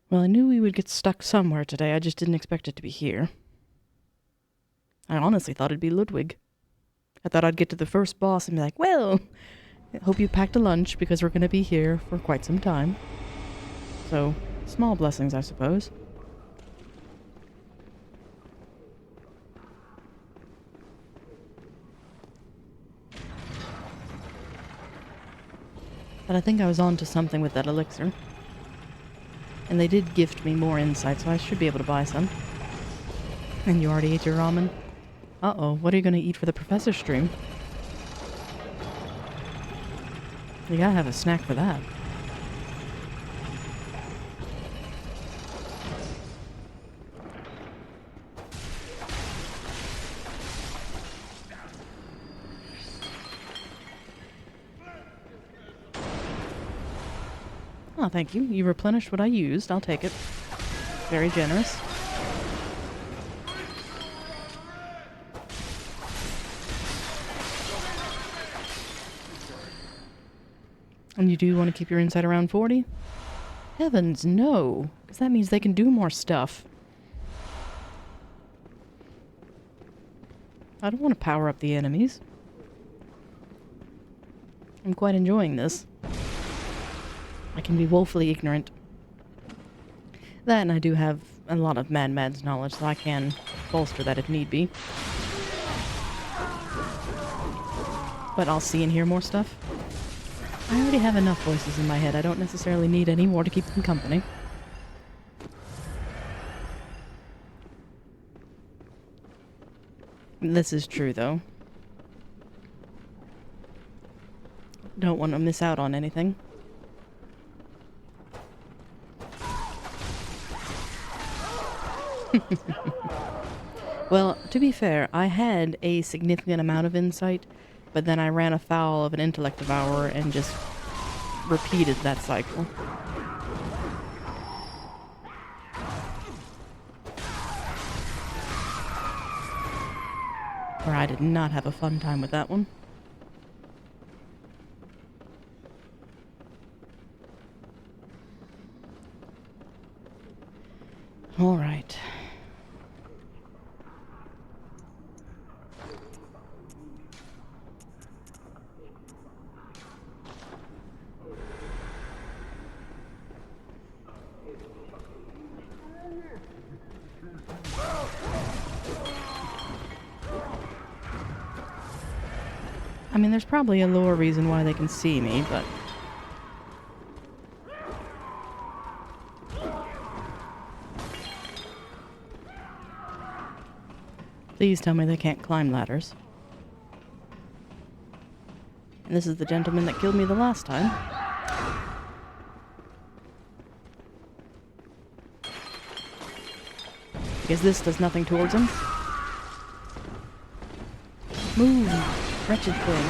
[SPEAKER 1] Well, I knew we would get stuck somewhere today. I just didn't expect it to be here. I honestly thought it'd be Ludwig. I thought I'd get to the first boss and be like, well, I hope you packed a lunch because we're going to be here for quite some time. So, small blessings, I suppose. But I think I was on to something with that elixir. And they did gift me more insight, so I should be able to buy some. And you already ate your ramen? Uh-oh, what are you going to eat for the professor stream? You gotta have a snack for that. Oh, thank you. You replenished what I used. I'll take it. Very generous. And you do want to keep your insight around 40? Heavens, no. Because that means they can do more stuff. I don't want to power up the enemies. I'm quite enjoying this. I can be woefully ignorant. That, and I do have a lot of Mad Mad's knowledge, so I can bolster that if need be. But I'll see and hear more stuff. I already have enough voices in my head. I don't necessarily need any more to keep them company. This is true, though. Don't want to miss out on anything. Well, to be fair, I had a significant amount of insight, but then I ran afoul of an intellect devourer and just repeated that cycle. Where I did not have a fun time with that one. All right. I mean, there's probably a lore reason why they can see me, but... Please tell me they can't climb ladders. And this is the gentleman that killed me the last time. Because this does nothing towards him. Move, wretched thing.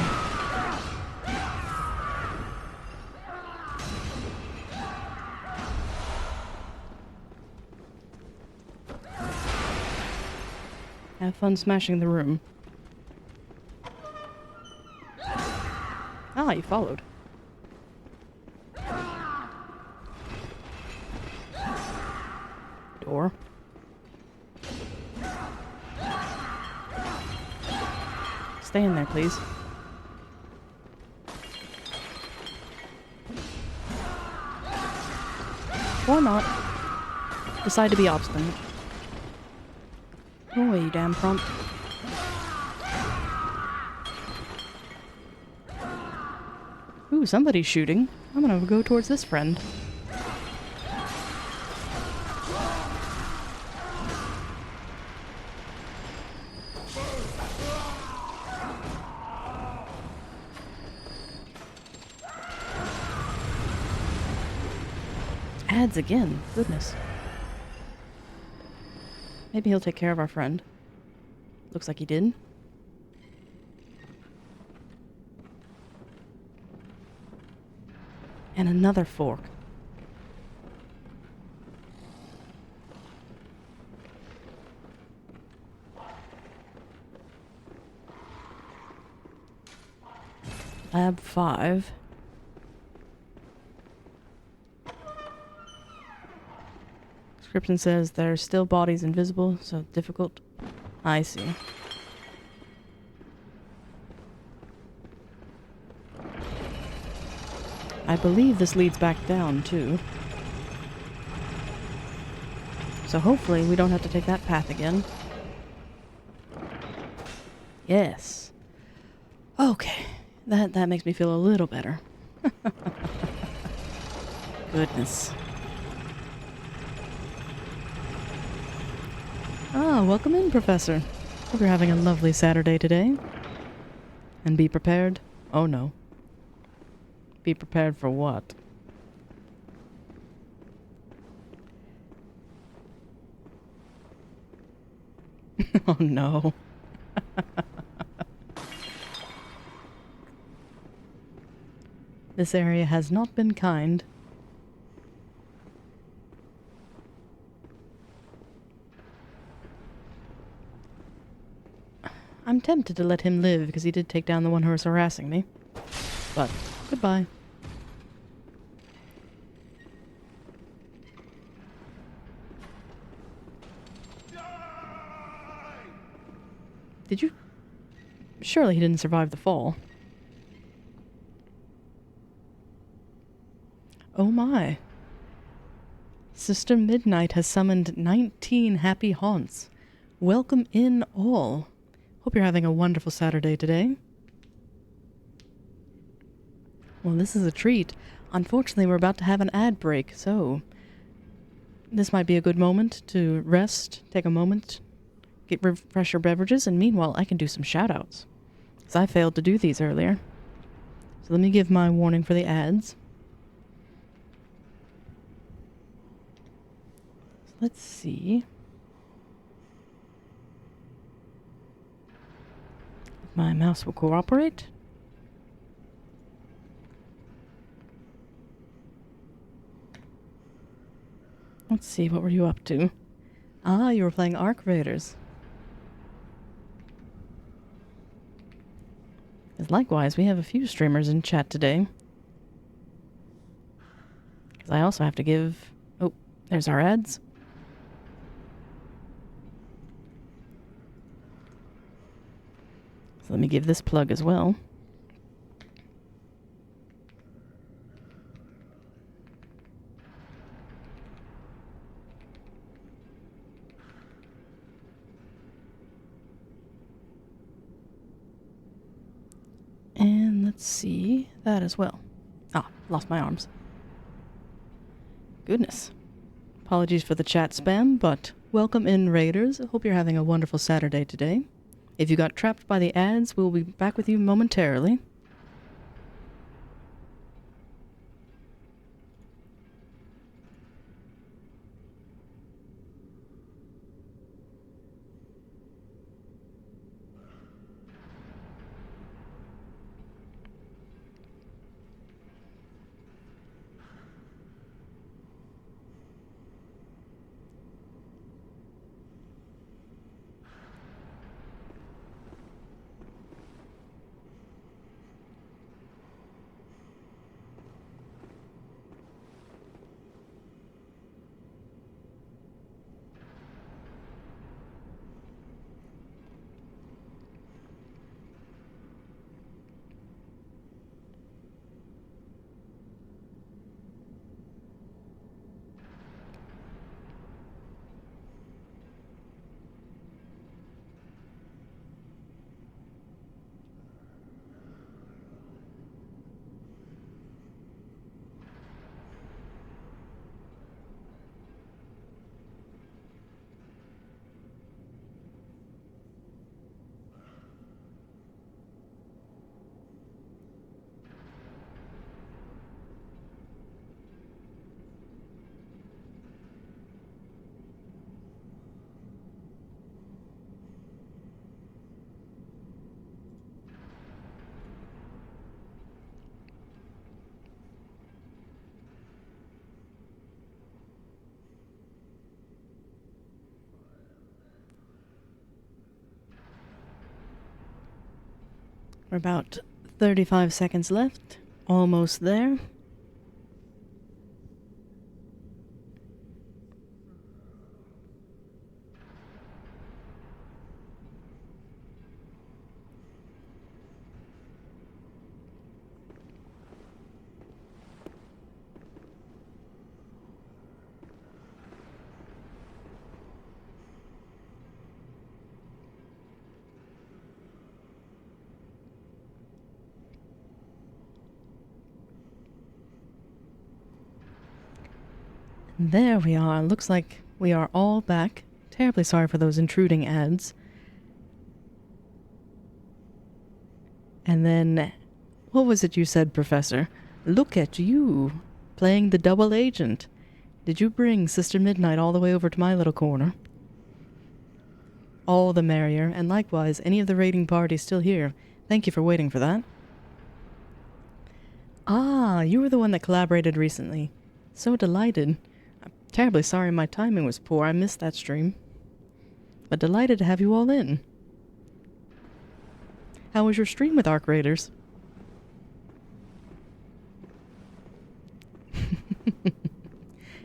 [SPEAKER 1] Have fun smashing the room. Ah, you followed. Door. Stay in there, please. Or not. Decide to be obstinate. Go away, you damn prompt. Ooh, somebody's shooting. I'm gonna go towards this friend. Ads again. Goodness. Maybe he'll take care of our friend. Looks like he did. And another fork. Lab 5. Description says there's still bodies invisible, so difficult. I see. I believe this leads back down, too. So hopefully we don't have to take that path again. Yes. Okay. That makes me feel a little better. Goodness. Ah, welcome in, Professor. Hope you're having a lovely Saturday today. And be prepared. Oh no. Be prepared for what? Oh no. This area has not been kind. I'm tempted to let him live because he did take down the one who was harassing me. But, goodbye. Did you... Surely he didn't survive the fall. Oh my. Sister Midnight has summoned 19 happy haunts. Welcome in all. Hope you're having a wonderful Saturday today. Well, this is a treat. Unfortunately, we're about to have an ad break, so this might be a good moment to rest, take a moment, refresh your beverages, and meanwhile, I can do some shout-outs. Because I failed to do these earlier. So let me give my warning for the ads. Let's see. If my mouse will cooperate. Let's see, what were you up to? Ah, you were playing Arc Raiders. Because likewise, we have a few streamers in chat today. Because I also have to give... Oh, there's our ads. So let me give this plug as well. And let's see that as well. Ah, lost my arms. Goodness. Apologies for the chat spam, but welcome in, Raiders. I hope you're having a wonderful Saturday today. If you got trapped by the ads, we'll be back with you momentarily. We're about 35 seconds left. Almost there. There we are. Looks like we are all back. Terribly sorry for those intruding ads. And then, what was it you said, Professor? Look at you, playing the double agent. Did you bring Sister Midnight all the way over to my little corner? All the merrier, and likewise, any of the raiding parties still here. Thank you for waiting for that. Ah, you were the one that collaborated recently. So delighted. I'm terribly sorry my timing was poor. I missed that stream. But delighted to have you all in. How was your stream with Arc Raiders?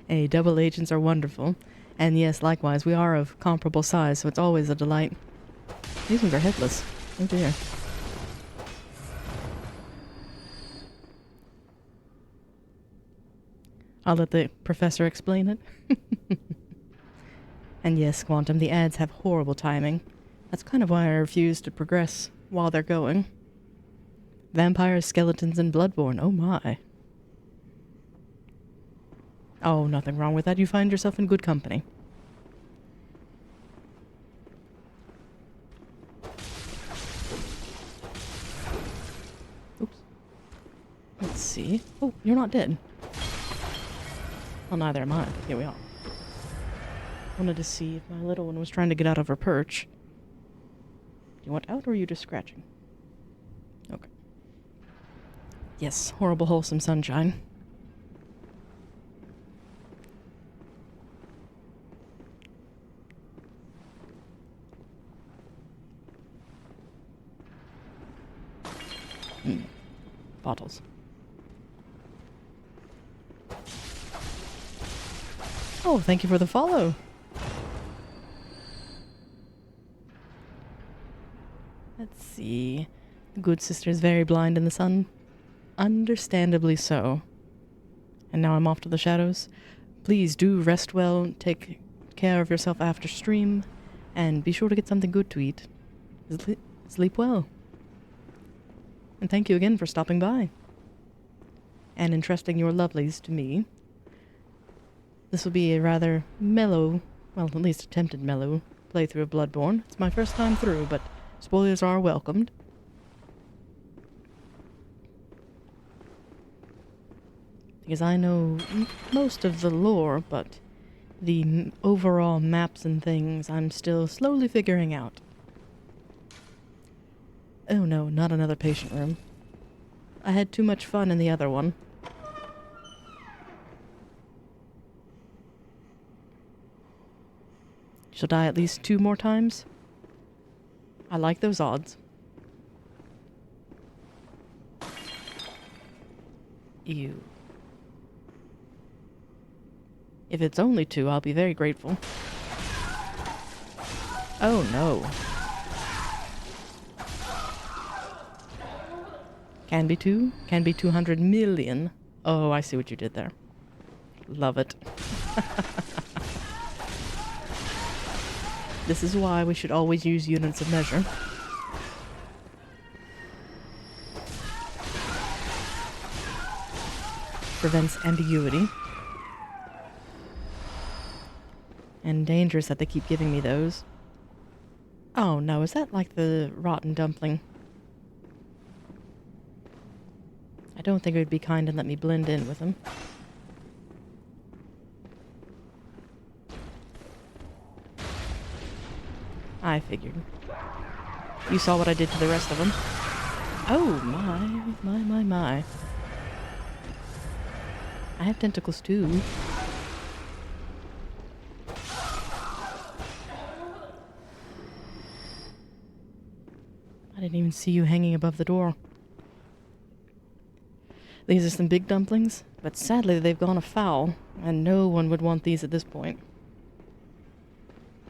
[SPEAKER 1] Hey, double agents are wonderful. And yes, likewise, we are of comparable size, so it's always a delight. These ones are headless. Oh dear. I'll let the professor explain it. And yes, Quantum, the ads have horrible timing. That's kind of why I refuse to progress while they're going. Vampires, skeletons, and Bloodborne. Oh my. Oh, nothing wrong with that. You find yourself in good company. Oops. Let's see. Oh, you're not dead. Well, neither am I, but here we are. Wanted to see if my little one was trying to get out of her perch. Do you want out, or are you just scratching? Okay. Yes, horrible, wholesome sunshine. Bottles. Oh, thank you for the follow. Let's see. The good sister is very blind in the sun. Understandably so. And now I'm off to the shadows. Please do rest well, take care of yourself after stream, and be sure to get something good to eat. Sleep well. And thank you again for stopping by and entrusting your lovelies to me. This will be a rather mellow, well, at least attempted mellow, playthrough of Bloodborne. It's my first time through, but spoilers are welcomed. Because I know most of the lore, but the overall maps and things I'm still slowly figuring out. Oh no, not another patient room. I had too much fun in the other one. She'll die at least 2 more times. I like those odds. Ew. If it's only 2, I'll be very grateful. Oh no. Can be 2, can be 200 million. Oh, I see what you did there. Love it. This is why we should always use units of measure. Prevents ambiguity. And dangerous that they keep giving me those. Oh no, is that like the rotten dumpling? I don't think it would be kind and let me blend in with them. I figured. You saw what I did to the rest of them. Oh my. I have tentacles too. I didn't even see you hanging above the door. These are some big dumplings, but sadly they've gone afoul, and no one would want these at this point.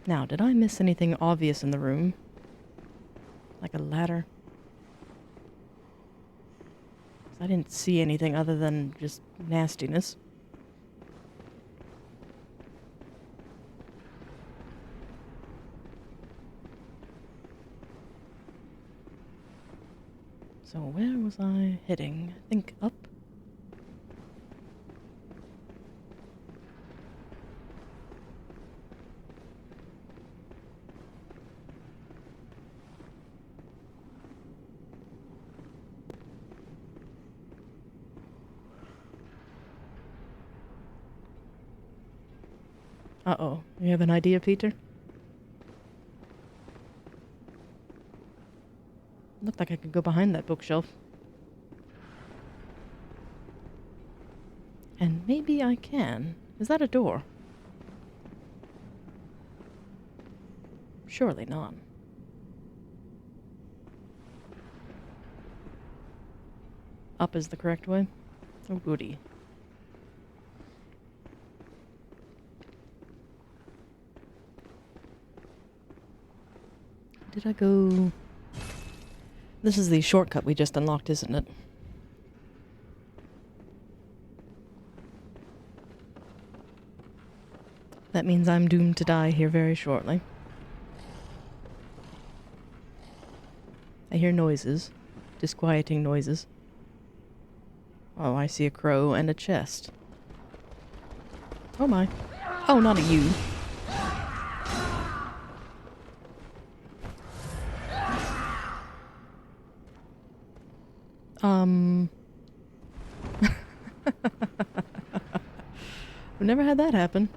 [SPEAKER 1] Now, did I miss anything obvious in the room? Like a ladder? I didn't see anything other than just nastiness. So where was I heading? I think up? Uh-oh. You have an idea, Peter? Looked like I could go behind that bookshelf. And maybe I can. Is that a door? Surely not. Up is the correct way? Oh, goody. Did I go... This is the shortcut we just unlocked, isn't it? That means I'm doomed to die here very shortly. I hear noises. disquieting noises. Oh, I see a crow and a chest. Oh my. Oh, not a you. I've never had that happen.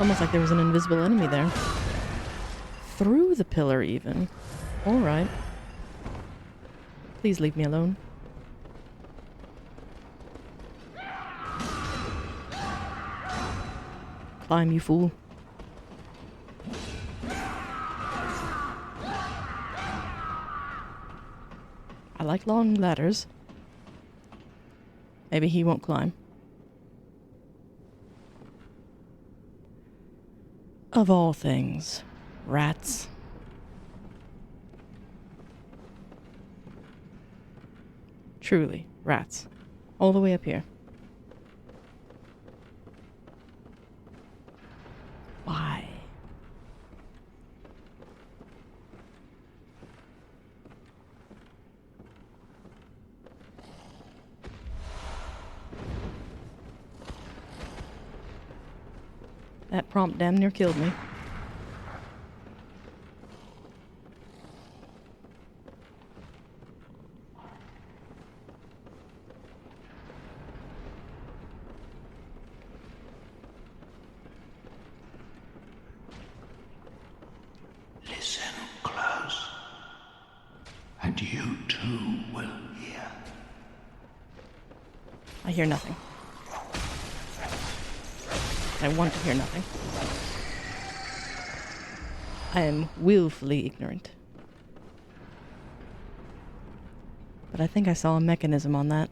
[SPEAKER 1] Almost like there was an invisible enemy there. Through the pillar, even. Alright. Please leave me alone. Climb, you fool. I like long ladders. Maybe he won't climb. Of all things, rats. Truly, rats. All the way up here. Why? That prompt damn near killed me.
[SPEAKER 4] Listen close, and you too will hear.
[SPEAKER 1] I hear nothing. I want to hear nothing. I am willfully ignorant. But I think I saw a mechanism on that.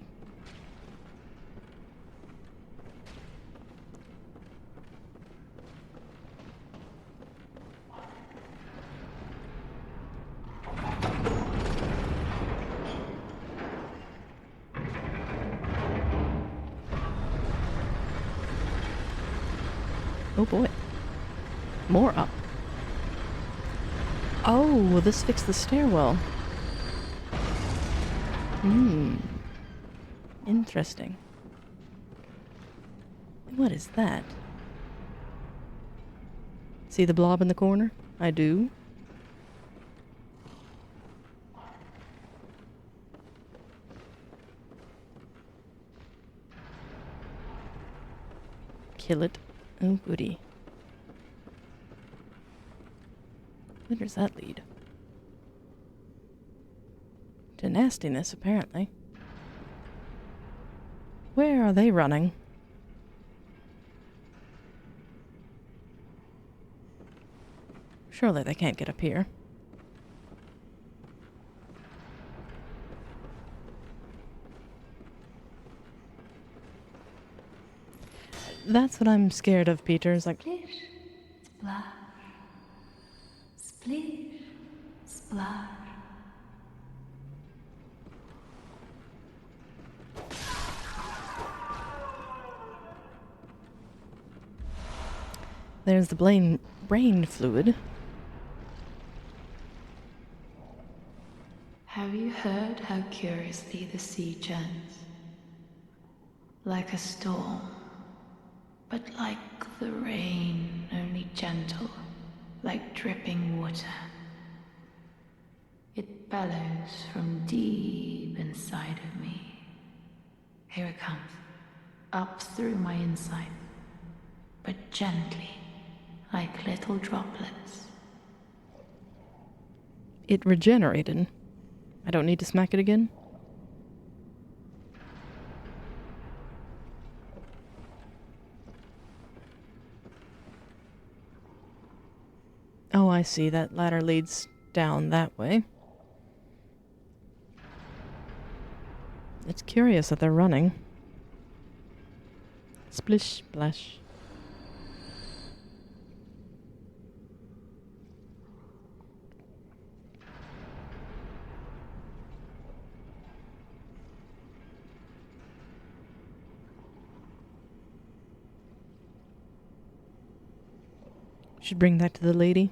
[SPEAKER 1] Oh boy. More up. Oh, well, this fixed the stairwell. Interesting. What is that? See the blob in the corner? I do. Kill it. Oh, goody. Where does that lead? To nastiness, apparently. Where are they running? Surely they can't get up here. That's what I'm scared of, Peter. Is like,
[SPEAKER 2] Splish, splash. Splish, splash.
[SPEAKER 1] there's the brain fluid.
[SPEAKER 2] Have you heard how curiously the sea churns? Like a storm, but like the rain, only gentle, like dripping water. It bellows from deep inside of me. Here it comes, up through my inside, but gently, like little droplets.
[SPEAKER 1] It regenerated. I don't need to smack it again? Oh, I see. That ladder leads down that way. It's curious that they're running. Splish, splash. Should bring that to the lady.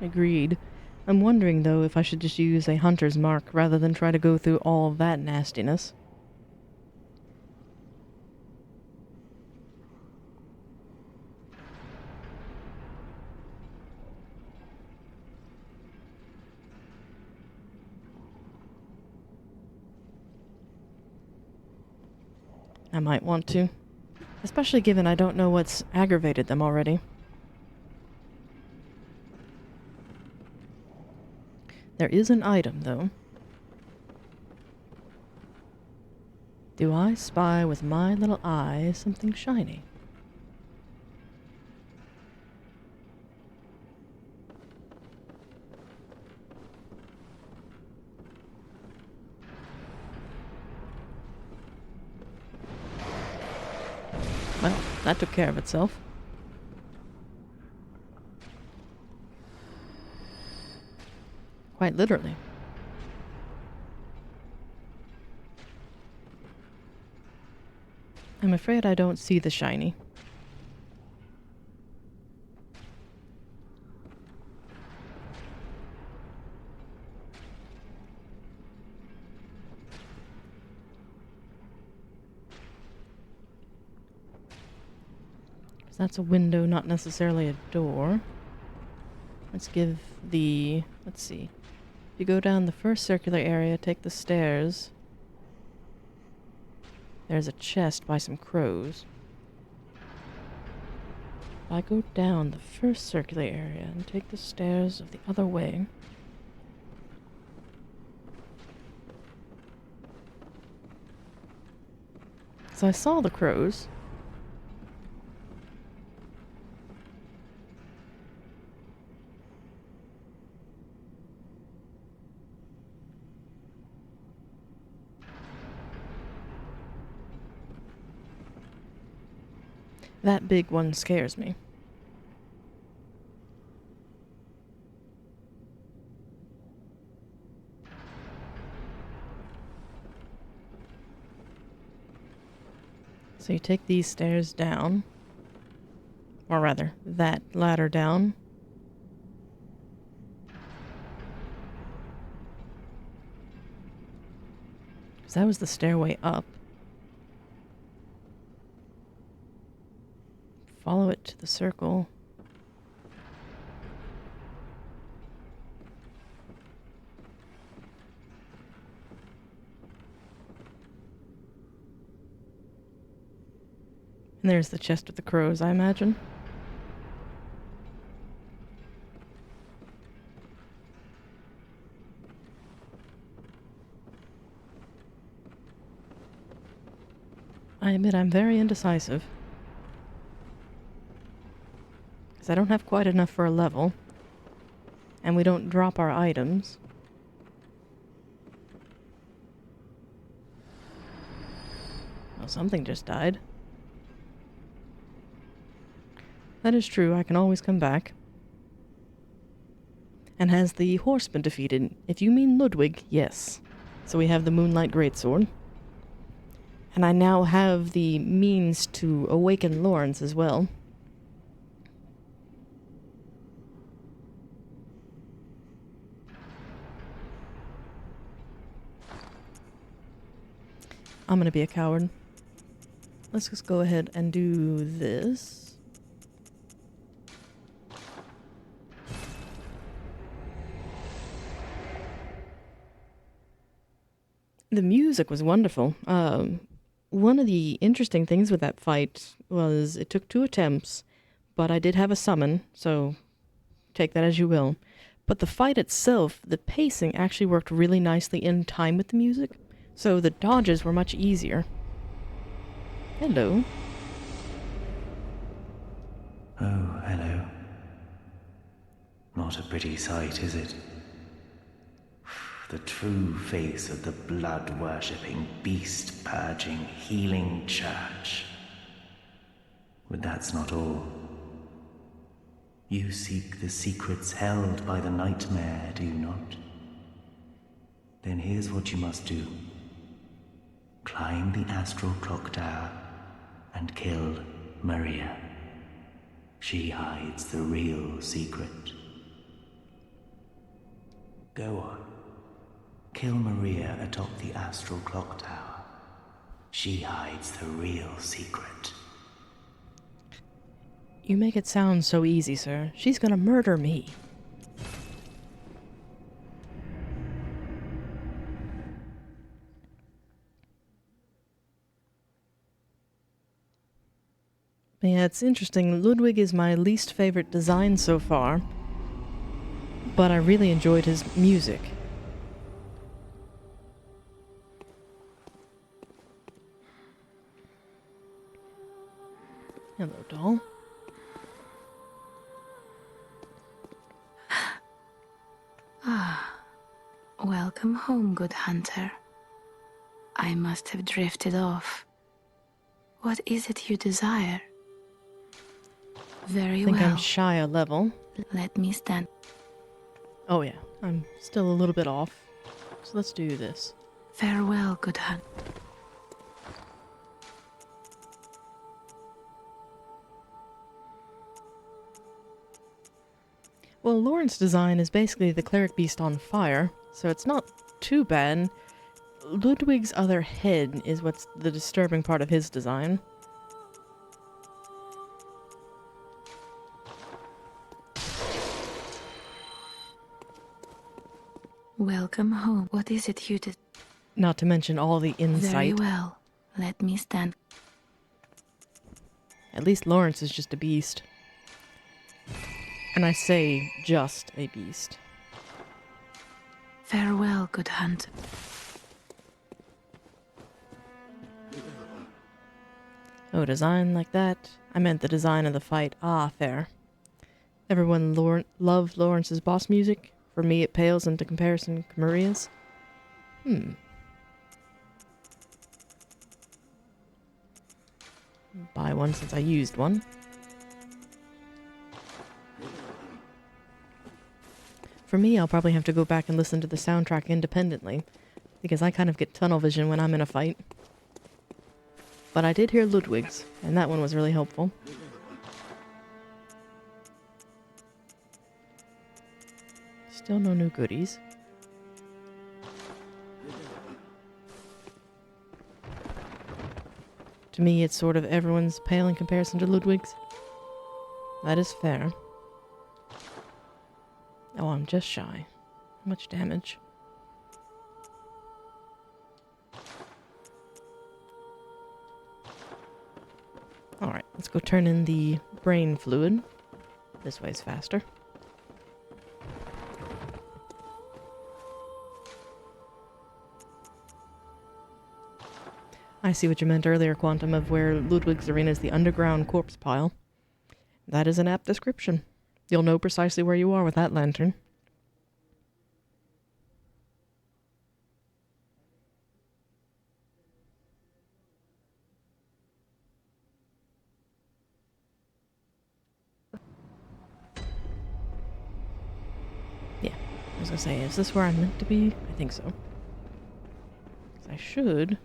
[SPEAKER 1] Agreed. I'm wondering, though, if I should just use a hunter's mark rather than try to go through all of that nastiness. I might want to. Especially given I don't know what's aggravated them already. There is an item, though. Do I spy with my little eye something shiny? Well, that took care of itself. Quite literally. I'm afraid I don't see the shiny. That's a window, not necessarily a door. Let's see. If you go down the first circular area, take the stairs. There's a chest by some crows. If I go down the first circular area and take the stairs of the other way. So I saw the crows. That big one scares me. So you take these stairs down. Or rather, that ladder down. Because that was the stairway up. Follow it to the circle. And there's the chest with the crows, I imagine. I admit I'm very indecisive. Because I don't have quite enough for a level. And we don't drop our items. Well, something just died. That is true, I can always come back. And has the horse been defeated? If you mean Ludwig, yes. So we have the Moonlight Greatsword. And I now have the means to awaken Lawrence as well. I'm gonna be a coward. Let's just go ahead and do this. The music was wonderful. One of the interesting things with that fight was it took 2 attempts, but I did have a summon, so take that as you will. But the fight itself, the pacing actually worked really nicely in time with the music. So the dodges were much easier. Hello.
[SPEAKER 3] Oh, hello. Not a pretty sight, is it? The true face of the blood-worshipping, beast-purging, healing church. But that's not all. You seek the secrets held by the nightmare, do you not? Then here's what you must do. Climb the astral clock tower and kill Maria. She hides the real secret. Go on. Kill Maria atop the astral clock tower. She hides the real secret.
[SPEAKER 1] You make it sound so easy, sir. She's gonna murder me. Yeah, it's interesting. Ludwig is my least favorite design so far, but I really enjoyed his music. Hello, doll.
[SPEAKER 2] Welcome home, good hunter. I must have drifted off. What is it you desire? Very
[SPEAKER 1] I think
[SPEAKER 2] well.
[SPEAKER 1] I'm shy a level.
[SPEAKER 2] Let me stand.
[SPEAKER 1] Oh yeah, I'm still a little bit off. So let's do this.
[SPEAKER 2] Farewell, good hunter.
[SPEAKER 1] Well, Lauren's design is basically the cleric beast on fire, so it's not too bad. Ludwig's other head is what's the disturbing part of his design.
[SPEAKER 2] Welcome home. What is it you did?
[SPEAKER 1] Not to mention all the
[SPEAKER 2] Very
[SPEAKER 1] insight.
[SPEAKER 2] well. Let me stand.
[SPEAKER 1] At least Lawrence is just a beast. And I say just a beast.
[SPEAKER 2] Farewell, good hunter.
[SPEAKER 1] Oh, design like that? I meant the design of the fight. Ah, fair. Everyone loved Lawrence's boss music. For me, it pales into comparison to Maria's. Buy one since I used one. For me, I'll probably have to go back and listen to the soundtrack independently, because I kind of get tunnel vision when I'm in a fight. But I did hear Ludwig's, and that one was really helpful. Still no new goodies. To me, it's sort of everyone's pale in comparison to Ludwig's. That is fair. Oh, I'm just shy. How much damage? Alright, let's go turn in the brain fluid. This way's faster. I see what you meant earlier, Quantum, of where Ludwig's arena is the underground corpse pile. That is an apt description. You'll know precisely where you are with that lantern. Yeah, I was gonna say, is this where I'm meant to be? I think so. 'Cause I should...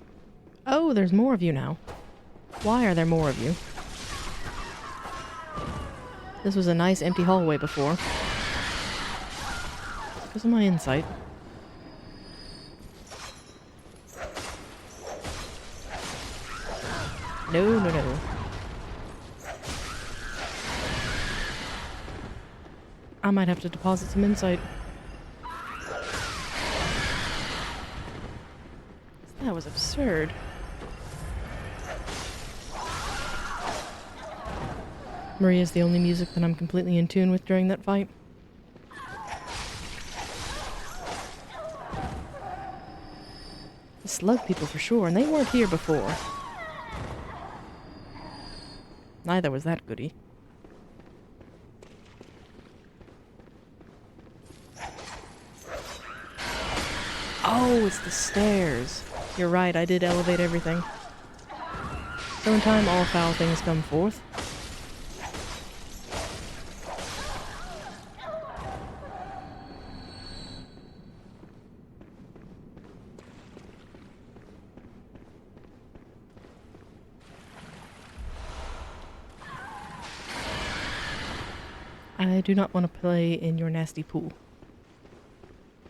[SPEAKER 1] Oh, there's more of you now. Why are there more of you? This was a nice empty hallway before. Because of my insight. No, no, no. I might have to deposit some insight. That was absurd. Maria's the only music that I'm completely in tune with during that fight. The slug people for sure, and they weren't here before. Neither was that goody. Oh, it's the stairs. You're right, I did elevate everything. So in time, all foul things come forth. I do not want to play in your nasty pool.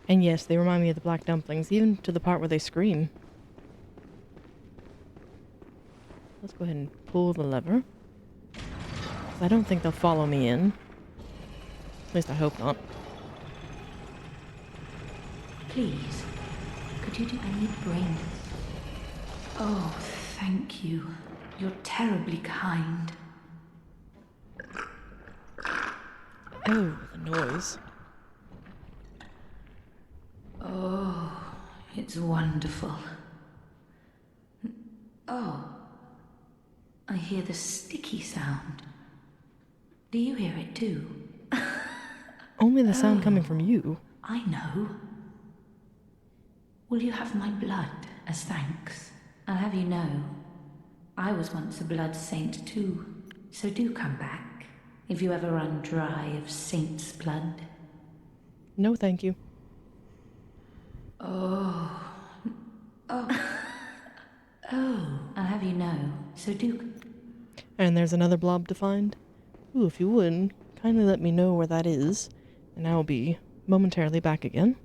[SPEAKER 1] And yes, they remind me of the black dumplings, even to the part where they scream. Let's go ahead and pull the lever. 'Cause I don't think they'll follow me in. At least I hope not.
[SPEAKER 2] Please, could you do any brain? Oh, thank you. You're terribly kind.
[SPEAKER 1] Oh, the noise.
[SPEAKER 2] Oh, it's wonderful. Oh, I hear the sticky sound. Do you hear it too?
[SPEAKER 1] Only the sound coming from you.
[SPEAKER 2] I know. Will you have my blood as thanks? I'll have you know, I was once a blood saint too, so do come back if you ever run dry of saint's blood.
[SPEAKER 1] No, thank you.
[SPEAKER 2] Oh, I'll have you know, so do.
[SPEAKER 1] And there's another blob to find. Ooh, if you would, kindly let me know where that is, and I'll be momentarily back again.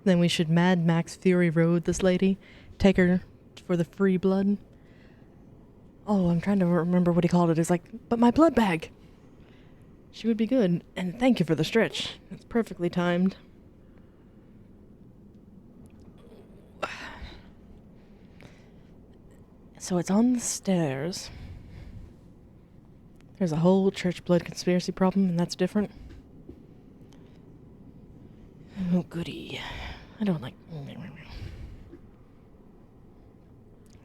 [SPEAKER 1] Then we should Mad Max Fury Road this lady. Take her for the free blood. Oh, I'm trying to remember what he called it. It's like, but my blood bag. She would be good. And thank you for the stretch. It's perfectly timed. So it's on the stairs. There's a whole church blood conspiracy problem, and that's different. Oh, goody. I don't like...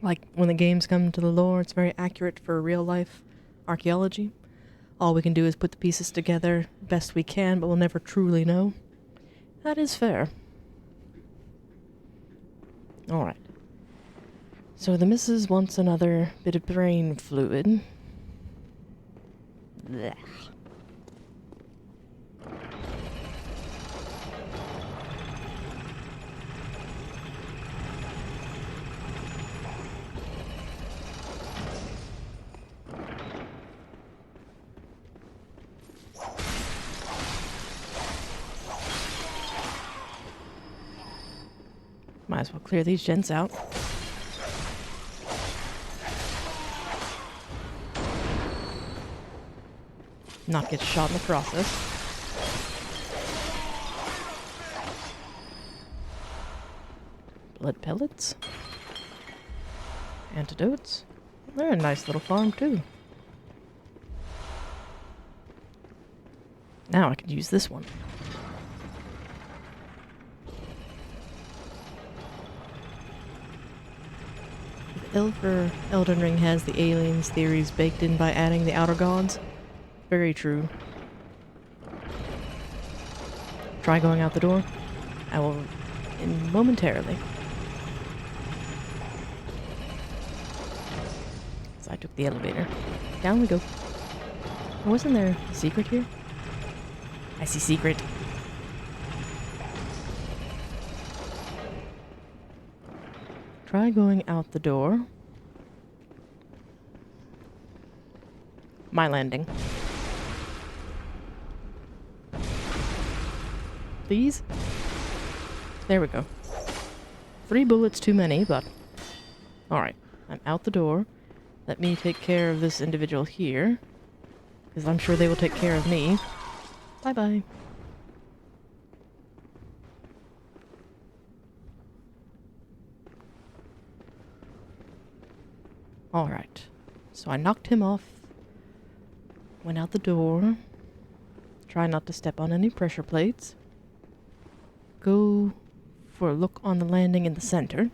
[SPEAKER 1] Like, when the games come to the lore, it's very accurate for real-life archaeology. All we can do is put the pieces together best we can, but we'll never truly know. That is fair. Alright. So the missus wants another bit of brain fluid. Blech. Might as well clear these gents out. Not get shot in the process. Blood pellets. Antidotes. They're a nice little farm too. Now I can use this one. Elden Ring has the aliens theories baked in by adding the outer gods. Very true. Try going out the door. I will momentarily. So I took the elevator. Down we go. Wasn't there a secret here? I see secret. Try going out the door. My landing. Please? There we go. 3 bullets too many, but... Alright, I'm out the door. Let me take care of this individual here. Because I'm sure they will take care of me. Bye-bye. Alright. So I knocked him off. Went out the door. Try not to step on any pressure plates. Go for a look on the landing in the center.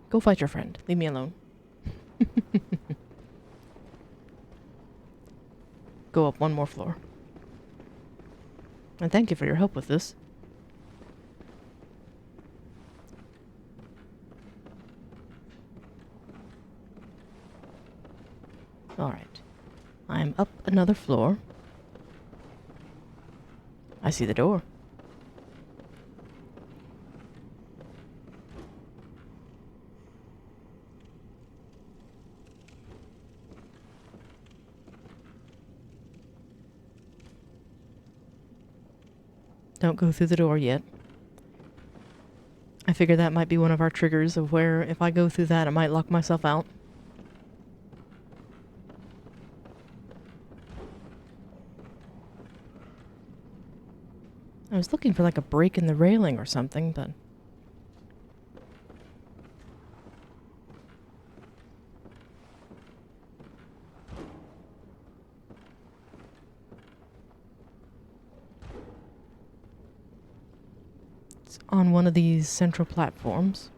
[SPEAKER 1] Go fight your friend. Leave me alone. Go up one more floor. And thank you for your help with this. Alright. I'm up another floor. I see the door. Don't go through the door yet. I figure that might be one of our triggers of where if I go through that I might lock myself out. I was looking for like a break in the railing or something, but... It's on one of these central platforms.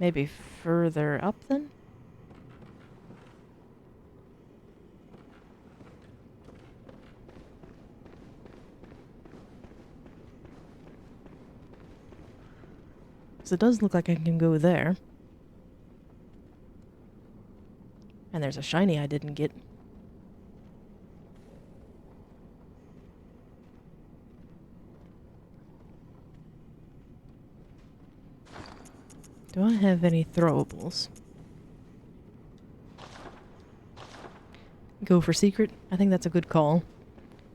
[SPEAKER 1] Maybe further up then? Because it does look like I can go there. And there's a shiny I didn't get. Do I have any throwables? Go for secret? I think that's a good call.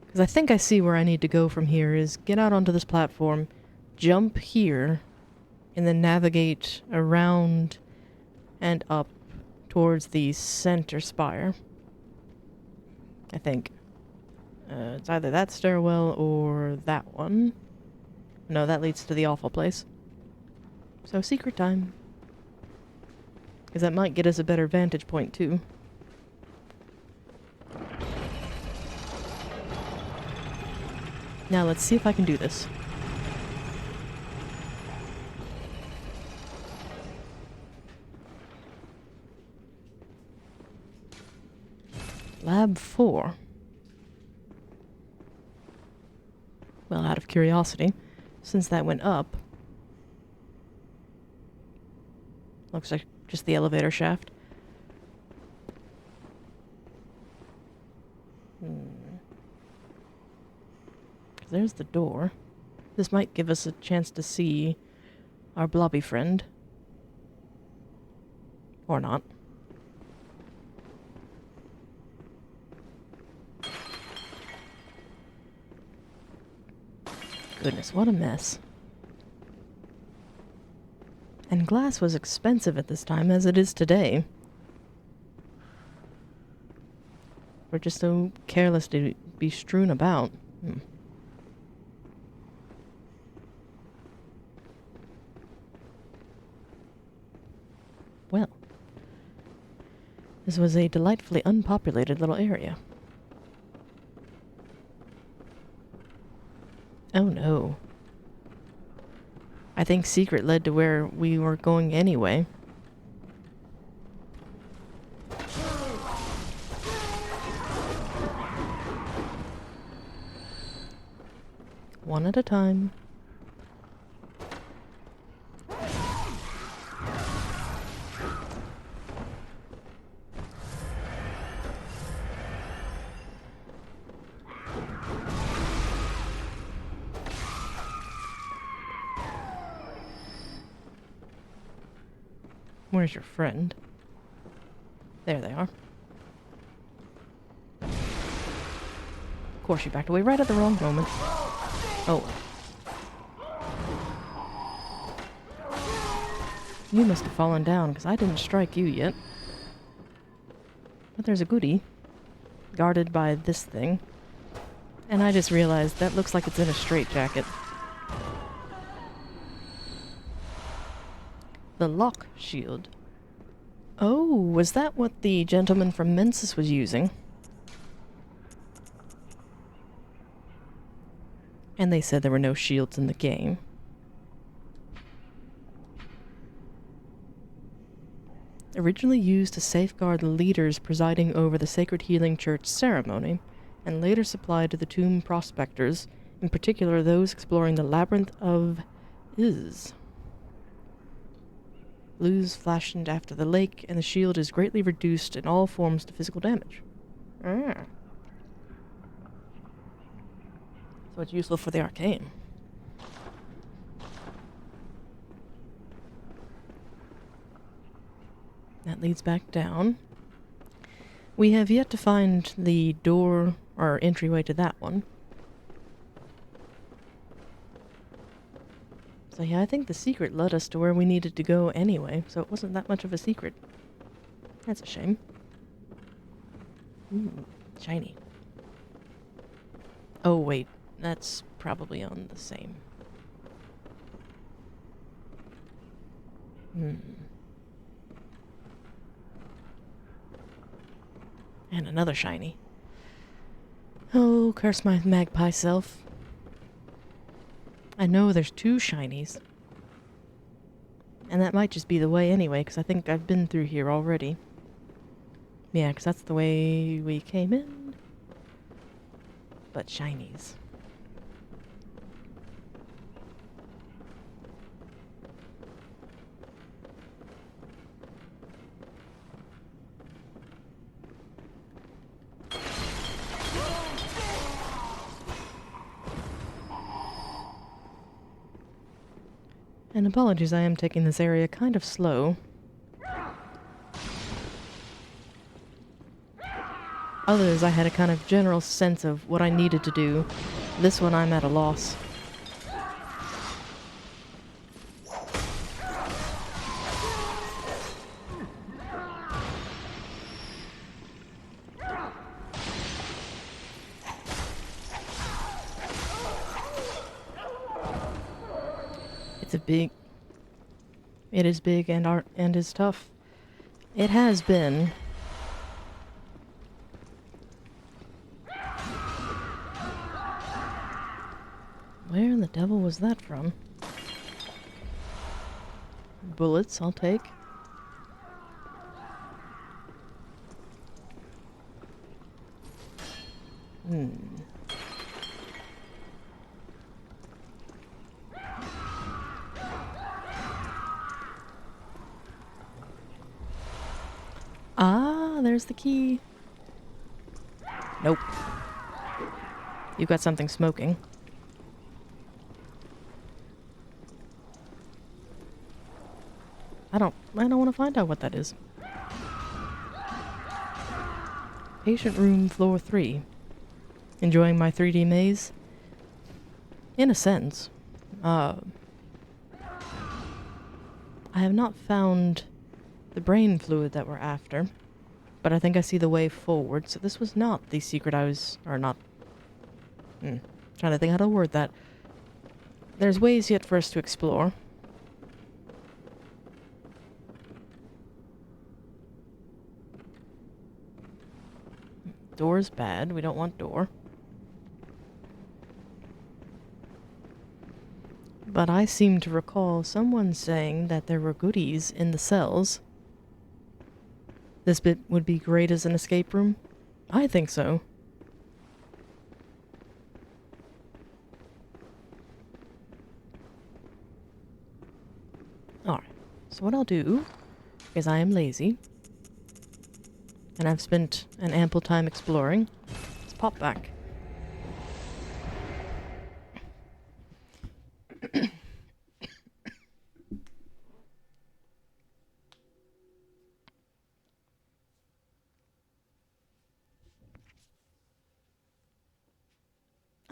[SPEAKER 1] Because I think I see where I need to go from here is get out onto this platform, jump here, and then navigate around and up towards the center spire. I think. It's either that stairwell or that one. No, that leads to the awful place. So secret time. Because that might get us a better vantage point too. Now let's see if I can do this. Lab 4. Well, out of curiosity, since that went up, Looks like just the elevator shaft. There's the door. This might give us a chance to see our blobby friend. Or not. Goodness, what a mess. And glass was expensive at this time, as it is today. We're just so careless to be strewn about. Well, this was a delightfully unpopulated little area. Oh no. I think secret led to where we were going anyway. One at a time. Where's your friend? There they are. Of course, you backed away right at the wrong moment. Oh. You must have fallen down, because I didn't strike you yet. But there's a goodie, guarded by this thing. And I just realized that looks like it's in a straitjacket. The lock shield. Oh, was that what the gentleman from Mensis was using? And they said there were no shields in the game. Originally used to safeguard the leaders presiding over the Sacred Healing Church ceremony, and later supplied to the tomb prospectors, in particular those exploring the Labyrinth of Iz. Blues flashed after the lake, and the shield is greatly reduced in all forms to physical damage. So it's useful for the arcane. That leads back down. We have yet to find the door or entryway to that one. So yeah, I think the secret led us to where we needed to go anyway, so it wasn't that much of a secret. That's a shame. Ooh, shiny. Oh wait, that's probably on the same. And another shiny. Oh, curse my magpie self. I know there's 2 shinies. And that might just be the way anyway, because I think I've been through here already. Yeah, because that's the way we came in. But shinies. And apologies, I am taking this area kind of slow. Others, I had a kind of general sense of what I needed to do. This one, I'm at a loss. It is big and is tough. It has been. Where in the devil was that from? Bullets, I'll take. Where's the key? Nope. You've got something smoking. I don't want to find out what that is. Patient room, floor 3. Enjoying my 3D maze? In a sense. I have not found the brain fluid that we're after, but I think I see the way forward, so this was not the secret I was... or not... trying to think how to word that. There's ways yet for us to explore. Door's bad. We don't want door. But I seem to recall someone saying that there were goodies in the cells. This bit would be great as an escape room? I think so. Alright, so what I'll do, because I am lazy, and I've spent an ample time exploring, let's pop back.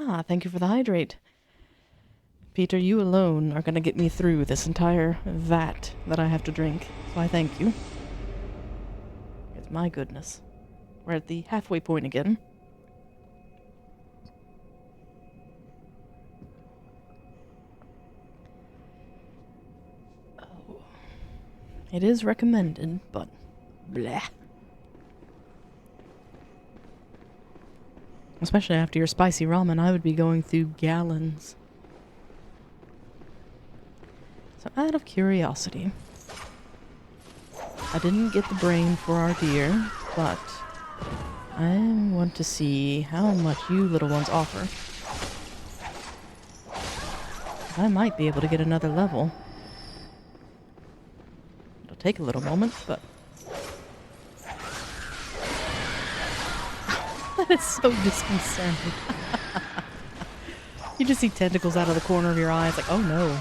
[SPEAKER 1] Ah, thank you for the hydrate. Peter, you alone are going to get me through this entire vat that I have to drink, so I thank you. It's my goodness. We're at the halfway point again. Oh. It is recommended, but bleh. Especially after your spicy ramen, I would be going through gallons. So out of curiosity, I didn't get the brain for our deer, but I want to see how much you little ones offer. I might be able to get another level. It'll take a little moment, but... That is so disconcerting. You just see tentacles out of the corner of your eye. It's like, oh no.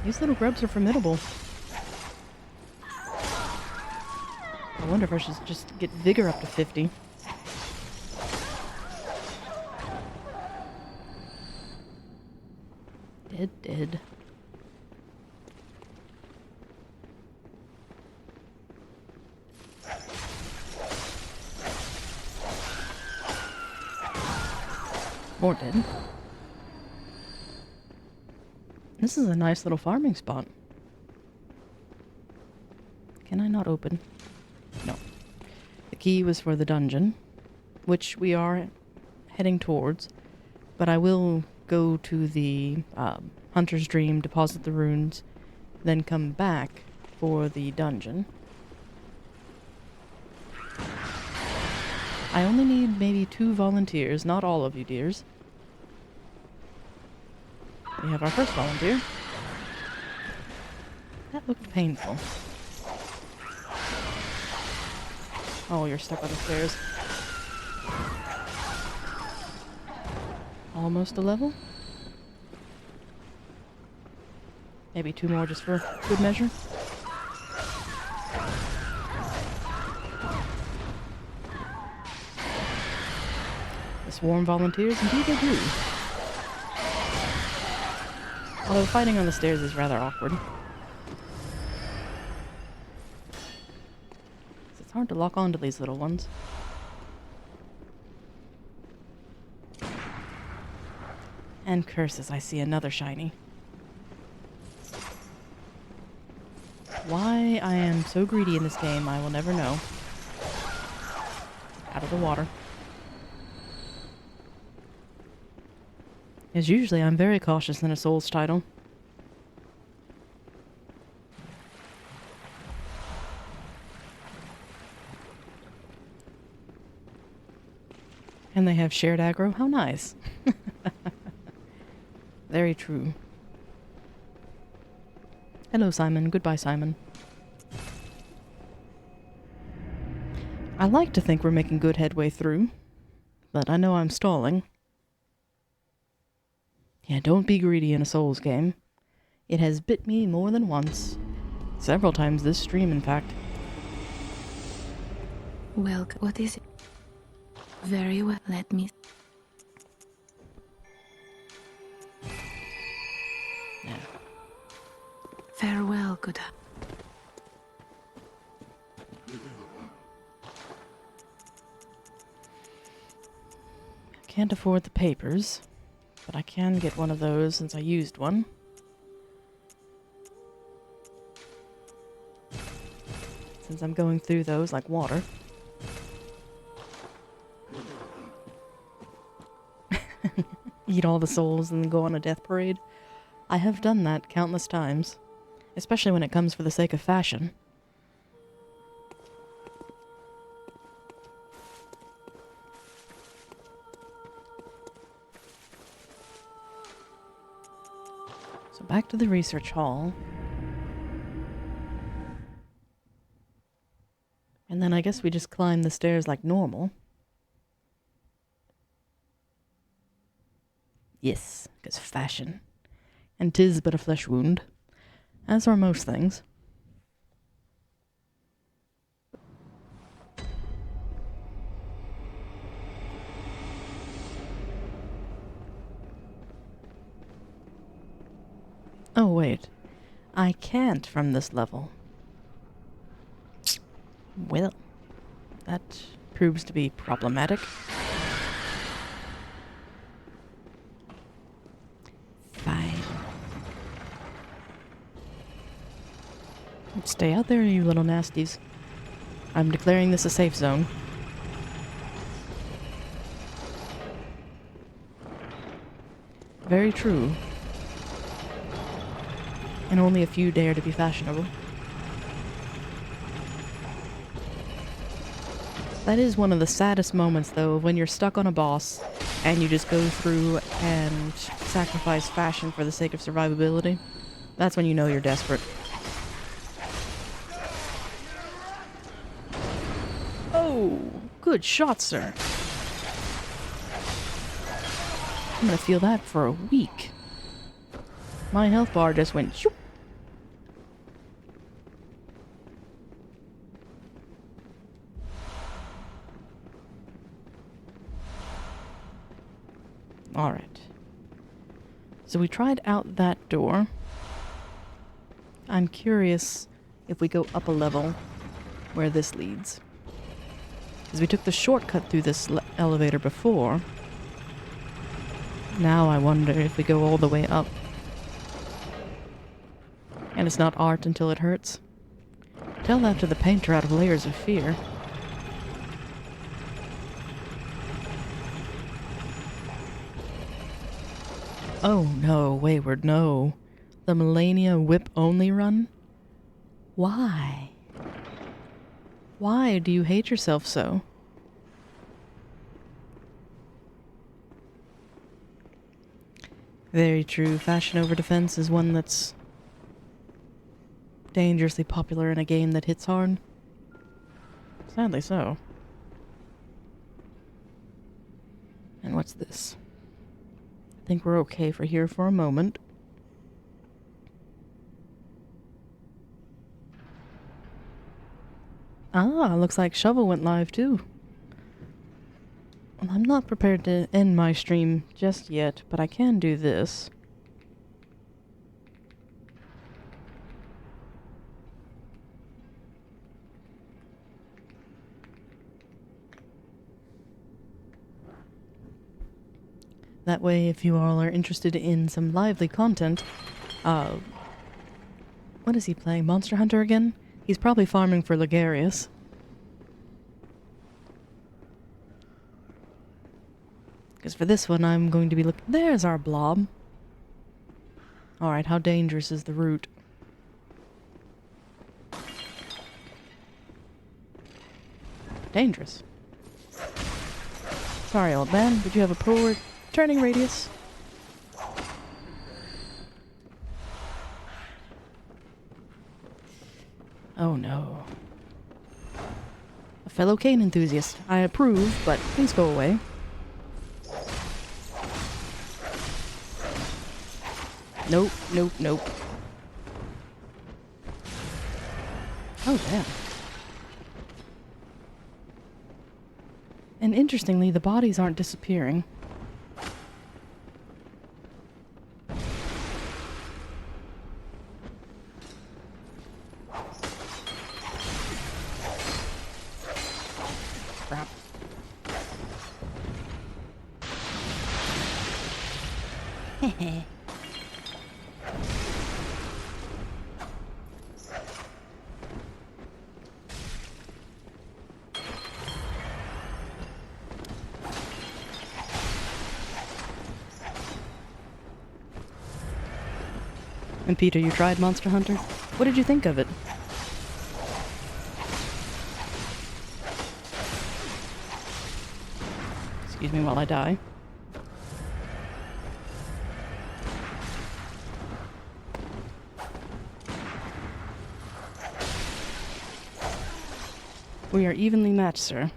[SPEAKER 1] These little grubs are formidable. I wonder if I should just get vigor up to 50. Dead. More dead. This is a nice little farming spot. Can I not open? No. The key was for the dungeon, which we are heading towards, but I will go to the Hunter's Dream, deposit the runes, then come back for the dungeon. I only need maybe 2 volunteers, not all of you dears. We have our first volunteer. That looked painful. Oh, you're stuck on the stairs. Almost a level? Maybe 2 more just for good measure. The swarm volunteers, indeed they do. Although fighting on the stairs is rather awkward. It's hard to lock onto these little ones. And curses, I see another shiny. Why I am so greedy in this game, I will never know. Out of the water. As usually, I'm very cautious in a Souls title. And they have shared aggro? How nice. Very true. Hello, Simon. Goodbye, Simon. I like to think we're making good headway through, but I know I'm stalling. Yeah, don't be greedy in a Souls game. It has bit me more than once. Several times this stream, in fact.
[SPEAKER 2] Well, what is it? Very well, let me...
[SPEAKER 1] Yeah.
[SPEAKER 2] Farewell, good...
[SPEAKER 1] Can't afford the papers, but I can get one of those since I used one. Since I'm going through those like water. Eat all the souls and then go on a death parade. I have done that countless times, especially when it comes for the sake of fashion. So back to the research hall. And then I guess we just climb the stairs like normal. Yes, because fashion. And 'tis but a flesh wound. As are most things. Oh, wait. I can't from this level. Well, that proves to be problematic. Fine. Stay out there, you little nasties. I'm declaring this a safe zone. Very true. And only a few dare to be fashionable. That is one of the saddest moments, though, when you're stuck on a boss and you just go through and sacrifice fashion for the sake of survivability. That's when you know you're desperate. Oh, good shot, sir. I'm gonna feel that for a week. My health bar just went shoop. Alright. So we tried out that door. I'm curious if we go up a level where this leads. Because we took the shortcut through this elevator before. Now I wonder if we go all the way up. And it's not art until it hurts. Tell that to the painter out of Layers of Fear. Oh no, Wayward, no. The Millennia Whip only run? Why? Why do you hate yourself so? Very true. Fashion over defense is one that's dangerously popular in a game that hits hard. Sadly so. And what's this? I think we're okay for here for a moment. Ah, looks like Shovel went live too. Well, I'm not prepared to end my stream just yet, but I can do this. That way, if you all are interested in some lively content, what is he playing? Monster Hunter again? He's probably farming for Ligarius. Because for this one, I'm going to be looking... There's our blob. Alright, how dangerous is the route? Dangerous. Sorry, old man, but you have a poor turning radius. Oh no. A fellow cane enthusiast. I approve, but please go away. Nope, nope, nope. Oh, damn. And interestingly, the bodies aren't disappearing. Crap. Heh. And Peter, you tried Monster Hunter? What did you think of it? Excuse me while I die. We are evenly matched, sir.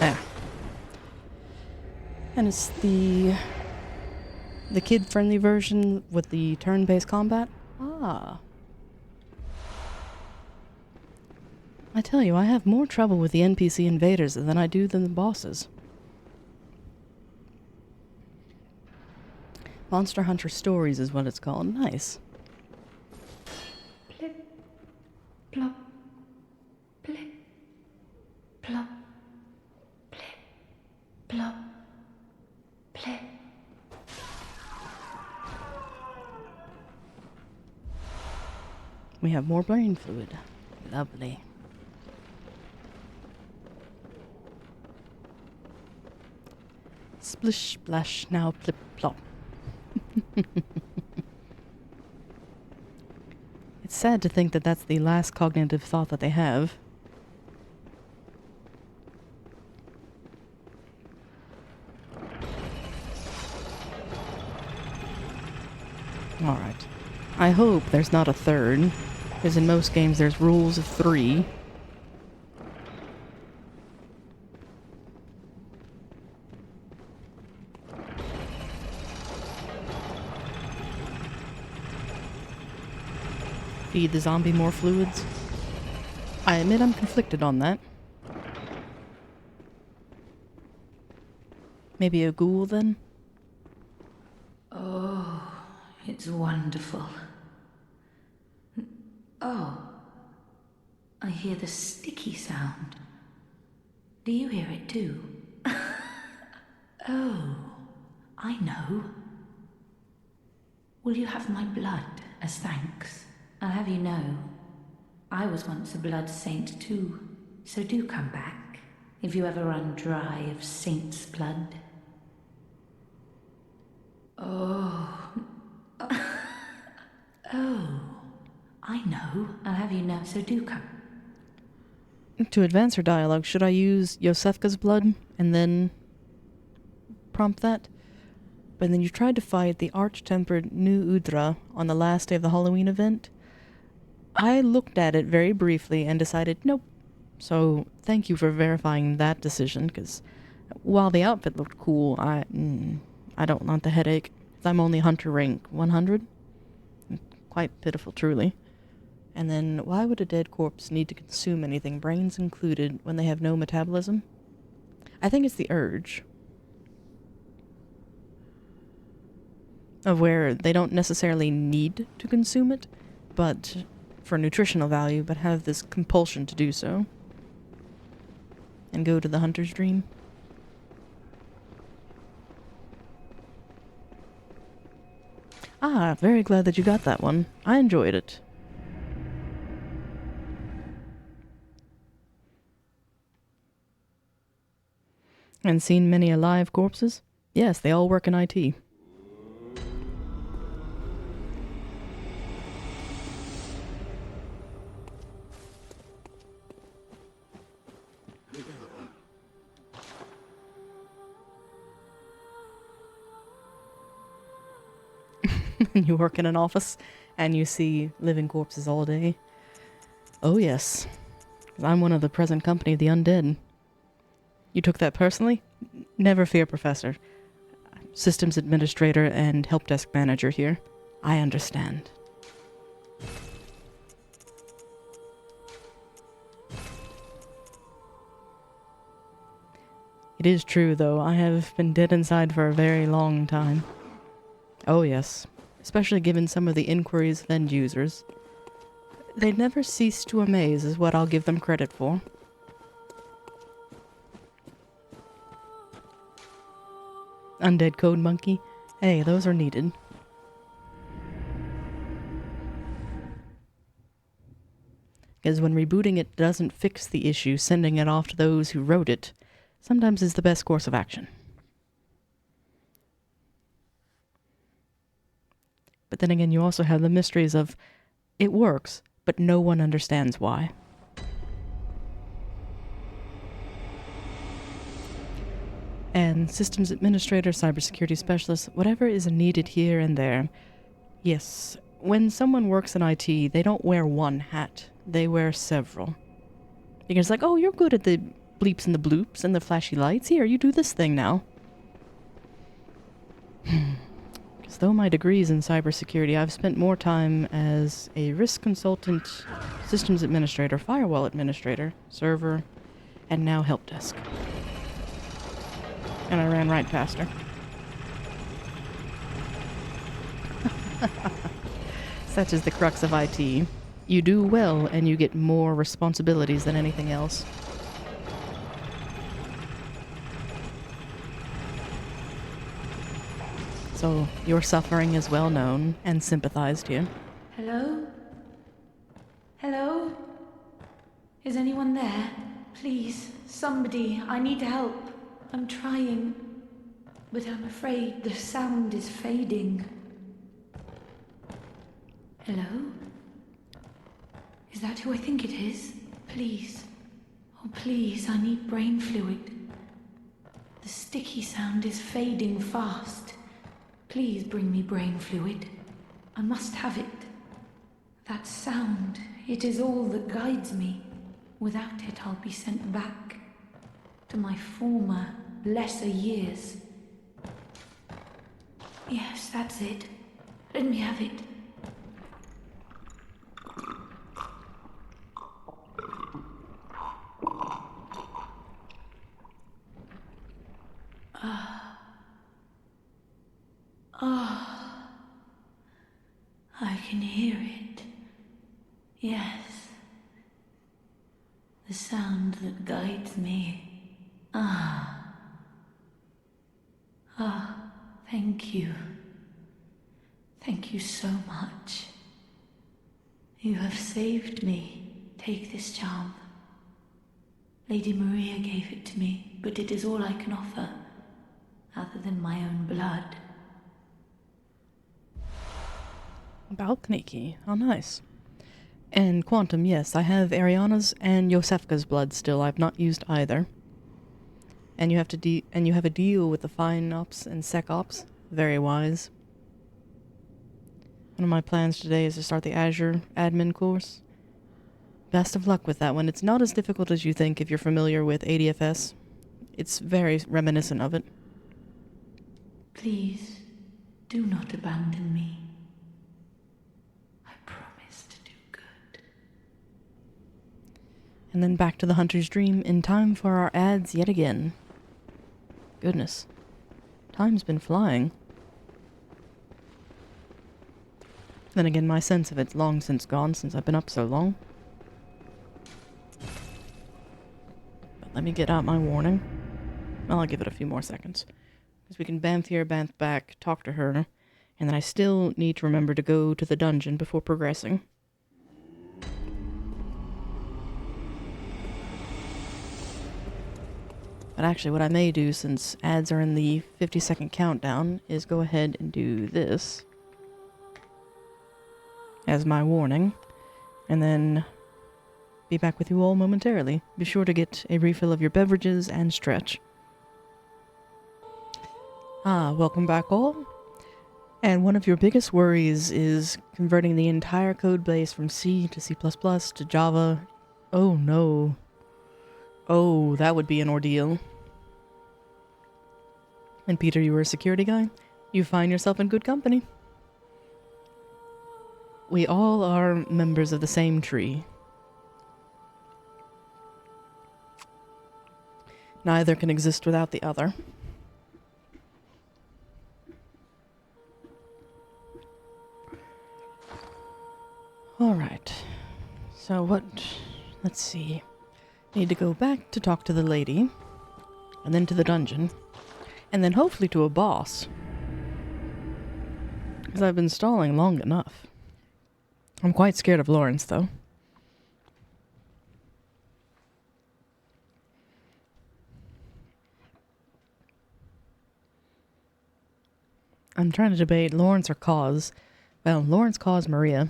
[SPEAKER 1] There. And it's the kid-friendly version with the turn-based combat? Ah. I tell you, I have more trouble with the NPC invaders than I do than the bosses. Monster Hunter Stories is what it's called. Nice.
[SPEAKER 2] Plip, plop, plip, plop, plip, plop, plip.
[SPEAKER 1] We have more brain fluid. Lovely. Splish, splash, now plip, plop. It's sad to think that that's the last cognitive thought that they have. Alright. I hope there's not a third, because in most games there's rules of 3. Feed the zombie more fluids. I admit I'm conflicted on that. Maybe a ghoul then?
[SPEAKER 2] Oh, it's wonderful. Oh, I hear the sticky sound. Do you hear it too? Oh, I know. Will you have my blood as thanks? I'll have you know, I was once a blood saint too, so do come back if you ever run dry of saint's blood. Oh. Oh, I know, I'll have you know, so do come.
[SPEAKER 1] To advance her dialogue, should I use Yosefka's blood and then prompt that? But then you tried to fight the arch-tempered New Udra on the last day of the Halloween event. I looked at it very briefly and decided nope. So thank you for verifying that decision, because while the outfit looked cool, I don't want the headache. I'm only Hunter rank 100. Quite pitiful, truly. And then, why would a dead corpse need to consume anything, brains included, when they have no metabolism? I think it's the urge. Of where they don't necessarily need to consume it, but for nutritional value, but have this compulsion to do so. And go to the hunter's dream. Ah, very glad that you got that one. I enjoyed it. And seen many alive corpses? Yes, they all work in IT. You work in an office and you see living corpses all day. Oh yes, 'cause I'm one of the present company of the undead. You took that personally? Never fear, Professor. Systems administrator and help desk manager here. I understand. It is true, though. I have been dead inside for a very long time. Oh, yes. Especially given some of the inquiries of end users. They never cease to amaze, is what I'll give them credit for. Undead Code Monkey. Hey, those are needed. Because when rebooting it doesn't fix the issue, sending it off to those who wrote it sometimes is the best course of action. But then again, you also have the mysteries of it works, but no one understands why. And systems administrator, cybersecurity specialist, whatever is needed here and there. Yes, when someone works in IT, they don't wear one hat. They wear several. Because it's like, oh, you're good at the bleeps and the bloops and the flashy lights. Here, you do this thing now. Because though my degree is in cybersecurity, I've spent more time as a risk consultant, systems administrator, firewall administrator, server, and now help desk. And I ran right past her. Such is the crux of IT. You do well, and you get more responsibilities than anything else. So, your suffering is well known and sympathized here.
[SPEAKER 2] Hello? Hello? Is anyone there? Please, somebody, I need help. I'm trying, but I'm afraid the sound is fading. Hello? Is that who I think it is? Please. Oh, please, I need brain fluid. The sticky sound is fading fast. Please bring me brain fluid. I must have it. That sound, it is all that guides me. Without it, I'll be sent back to my former, lesser years. Yes, that's it. Let me have it. I can hear it. Yes. The sound that guides me. Thank you. Thank you so much. You have saved me. Take this charm. Lady Maria gave it to me, but it is all I can offer, other than my own blood.
[SPEAKER 1] Balcony key. How nice. And Quantum, yes, I have Ariana's and Yosefka's blood still. I've not used either. And you have a deal with the Fine Ops and Sec Ops. Very wise. One of my plans today is to start the Azure admin course. Best of luck with that one. It's not as difficult as you think if you're familiar with ADFS. It's very reminiscent of it.
[SPEAKER 2] Please, do not abandon me. I promise to do good.
[SPEAKER 1] And then back to the Hunter's Dream in time for our ads yet again. Goodness. Time's been flying. Then again, my sense of it's long since gone since I've been up so long. But let me get out my warning. Well, I'll give it a few more seconds. Because we can bamf here, bamf back, talk to her, and then I still need to remember to go to the dungeon before progressing. But actually, what I may do, since ads are in the 50-second countdown, is go ahead and do this as my warning, and then be back with you all momentarily. Be sure to get a refill of your beverages and stretch. Welcome back all. And one of your biggest worries is converting the entire code base from C to C++ to Java. Oh no. Oh, that would be an ordeal. And Peter, you were a security guy? You find yourself in good company. We all are members of the same tree. Neither can exist without the other. Alright. So what... Let's see. Need to go back to talk to the lady. And then to the dungeon. And then hopefully to a boss. Because I've been stalling long enough. I'm quite scared of Lawrence, though. I'm trying to debate Lawrence or Cause. Well, Lawrence, Cause, Maria.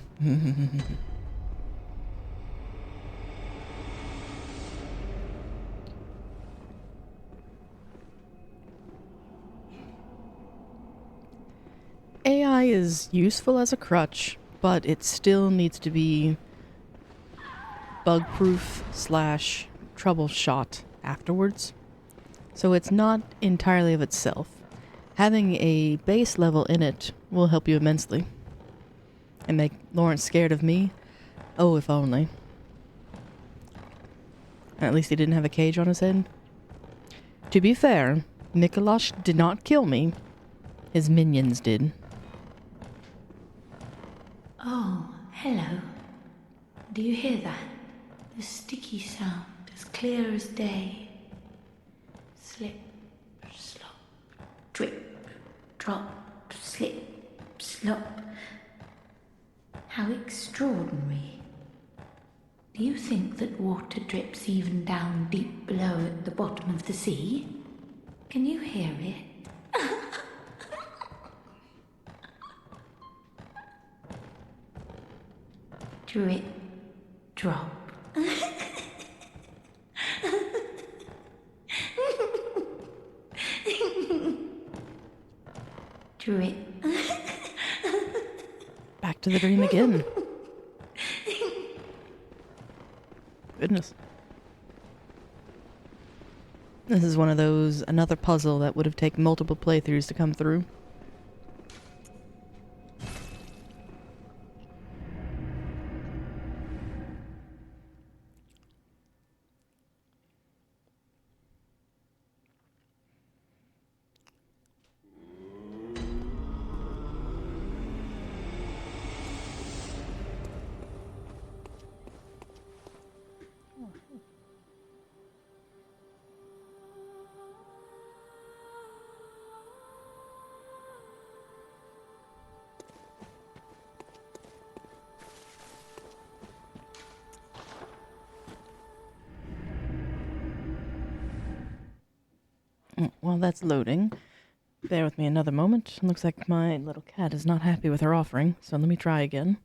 [SPEAKER 1] AI is useful as a crutch, but it still needs to be bug-proof / troubleshot afterwards. So it's not entirely of itself. Having a base level in it will help you immensely. And make Lawrence scared of me? Oh, if only. At least he didn't have a cage on his head. To be fair, Mikolash did not kill me. His minions did.
[SPEAKER 2] Oh, hello. Do you hear that? The sticky sound, as clear as day. Slip, slop, drip, drop, slip, slop. How extraordinary. Do you think that water drips even down deep below at the bottom of the sea? Can you hear it? Drip, drop. Drip.
[SPEAKER 1] Back to the dream again. Goodness. This is one of those, another puzzle that would have taken multiple playthroughs to come through. While that's loading, bear with me another moment. Looks like my little cat is not happy with her offering, so let me try again.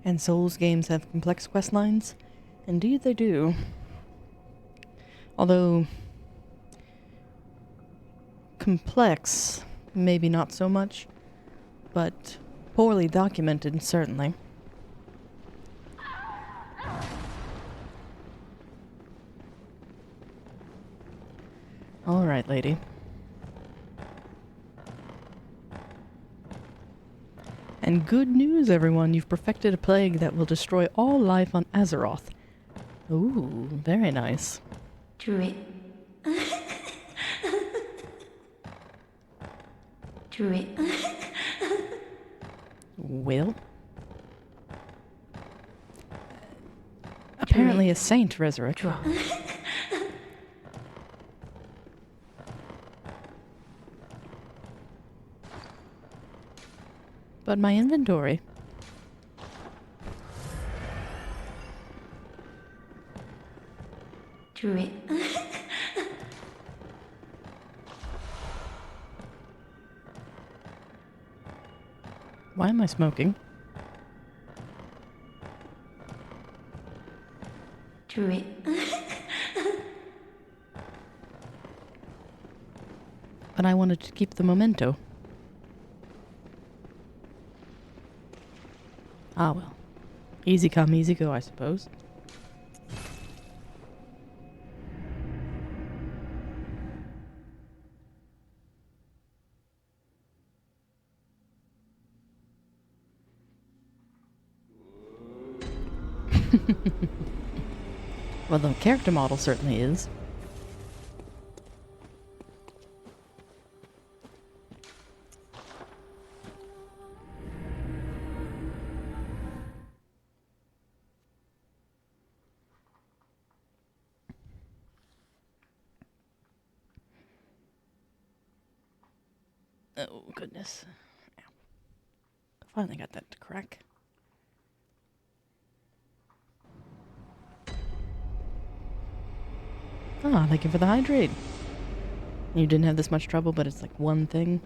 [SPEAKER 1] And Souls games have complex quest lines? Indeed they do. Although... complex, maybe not so much, but poorly documented, certainly. Alright, lady. And good news, everyone. You've perfected a plague that will destroy all life on Azeroth. Ooh, very nice.
[SPEAKER 2] Druid. Druid.
[SPEAKER 1] Will? Apparently a saint resurrect.
[SPEAKER 2] Drop.
[SPEAKER 1] But my inventory.
[SPEAKER 2] Druid.
[SPEAKER 1] Why am I smoking?
[SPEAKER 2] Druid.
[SPEAKER 1] But I wanted to keep the memento. Ah well. Easy come, easy go, I suppose. Well, the character model certainly is. Oh, goodness. Finally got that to crack. Ah, thank you for the hydrate. You didn't have this much trouble, but it's like one thing.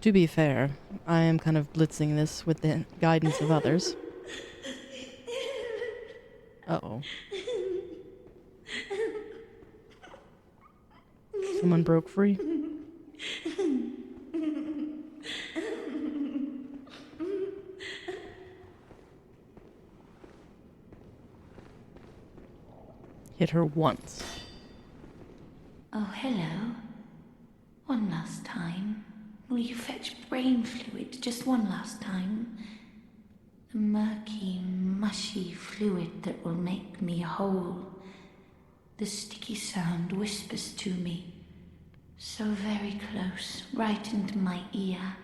[SPEAKER 1] To be fair, I am kind of blitzing this with the guidance of others. Uh-oh. Someone broke free? Hit her once.
[SPEAKER 2] Oh, hello. One last time. Will you fetch brain fluid just one last time? The murky, mushy fluid that will make me whole. The sticky sound whispers to me. So very close, right into my ear.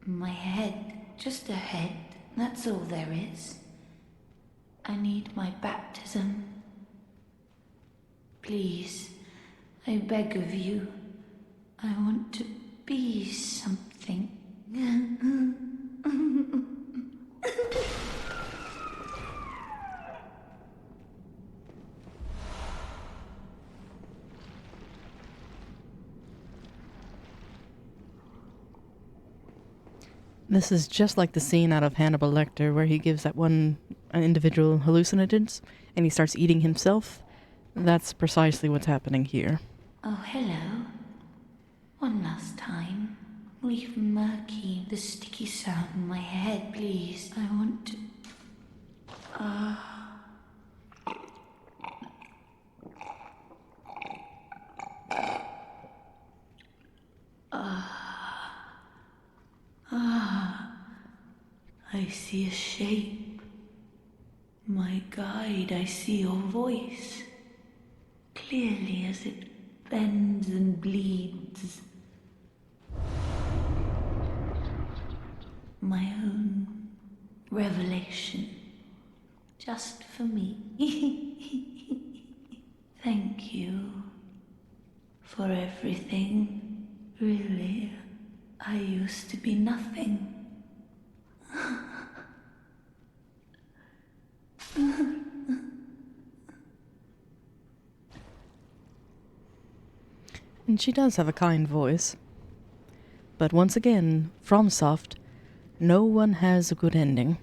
[SPEAKER 2] My head, just a head, that's all there is. I need my baptism. Please, I beg of you. I want to be something.
[SPEAKER 1] This is just like the scene out of Hannibal Lecter where he gives that one individual hallucinogens and he starts eating himself. That's precisely what's happening here.
[SPEAKER 2] Oh, hello. One last time. Leave murky, the sticky sound in my head, please. I want to... I see a shape. My guide, I see your voice. Clearly as it bends and bleeds. My own revelation. Just for me. Thank you. For everything. Really, I used to be nothing.
[SPEAKER 1] And she does have a kind voice. But once again, FromSoft, no one has a good ending.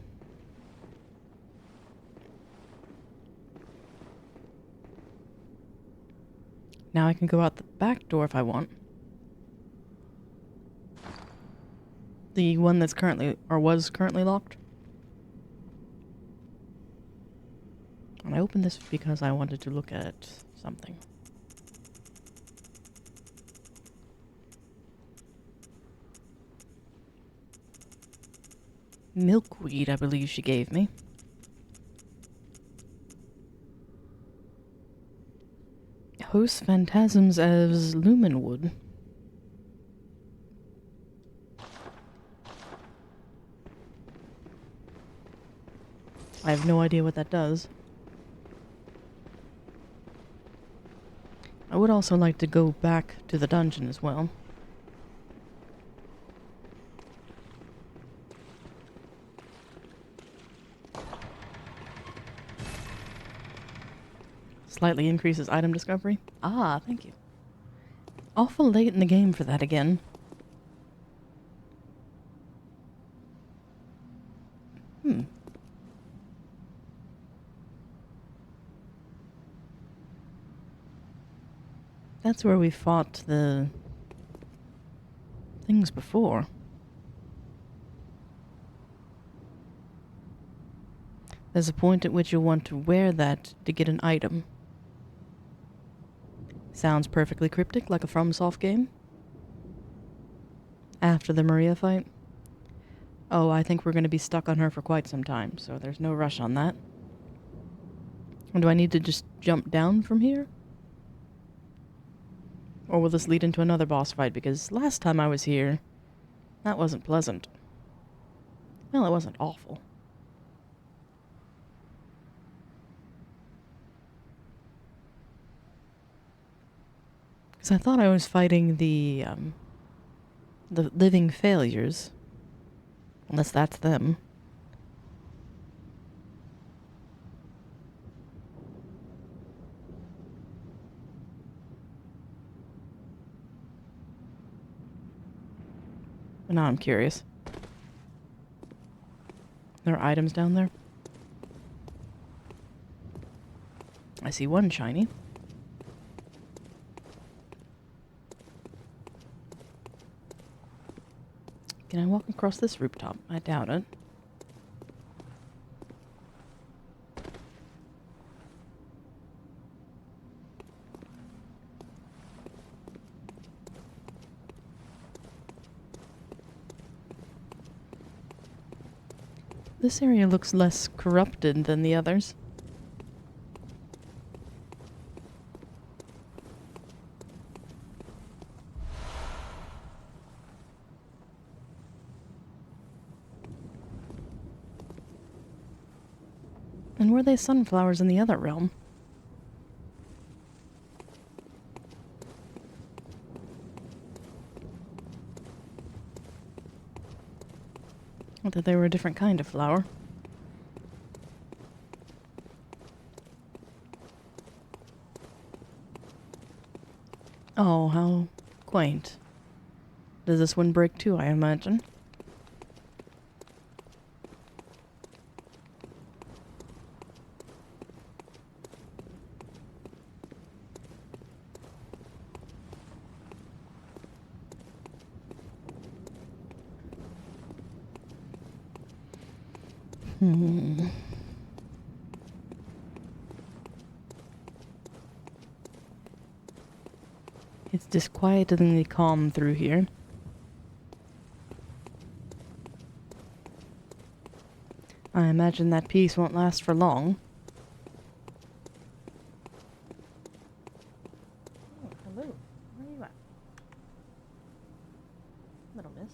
[SPEAKER 1] Now I can go out the back door if I want. The one that's currently, or was currently locked. And I opened this because I wanted to look at something. Milkweed, I believe she gave me. Host phantasms as lumenwood. I have no idea what that does. I would also like to go back to the dungeon as well. Slightly increases item discovery. Ah, thank you. Awful late in the game for that again. That's where we fought the things before. There's a point at which you'll want to wear that to get an item. Sounds perfectly cryptic, like a FromSoft game. After the Maria fight. Oh, I think we're going to be stuck on her for quite some time, so there's no rush on that. Do I need to just jump down from here? Or will this lead into another boss fight? Because last time I was here, that wasn't pleasant. Well, it wasn't awful. Because I thought I was fighting the living failures. Unless that's them. But now I'm curious. There are items down there. I see one shiny. Can I walk across this rooftop? I doubt it. This area looks less corrupted than the others. And were they sunflowers in the other realm? I thought they were a different kind of flower. Oh, how quaint. Does this one break too, I imagine? It's disquietingly calm through here. I imagine that peace won't last for long. Oh, hello. Where are you at? Little miss.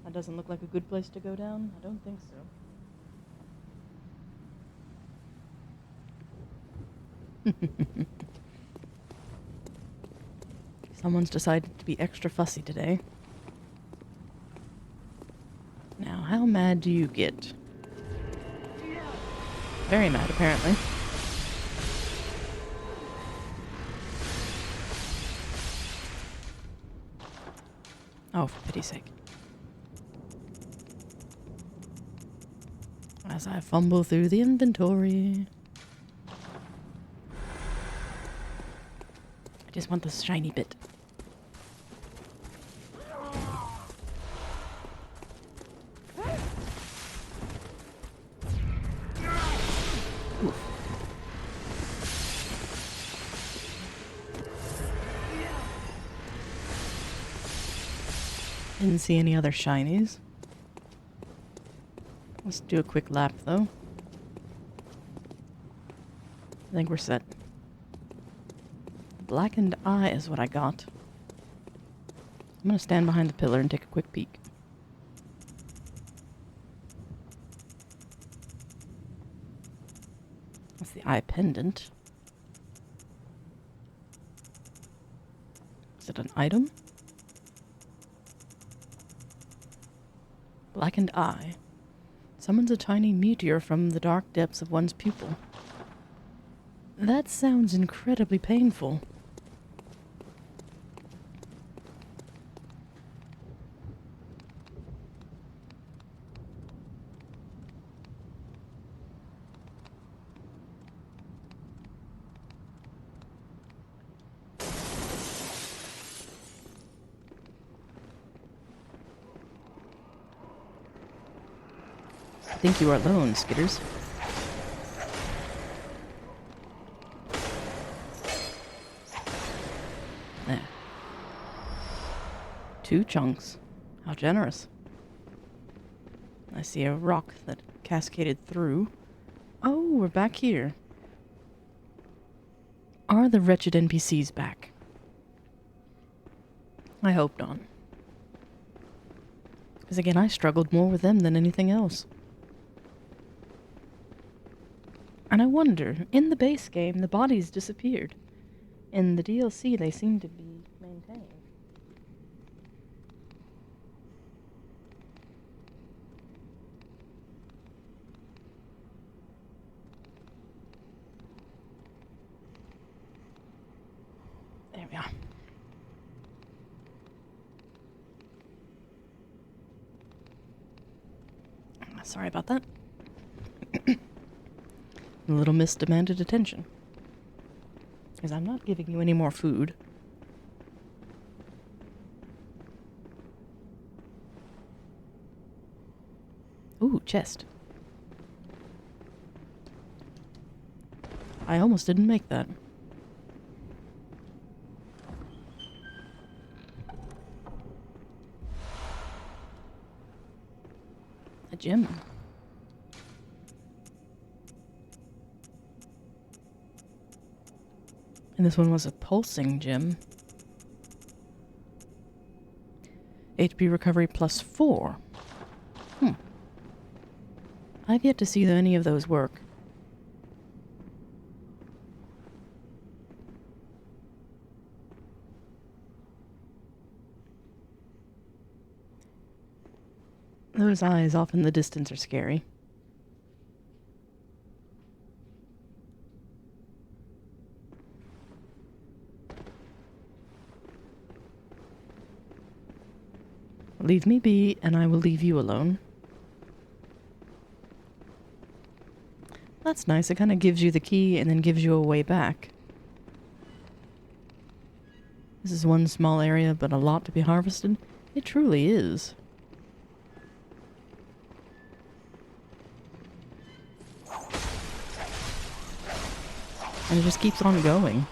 [SPEAKER 1] That doesn't look like a good place to go down. I don't think so. Someone's decided to be extra fussy today. Now, how mad do you get? Very mad, apparently. Oh, for pity's sake. As I fumble through the inventory. I just want this shiny bit. Oof. Didn't see any other shinies. Let's do a quick lap, though. I think we're set. Blackened eye is what I got. I'm gonna stand behind the pillar and take a quick peek. That's the eye pendant. Is it an item? Blackened eye. Summons a tiny meteor from the dark depths of one's pupil. That sounds incredibly painful. I think you are alone, Skitters. There. 2 chunks. How generous. I see a rock that cascaded through. Oh, we're back here. Are the wretched NPCs back? I hope not. Because again, I struggled more with them than anything else. And I wonder, in the base game, the bodies disappeared. In the DLC, they seem to be maintained. There we are. Sorry about that. The little miss demanded attention. Because I'm not giving you any more food. Ooh, chest. I almost didn't make that. A gem. And this one was a pulsing gem. HP recovery +4. I've yet to see any of those work. Those eyes off in the distance are scary. Leave me be, and I will leave you alone. That's nice. It kind of gives you the key and then gives you a way back. This is one small area, but a lot to be harvested. It truly is. And it just keeps on going.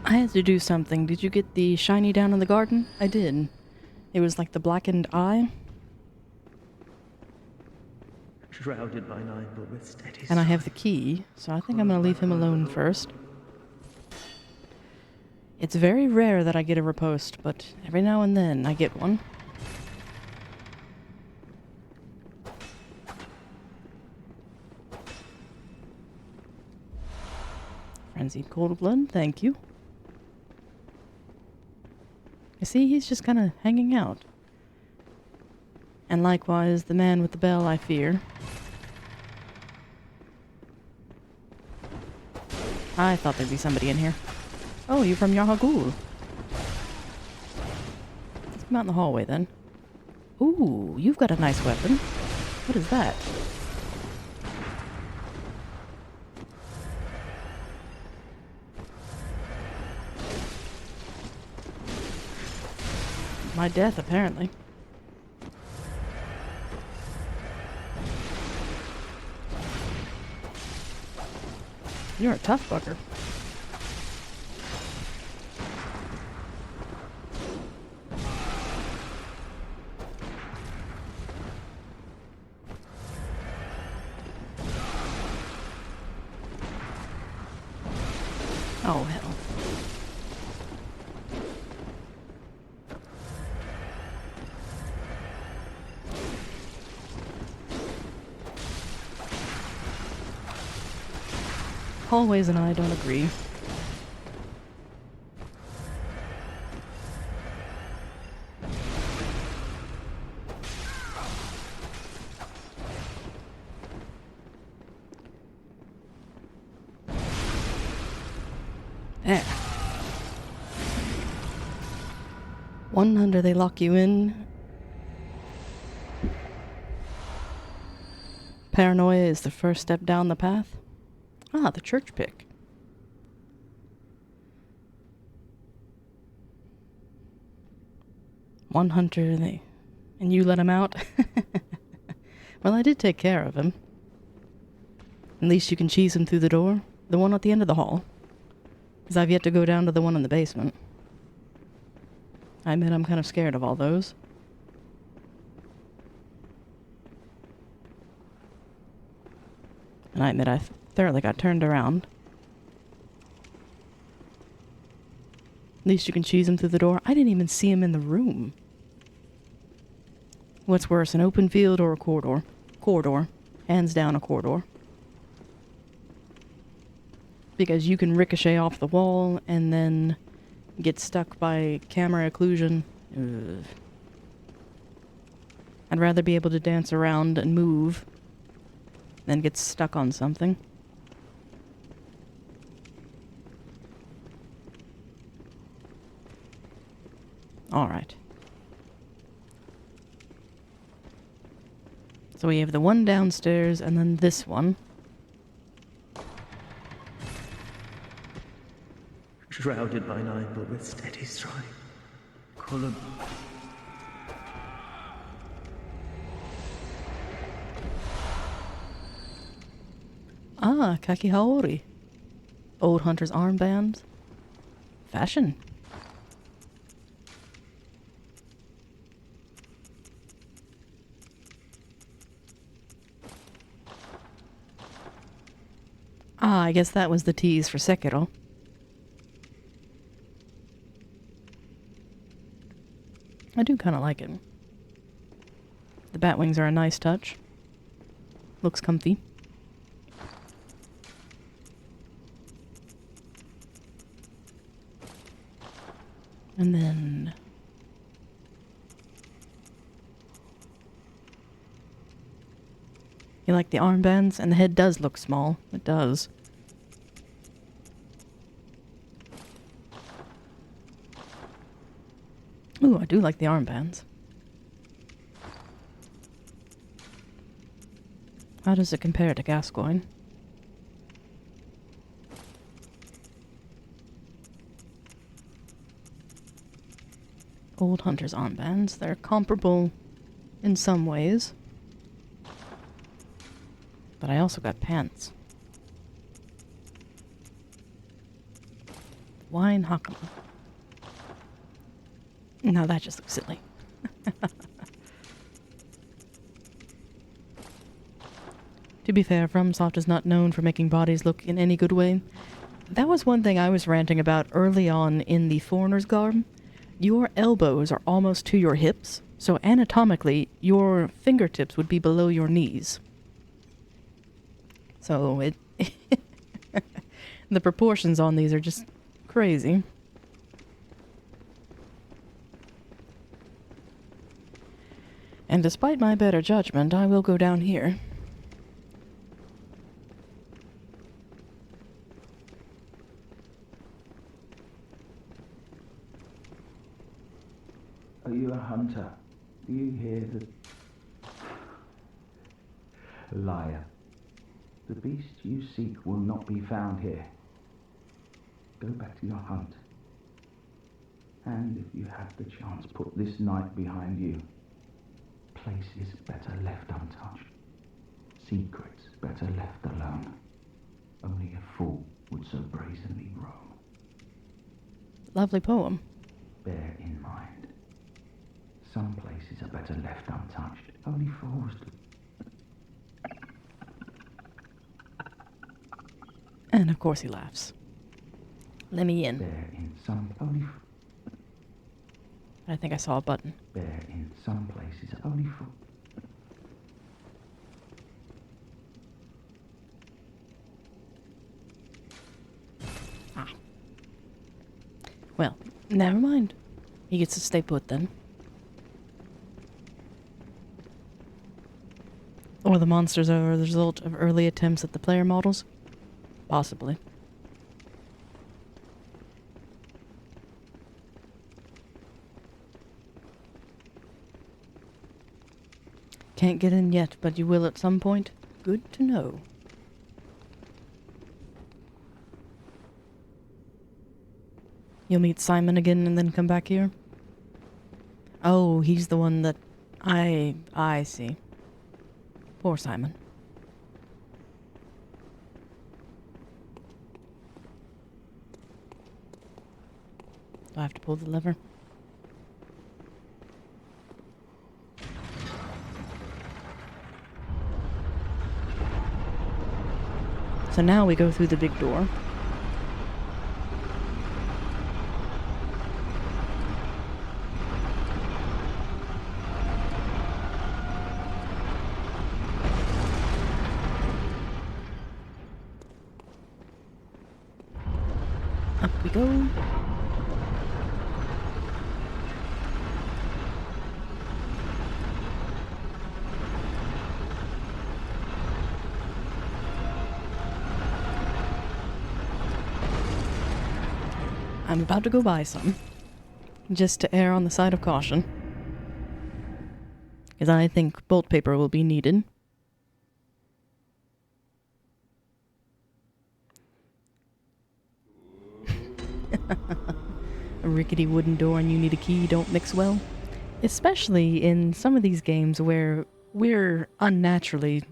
[SPEAKER 1] I had to do something. Did you get the shiny down in the garden? I did. It was like the blackened eye.
[SPEAKER 3] Shrouded by nine, but with steady
[SPEAKER 1] And I have the key, so I think I'm going to leave him alone first. It's very rare that I get a riposte, but every now and then I get one. Frenzied cold blood, thank you. You see, he's just kind of hanging out. And likewise, the man with the bell, I fear. I thought there'd be somebody in here. Oh, you're from Yahagul. Let's come out in the hallway, then. Ooh, you've got a nice weapon. What is that? My death, apparently. You're a tough bugger. Oh, hell. Hallways and I don't agree. There. One under they lock you in. Paranoia is the first step down the path. Ah, the church pick. One hunter, and you let him out? Well, I did take care of him. At least you can cheese him through the door. The one at the end of the hall. Because I've yet to go down to the one in the basement. I admit I'm kind of scared of all those. And I admit I thoroughly got turned around. At least you can cheese him through the door. I didn't even see him in the room. What's worse, an open field or a corridor? Corridor. Hands down a corridor. Because you can ricochet off the wall and then get stuck by camera occlusion. Ugh. I'd rather be able to dance around and move than get stuck on something. Alright. So we have the one downstairs and then this one.
[SPEAKER 3] Shrouded by night, but with steady stride. Column.
[SPEAKER 1] Ah, Kakihaori. Old hunter's armband. Fashion. Ah, I guess that was the tease for Sekiro. I do kind of like it. The bat wings are a nice touch. Looks comfy. And then... You like the armbands? And the head does look small. It does. Ooh, I do like the armbands. How does it compare to Gascoigne? Old hunter's armbands. They're comparable in some ways. But I also got pants. Wine Hakama. No, that just looks silly. To be fair, FromSoft is not known for making bodies look in any good way. That was one thing I was ranting about early on in the Foreigner's Garb. Your elbows are almost to your hips, so anatomically, your fingertips would be below your knees. So it... the proportions on these are just crazy. And despite my better judgment, I will go down here.
[SPEAKER 6] Are you a hunter? Do you hear the... Liar. The beast you seek will not be found here. Go back to your hunt. And if you have the chance, put this night behind you. Places better left untouched. Secrets better left alone. Only a fool would so brazenly roam.
[SPEAKER 1] Lovely poem.
[SPEAKER 6] Bear in mind, some places are better left untouched. Only fools do.
[SPEAKER 1] And of course he laughs. Let me in.
[SPEAKER 6] Bear in some only.
[SPEAKER 1] I think I saw a button.
[SPEAKER 6] Bear in some places are only fools.
[SPEAKER 1] Well, never mind. He gets to stay put then. Or the monsters are the result of early attempts at the player models? Possibly. Can't get in yet, but you will at some point? Good to know. You'll meet Simon again and then come back here? Oh, he's the one that... I see. Poor Simon. Do I have to pull the lever? So now we go through the big door. Up we go. I'm about to go buy some, just to err on the side of caution, because I think bolt paper will be needed. A rickety wooden door and you need a key don't mix well, especially in some of these games where we're unnaturally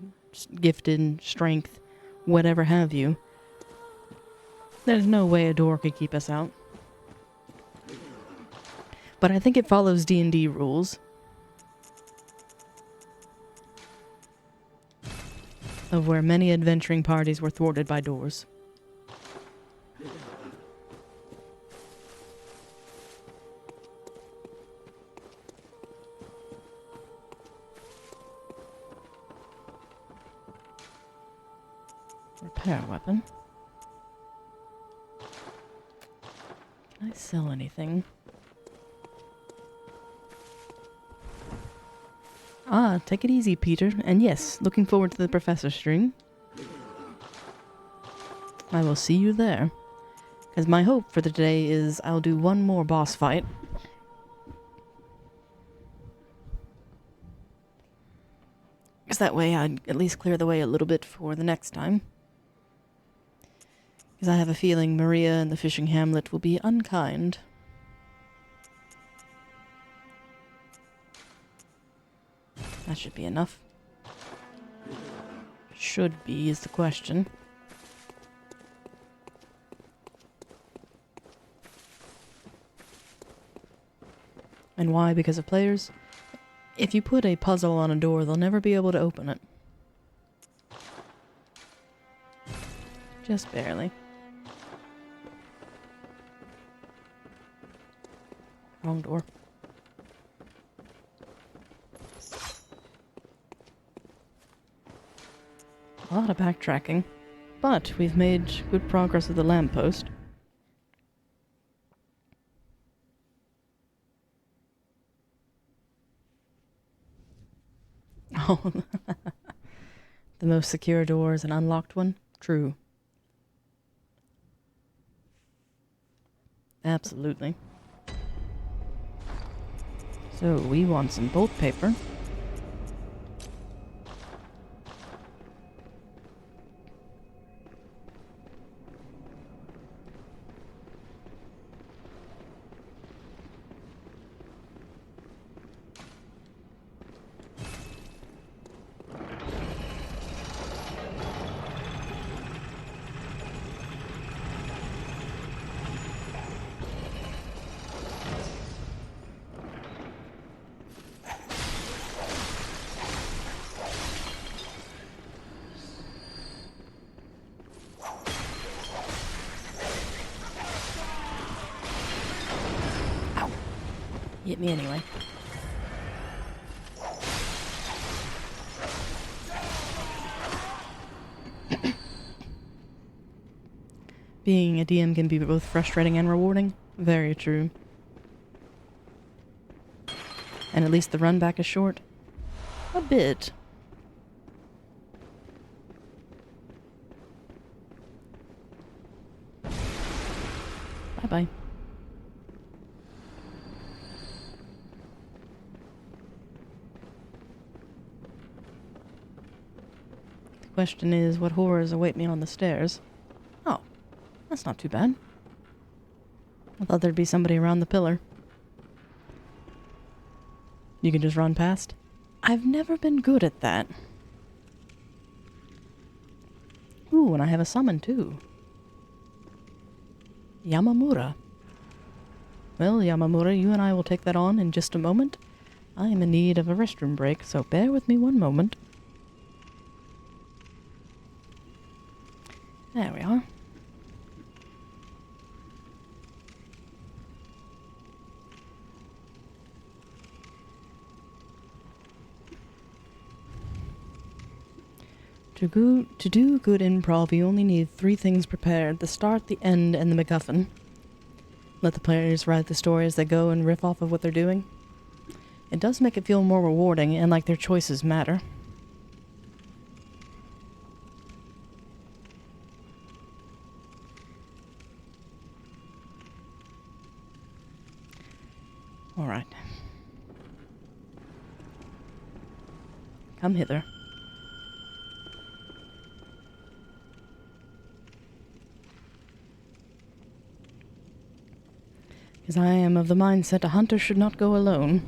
[SPEAKER 1] gifted in strength, whatever have you. There's no way a door could keep us out. But I think it follows D&D rules of where many adventuring parties were thwarted by doors. Repair weapon. Can I sell anything? Ah, take it easy, Peter. And yes, looking forward to the Professor stream. I will see you there. Because my hope for the day is I'll do one more boss fight. Because that way I'd at least clear the way a little bit for the next time. Because I have a feeling Maria and the fishing hamlet will be unkind. That should be enough. Should be is the question. And why? Because of players? If you put a puzzle on a door, they'll never be able to open it. Just barely. Wrong door. A lot of backtracking, but we've made good progress with the lamppost. Oh, the most secure door is an unlocked one? True. Absolutely. So, we want some bolt paper. Hit me anyway. Being a DM can be both frustrating and rewarding. Very true. And at least the run back is short. A bit. Bye-bye. The question is, what horrors await me on the stairs? Oh, that's not too bad. I thought there'd be somebody around the pillar. You can just run past? I've never been good at that. Ooh, and I have a summon too. Yamamura. Well, Yamamura, you and I will take that on in just a moment. I am in need of a restroom break, so bear with me one moment. There we are. To do good improv, you only need 3 things prepared: the start, the end, and the MacGuffin. Let the players write the story as they go and riff off of what they're doing. It does make it feel more rewarding and like their choices matter. Alright. Come hither. Because I am of the mindset a hunter should not go alone.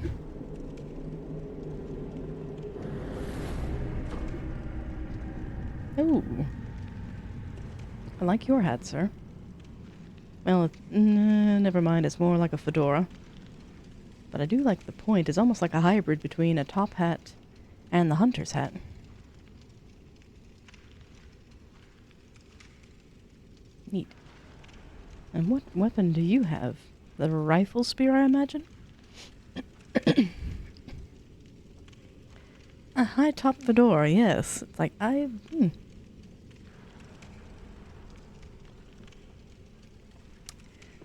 [SPEAKER 1] Oh. I like your hat, sir. Well, never mind, it's more like a fedora. But I do like the point. It's almost like a hybrid between a top hat and the hunter's hat. Neat. And what weapon do you have? The rifle spear, I imagine? A high-top fedora, yes. It's like, I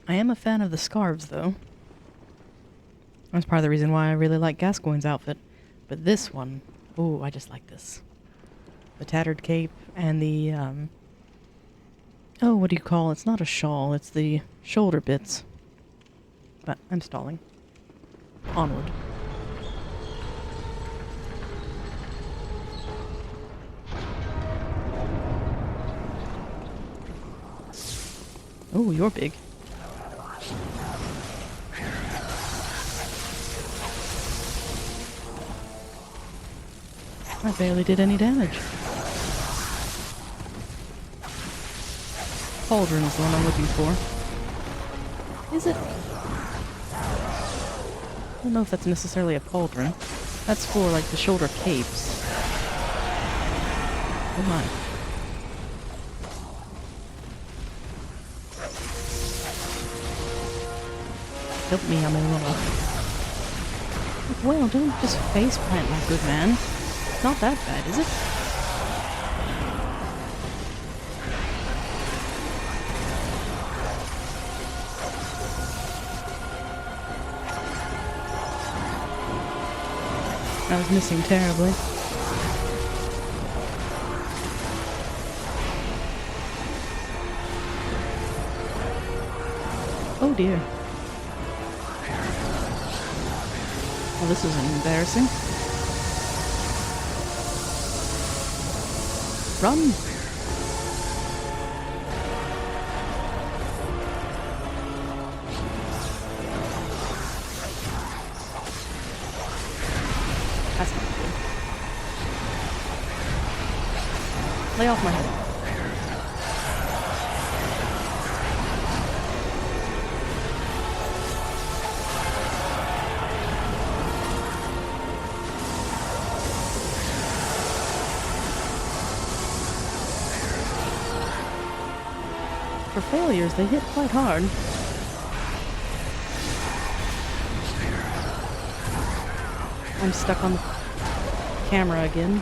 [SPEAKER 1] am a fan of the scarves, though. That's part of the reason why I really like Gascoigne's outfit. But this one, oh, I just like this. The tattered cape and the, oh, what do you call it? It's not a shawl, it's the shoulder bits. But I'm stalling. Onward. Oh, you're big. I barely did any damage. Pauldron is the one I'm looking for. Is it? I don't know if that's necessarily a pauldron. That's for, like, the shoulder capes. Oh my. Help me, I'm in love. Well, don't just faceplant, my good man. It's not that bad, is it? I was missing terribly. Oh dear. Well, this is embarrassing. Run! That's not good. Lay off my head. For failures, they hit quite hard. I'm stuck on the camera again.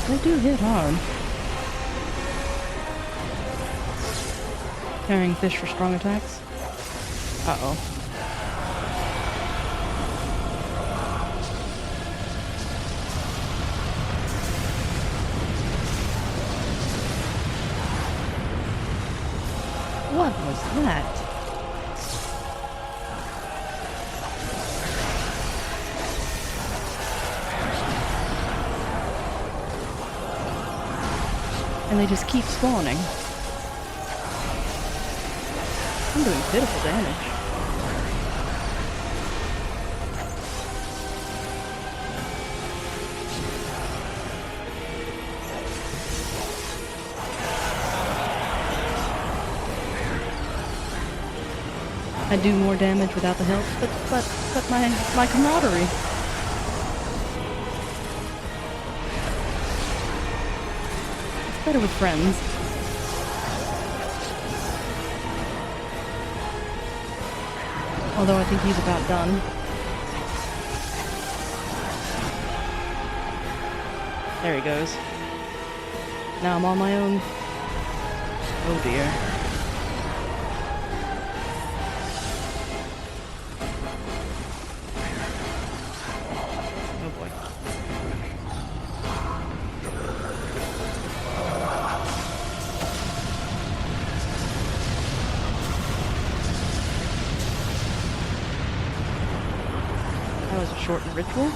[SPEAKER 1] They do hit hard. Carrying fish for strong attacks. Uh-oh. What was that? And they just keep spawning. I'm doing pitiful damage. I do more damage without the help, but my camaraderie. It's better with friends. Although I think he's about done. There he goes. Now I'm on my own. Oh dear. Oh boy. That was a shortened ritual.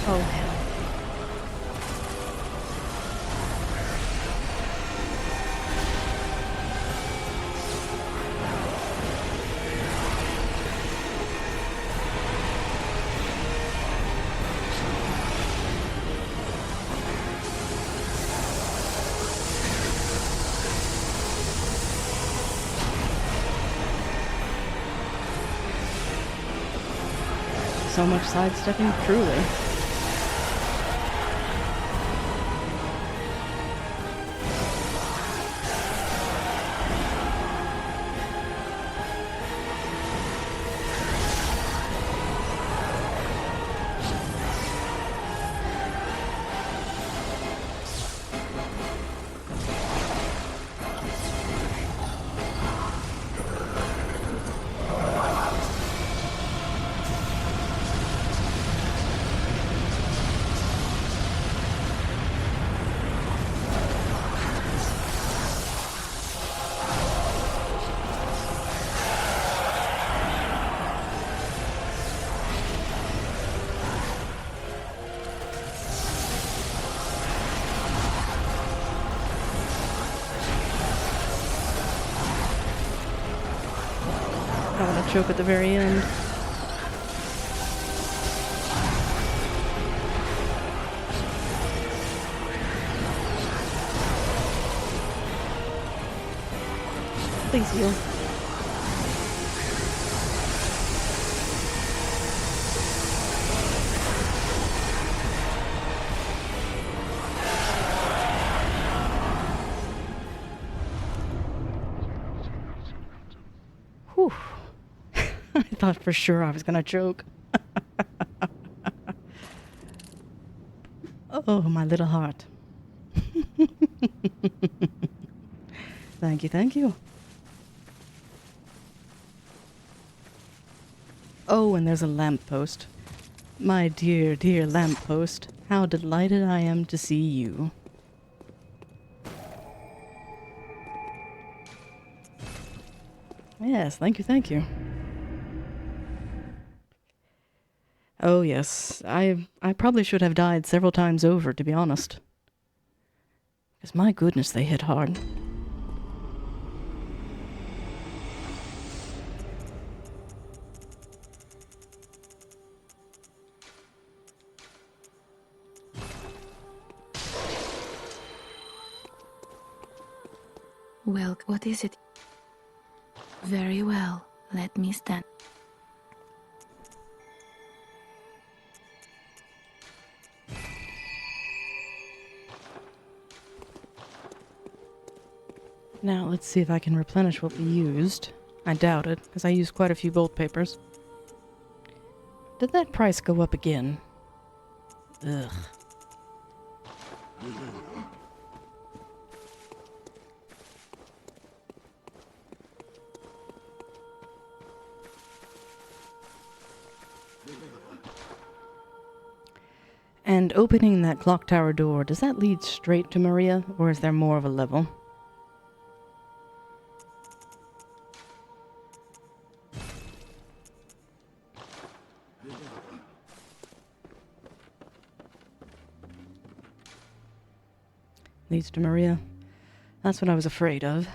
[SPEAKER 1] Oh hell. So much sidestepping, truly. I want to choke at the very end. Please heal. Whew. I thought for sure I was gonna choke. Oh, my little heart. Thank you, thank you. Oh, and there's a lamppost. My dear, dear lamppost, how delighted I am to see you. Yes, thank you, thank you. Oh yes, I probably should have died several times over, to be honest. Because my goodness, they hit hard.
[SPEAKER 2] Well, what is it? Very well. Let me stand.
[SPEAKER 1] Now, let's see if I can replenish what we used. I doubt it, because I used quite a few bolt papers. Did that price go up again? Ugh. And opening that clock tower door, does that lead straight to Maria, or is there more of a level? Leads to Maria. That's what I was afraid of.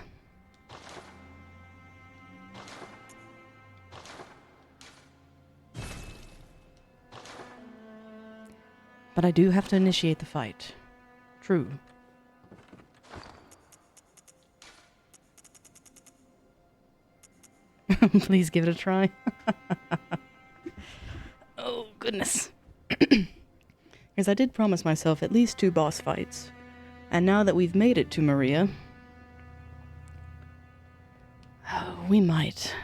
[SPEAKER 1] But I do have to initiate the fight. True. Please give it a try. Oh, goodness. Because I did promise myself at least 2 boss fights. And now that we've made it to Maria, we might.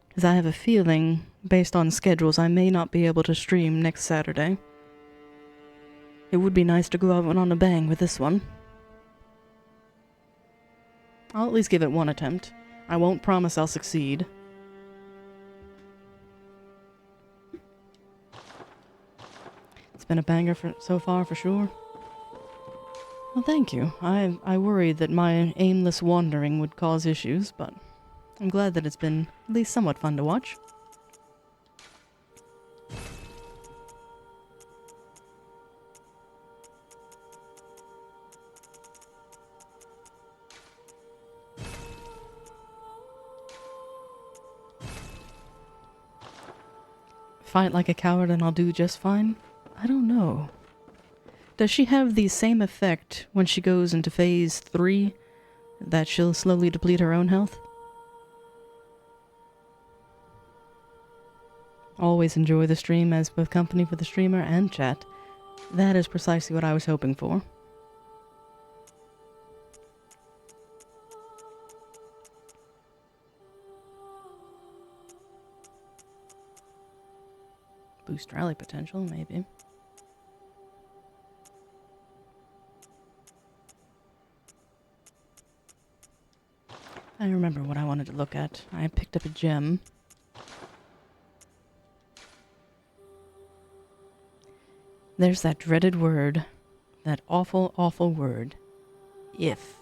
[SPEAKER 1] Because I have a feeling, based on schedules, I may not be able to stream next Saturday. It would be nice to go out on a bang with this one. I'll at least give it one attempt. I won't promise I'll succeed. It's been a banger so far, for sure. Well, thank you. I worried that my aimless wandering would cause issues, but I'm glad that it's been at least somewhat fun to watch. Fight like a coward and I'll do just fine? I don't know. Does she have the same effect when she goes into phase 3? That she'll slowly deplete her own health? Always enjoy the stream as both company for the streamer and chat. That is precisely what I was hoping for. Boost rally potential, maybe. I remember what I wanted to look at. I picked up a gem. There's that dreaded word. That awful, awful word. If.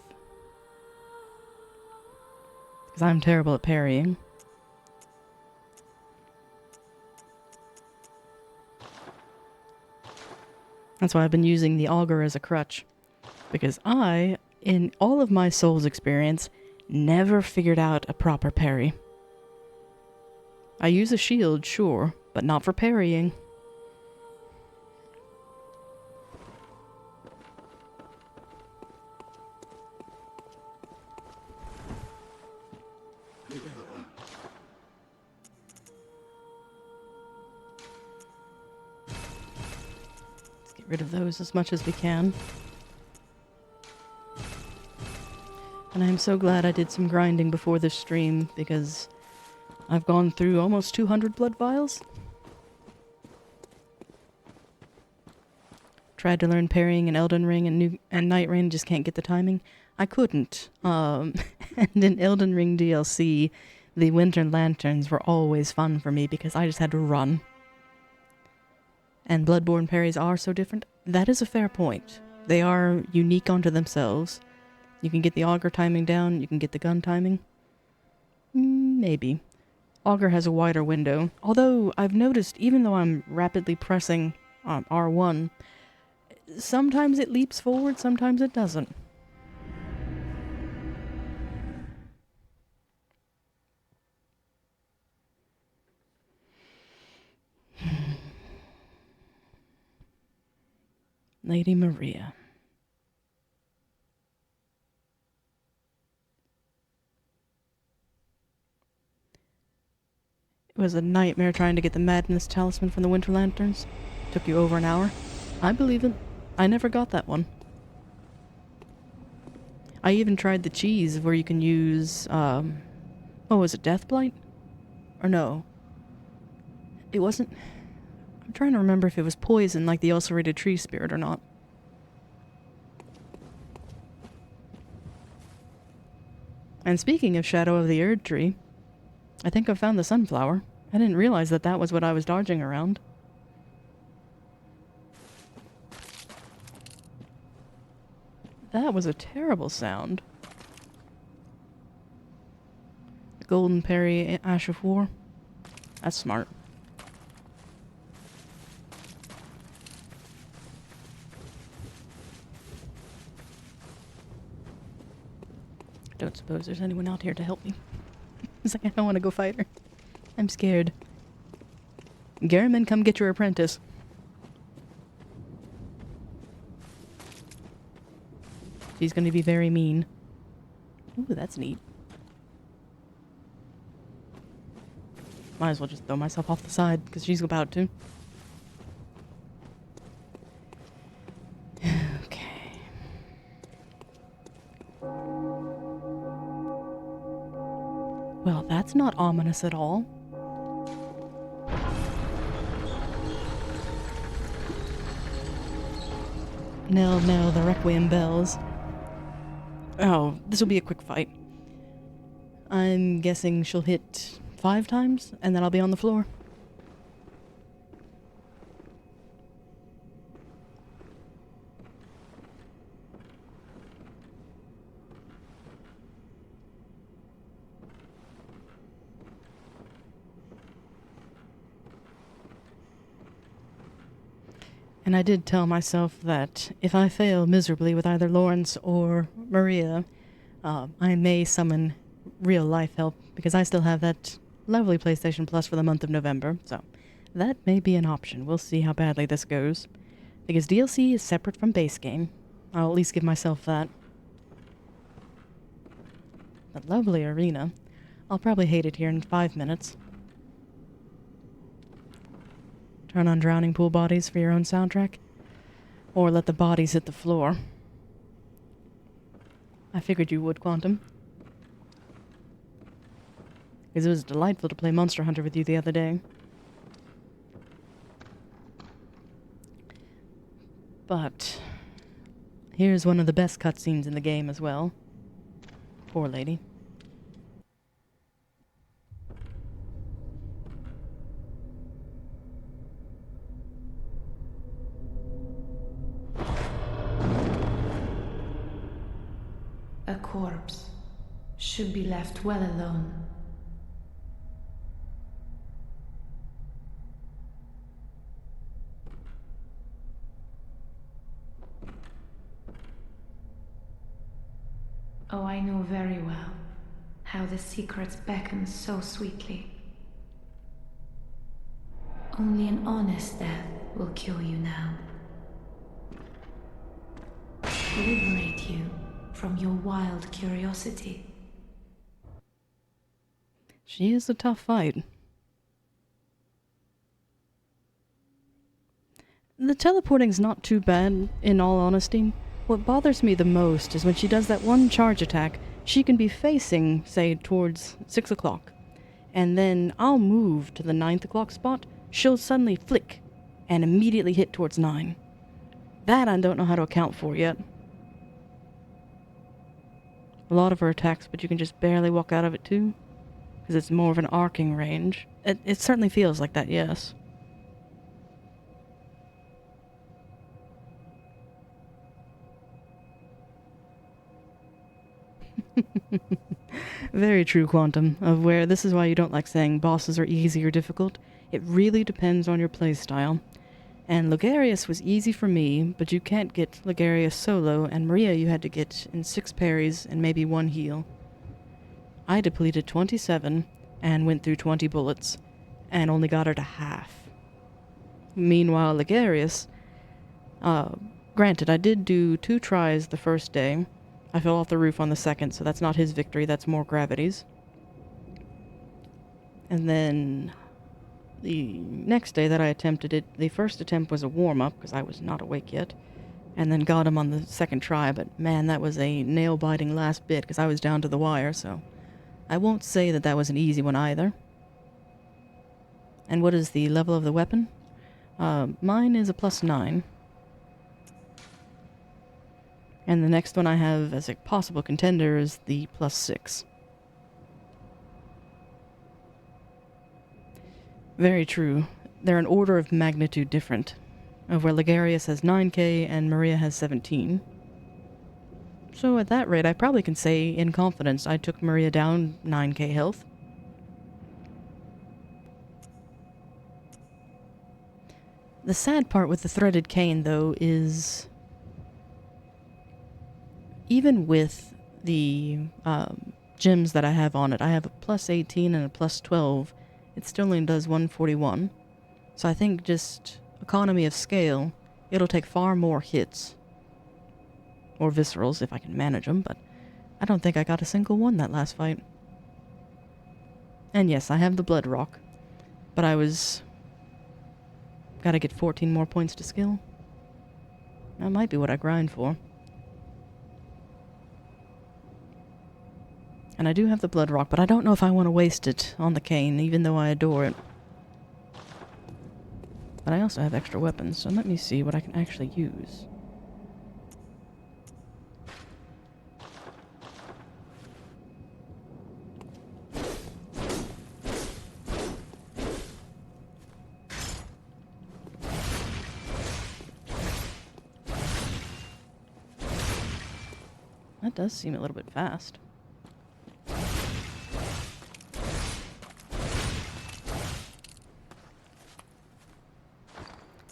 [SPEAKER 1] Because I'm terrible at parrying. That's why I've been using the auger as a crutch. Because I, in all of my Souls experience, never figured out a proper parry. I use a shield, sure, but not for parrying. Let's get rid of those as much as we can. And I'm so glad I did some grinding before this stream, because I've gone through almost 200 blood vials. Tried to learn parrying in Elden Ring and Night Rain, just can't get the timing. I couldn't. And in Elden Ring DLC, the Winter Lanterns were always fun for me because I just had to run. And Bloodborne parries are so different. That is a fair point. They are unique unto themselves. You can get the auger timing down, you can get the gun timing. Maybe. Auger has a wider window. Although, I've noticed, even though I'm rapidly pressing R1, sometimes it leaps forward, sometimes it doesn't. Lady Maria. It was a nightmare trying to get the Madness Talisman from the Winter Lanterns. Took you over an hour. I believe it. I never got that one. I even tried the cheese where you can use, oh, was it Deathblight? Or no. It wasn't... I'm trying to remember if it was poison like the ulcerated tree spirit or not. And speaking of Shadow of the Erd Tree, I think I found the sunflower. I didn't realize that that was what I was dodging around. That was a terrible sound. Golden Perry, Ash of War. That's smart. Don't suppose there's anyone out here to help me. It's like I don't want to go fight her. I'm scared. Garriman, come get your apprentice. She's going to be very mean. Ooh, that's neat. Might as well just throw myself off the side, because she's about to. Okay. Well, that's not ominous at all. No, the Requiem bells. Oh, this will be a quick fight. I'm guessing she'll hit 5 times, and then I'll be on the floor. And I did tell myself that if I fail miserably with either Lawrence or Maria, I may summon real life help, because I still have that lovely PlayStation Plus for the month of November, so that may be an option. We'll see how badly this goes. Because DLC is separate from base game. I'll at least give myself that. That lovely arena. I'll probably hate it here in 5 minutes. Turn on Drowning Pool Bodies for your own soundtrack. Or let the bodies hit the floor. I figured you would, Quantum. Because it was delightful to play Monster Hunter with you the other day. But here's one of the best cutscenes in the game as well. Poor lady.
[SPEAKER 2] A corpse should be left well alone. Oh, I know very well how the secrets beckon so sweetly. Only an honest death will kill you now. Liberate you from your wild curiosity.
[SPEAKER 1] She is a tough fight. The teleporting's not too bad, in all honesty. What bothers me the most is when she does that one charge attack, she can be facing, say, towards 6 o'clock. And then I'll move to the 9 o'clock spot, she'll suddenly flick and immediately hit towards 9. That I don't know how to account for yet. A lot of her attacks, but you can just barely walk out of it too. Because it's more of an arcing range. It certainly feels like that, yes. Very true, Quantum, of where this is why you don't like saying bosses are easy or difficult. It really depends on your playstyle. And Logarius was easy for me, but you can't get Logarius solo, and Maria you had to get in 6 parries and maybe 1 heal. I depleted 27 and went through 20 bullets, and only got her to half. Meanwhile, Logarius, granted, I did do 2 tries the first day. I fell off the roof on the second, so that's not his victory, that's more Gravity's. And then the next day that I attempted it, the first attempt was a warm-up, because I was not awake yet, and then got him on the second try, but man, that was a nail-biting last bit, because I was down to the wire, so I won't say that that was an easy one either. And what is the level of the weapon? Mine is a +9. And the next one I have as a possible contender is the +6. Very true. They're an order of magnitude different, of where Ligarius has 9k and Maria has 17. So at that rate, I probably can say in confidence I took Maria down 9k health. The sad part with the threaded cane, though, is even with the gems that I have on it, I have a +18 and a +12. It still only does 141. So I think just economy of scale, it'll take far more hits. Or viscerals, if I can manage them, but I don't think I got a single one that last fight. And yes, I have the blood rock, but I was... gotta get 14 more points to skill. That might be what I grind for. And I do have the blood rock, but I don't know if I want to waste it on the cane, even though I adore it. But I also have extra weapons, so let me see what I can actually use. That does seem a little bit fast.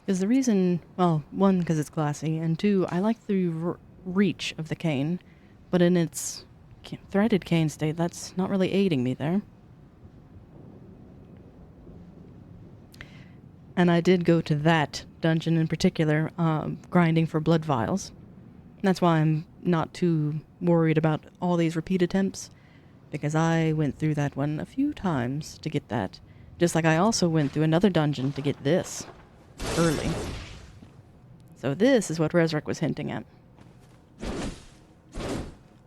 [SPEAKER 1] Because the reason, well, one, because it's classy, and two, I like the reach of the cane, but in its threaded cane state, that's not really aiding me there. And I did go to that dungeon in particular, grinding for blood vials. That's why I'm not too worried about all these repeat attempts, because I went through that one a few times to get that. Just like I also went through another dungeon to get this early. So this is what Resurrect was hinting at.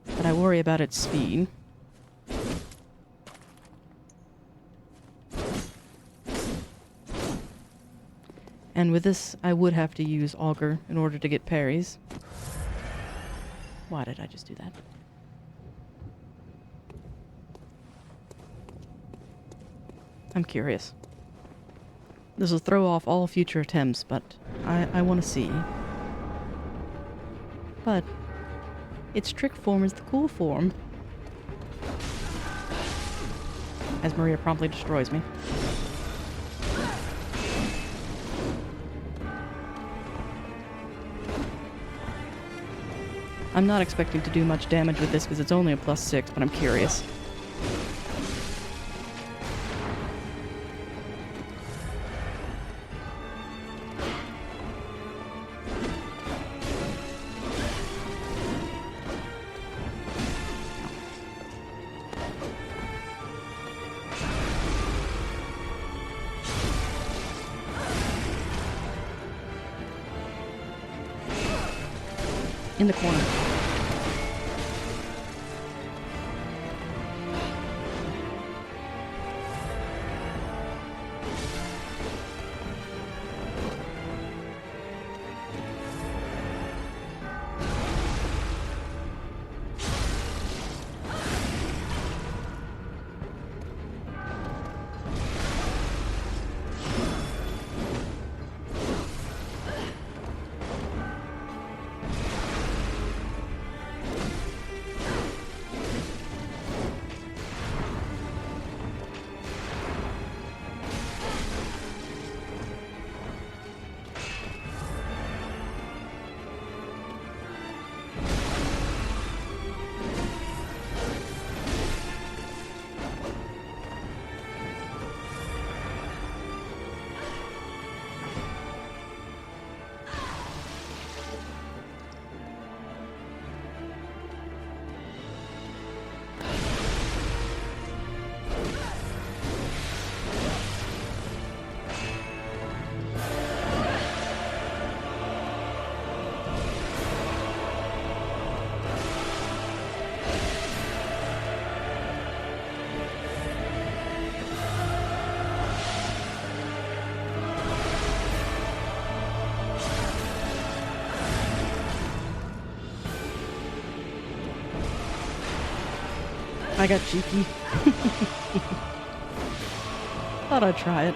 [SPEAKER 1] But I worry about its speed. And with this, I would have to use Augur in order to get parries. Why did I just do that? I'm curious. This will throw off all future attempts, but I want to see. But its trick form is the cool form. As Maria promptly destroys me. I'm not expecting to do much damage with this because it's only a +6, but I'm curious. In the corner. I got cheeky. Thought I'd try it.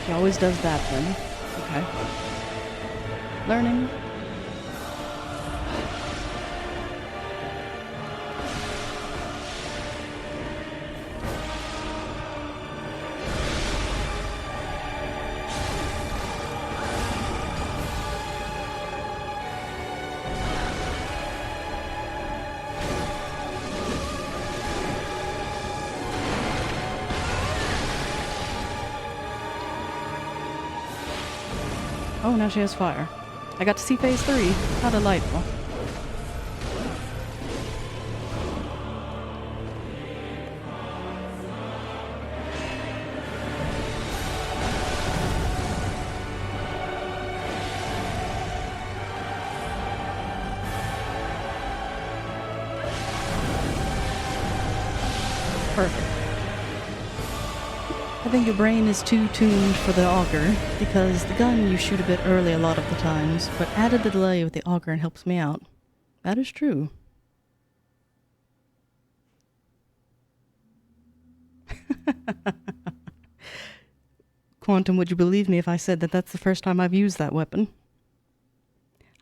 [SPEAKER 1] She always does that then. Okay. Learning. Oh, now she has fire. I got to see phase 3. How delightful. Perfect. I think your brain is too tuned for the auger, because the gun you shoot a bit early a lot of the times, but added the delay with the auger and helps me out. That is true. Quantum, would you believe me if I said that that's the first time I've used that weapon?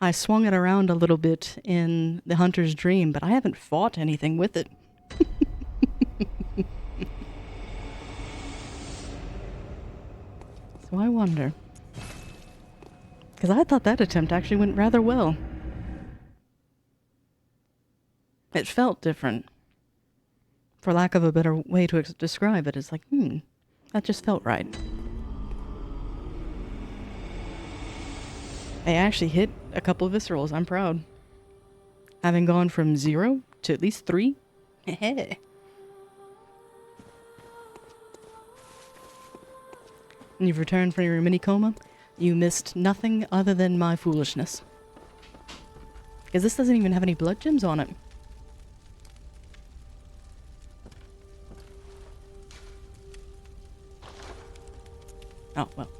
[SPEAKER 1] I swung it around a little bit in the Hunter's Dream, but I haven't fought anything with it. So I wonder. Because I thought that attempt actually went rather well. It felt different. For lack of a better way to describe it, it's like, that just felt right. I actually hit a couple of viscerals. I'm proud. Having gone from 0 to at least 3. Heh. And you've returned from your mini coma. You missed nothing other than my foolishness. Because this doesn't even have any blood gems on it. Oh, well.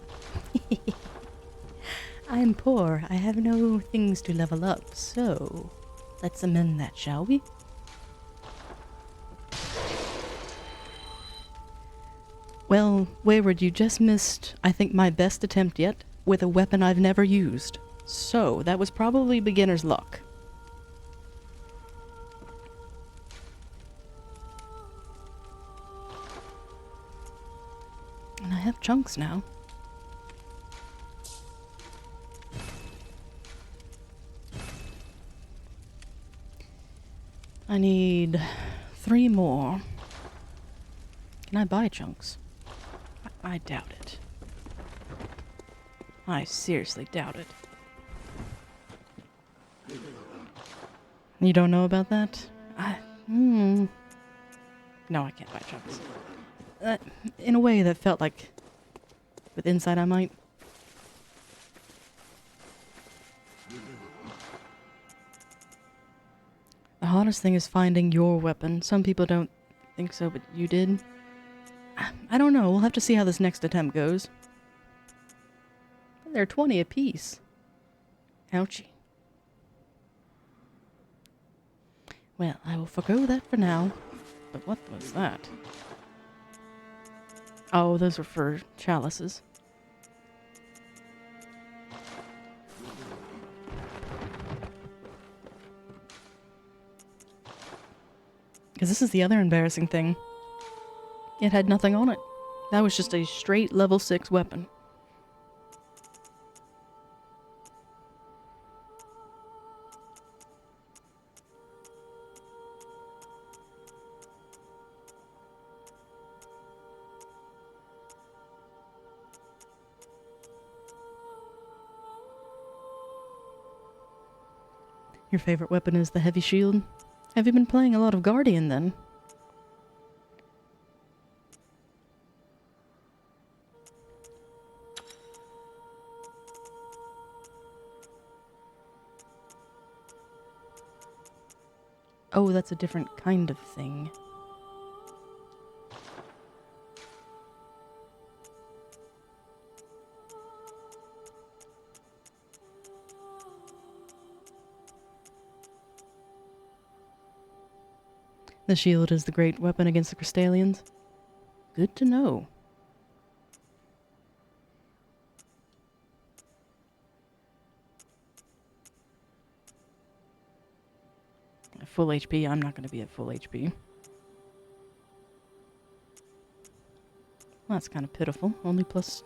[SPEAKER 1] I'm poor. I have no things to level up, so let's amend that, shall we? Well, Wayward, you just missed, I think, my best attempt yet with a weapon I've never used. So, that was probably beginner's luck. And I have chunks now. I need 3 more. Can I buy chunks? I doubt it. I seriously doubt it. You don't know about that? No, I can't buy chunks. In a way that felt like with Insight I might. The hardest thing is finding your weapon. Some people don't think so, but you did. I don't know. We'll have to see how this next attempt goes. They're 20 apiece. Ouchie. Well, I will forgo that for now. But what was that? Oh, those were for chalices. Because this is the other embarrassing thing. It had nothing on it. That was just a straight level 6 weapon. Your favorite weapon is the heavy shield? Have you been playing a lot of Guardian then? Oh, that's a different kind of thing. The shield is the great weapon against the Crystallians. Good to know. At full HP, I'm not going to be at full HP. Well, that's kind of pitiful. Only plus...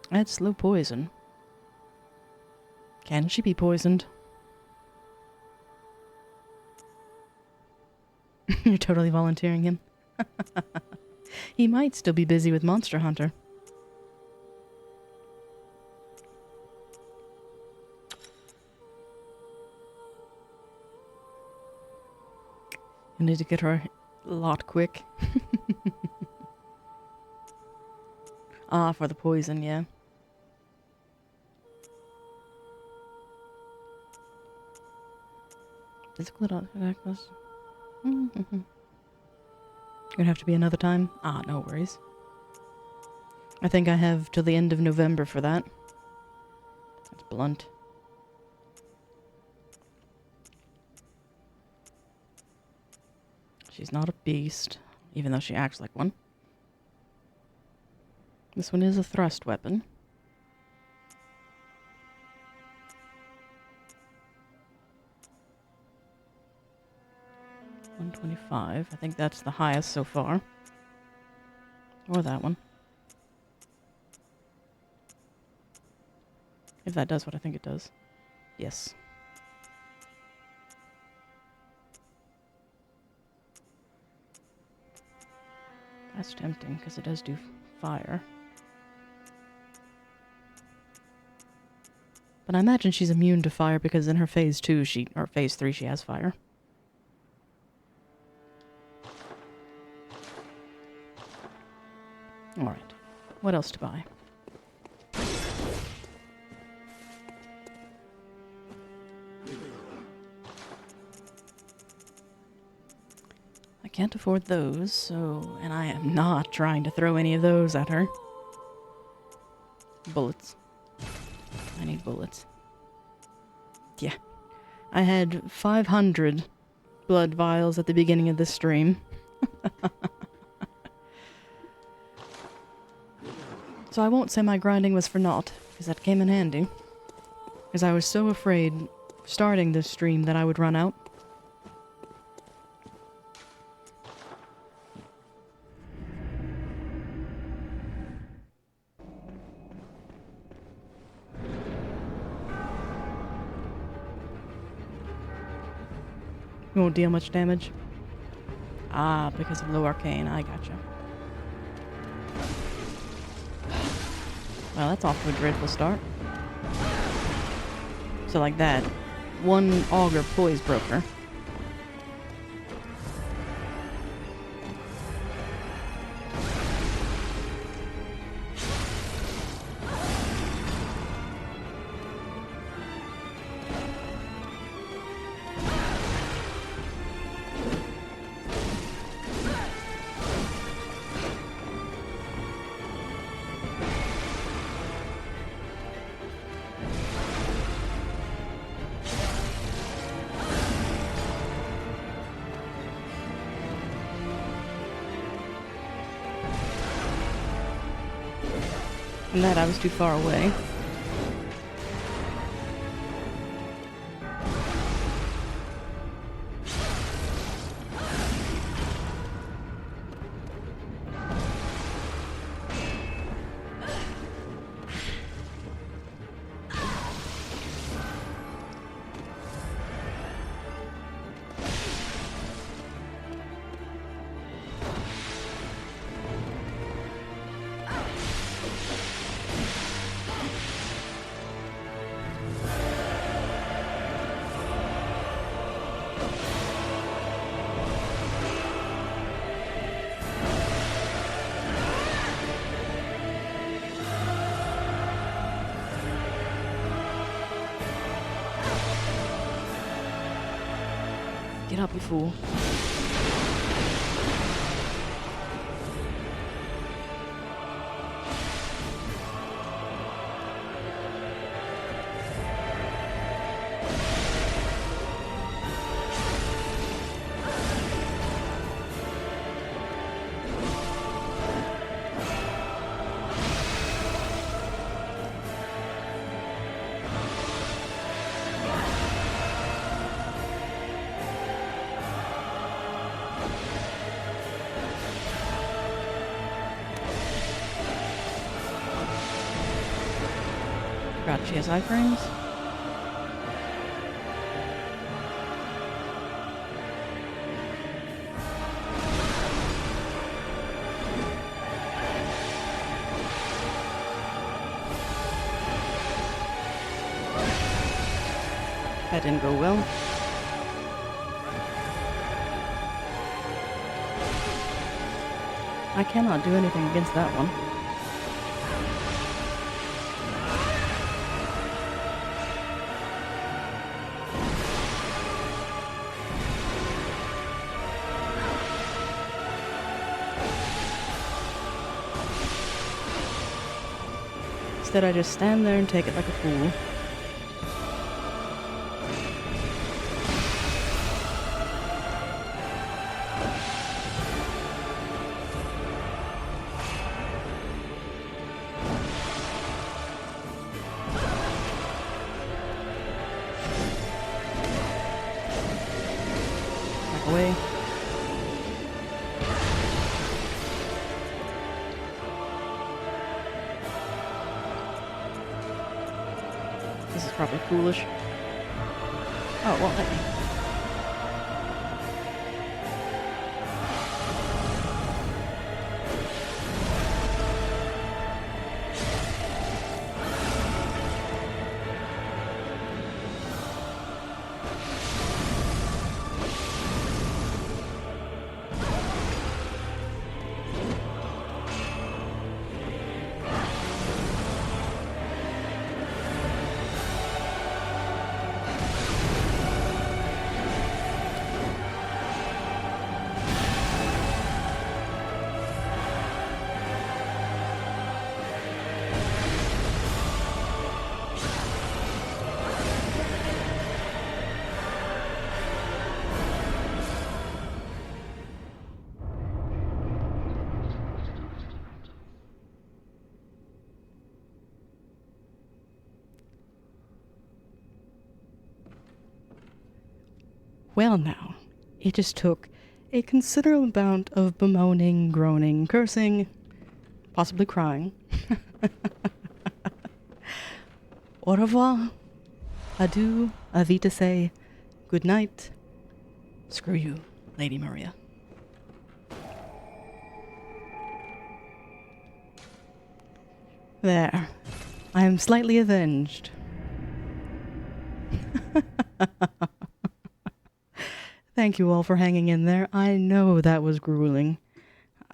[SPEAKER 1] That's slow poison. Can she be poisoned? You're totally volunteering him. He might still be busy with Monster Hunter. I need to get her a lot quick. Ah, for the poison, yeah. Physical attack plus... Gonna have to be another time? Ah, no worries. I think I have till the end of November for that. That's blunt. She's not a beast, even though she acts like one. This one is a thrust weapon. $125. I think that's the highest so far. Or that one. If that does what I think it does. Yes. That's tempting, because it does do fire. But I imagine she's immune to fire because in her phase 2, or phase 3, she has fire. Alright. What else to buy? I can't afford those, so... And I am not trying to throw any of those at her. Bullets. I need bullets. Yeah. I had 500 blood vials at the beginning of this stream. So I won't say my grinding was for naught, because that came in handy. Because I was so afraid starting this stream that I would run out. You won't deal much damage. Ah, because of low arcane, I gotcha. Well, that's off to a dreadful start. So like that, one auger poise broke her. And that I was too far away. Get up, you fool. Forgot she has iframes. That didn't go well. I cannot do anything against that one. Instead, I just stand there and take it like a fool. Back away. This is probably foolish. Oh, well, let me. Well now, it just took a considerable amount of bemoaning, groaning, cursing, possibly crying. Au revoir, adieu, avita say, good night, screw you, Lady Maria. There, I am slightly avenged. Thank you all for hanging in there. I know that was grueling.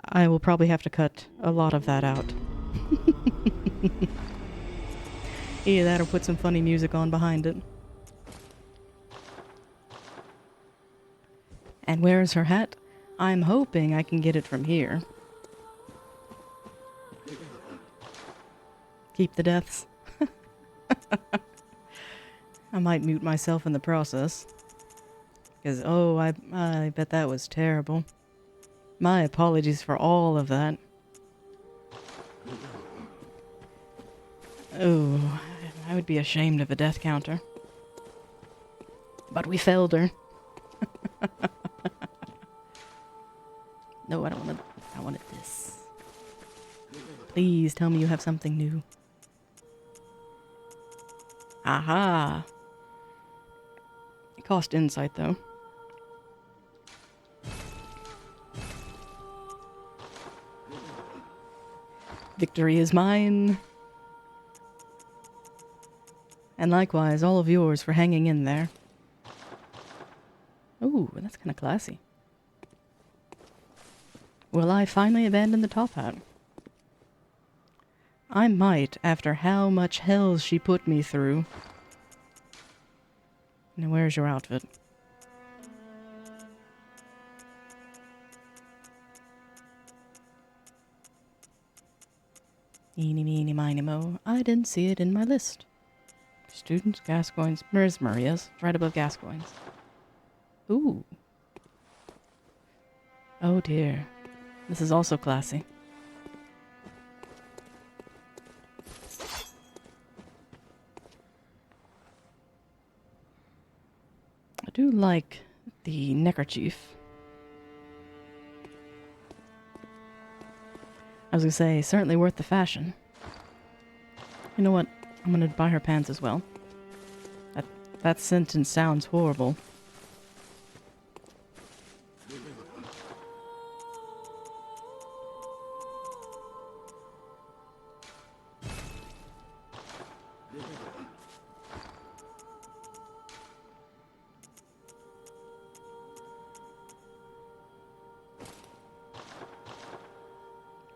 [SPEAKER 1] I will probably have to cut a lot of that out. Either that or put some funny music on behind it. And where is her hat? I'm hoping I can get it from here. Keep the deaths. I might mute myself in the process. Because, oh, I bet that was terrible. My apologies for all of that. Oh, I would be ashamed of a death counter. But we failed her. No, I don't want to. I wanted this. Please tell me you have something new. Aha! It cost insight, though. Victory is mine. And likewise, all of yours for hanging in there. Ooh, that's kind of classy. Will I finally abandon the top hat? I might, after how much hell she put me through. Now, where's your outfit? Eeny, meeny, miny, mo. I didn't see it in my list. Students, Gascoignes. Where's Maria's? Right above Gascoignes. Ooh. Oh dear. This is also classy. I do like the neckerchief. I was gonna say, certainly worth the fashion. You know what? I'm gonna buy her pants as well. That sentence sounds horrible.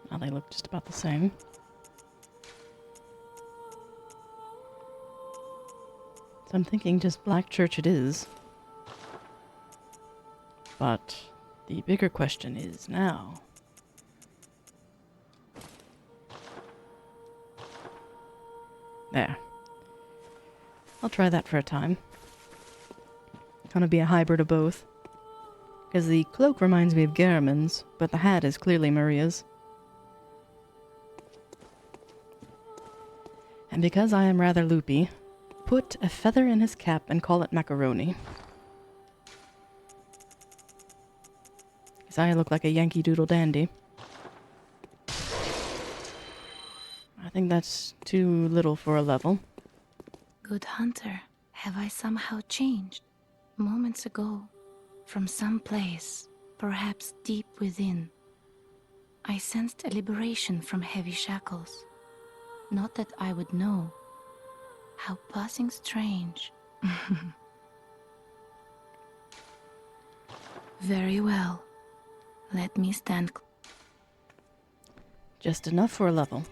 [SPEAKER 1] Now they look just about the same. So I'm thinking just black church it is. But the bigger question is now. There. I'll try that for a time. Gonna be a hybrid of both. Because the cloak reminds me of Garamond's, but the hat is clearly Maria's. And because I am rather loopy, put a feather in his cap and call it macaroni. Because I look like a Yankee Doodle dandy. I think that's too little for a level.
[SPEAKER 2] Good hunter, have I somehow changed? Moments ago, from some place, perhaps deep within, I sensed a liberation from heavy shackles. Not that I would know. How passing strange. Very well. Let me stand.
[SPEAKER 1] Just enough for a level.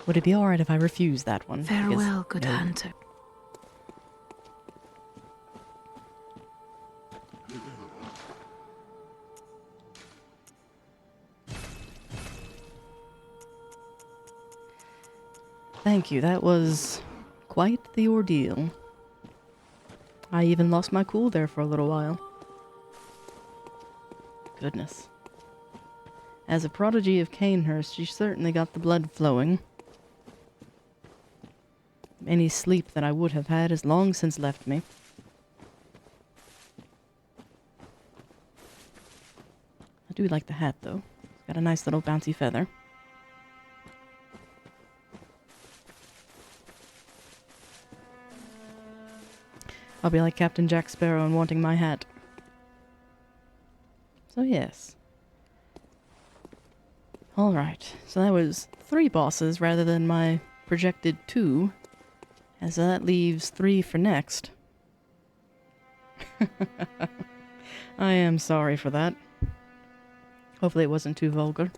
[SPEAKER 1] Would it be alright if I refuse that one?
[SPEAKER 2] Farewell, good hunter.
[SPEAKER 1] Thank you, that was quite the ordeal. I even lost my cool there for a little while. Goodness. As a prodigy of Canehurst, she certainly got the blood flowing. Any sleep that I would have had has long since left me. I do like the hat, though. It's got a nice little bouncy feather. I'll be like Captain Jack Sparrow and wanting my hat. So yes. Alright, so that was 3 bosses rather than my projected 2. And so that leaves 3 for next. I am sorry for that. Hopefully it wasn't too vulgar.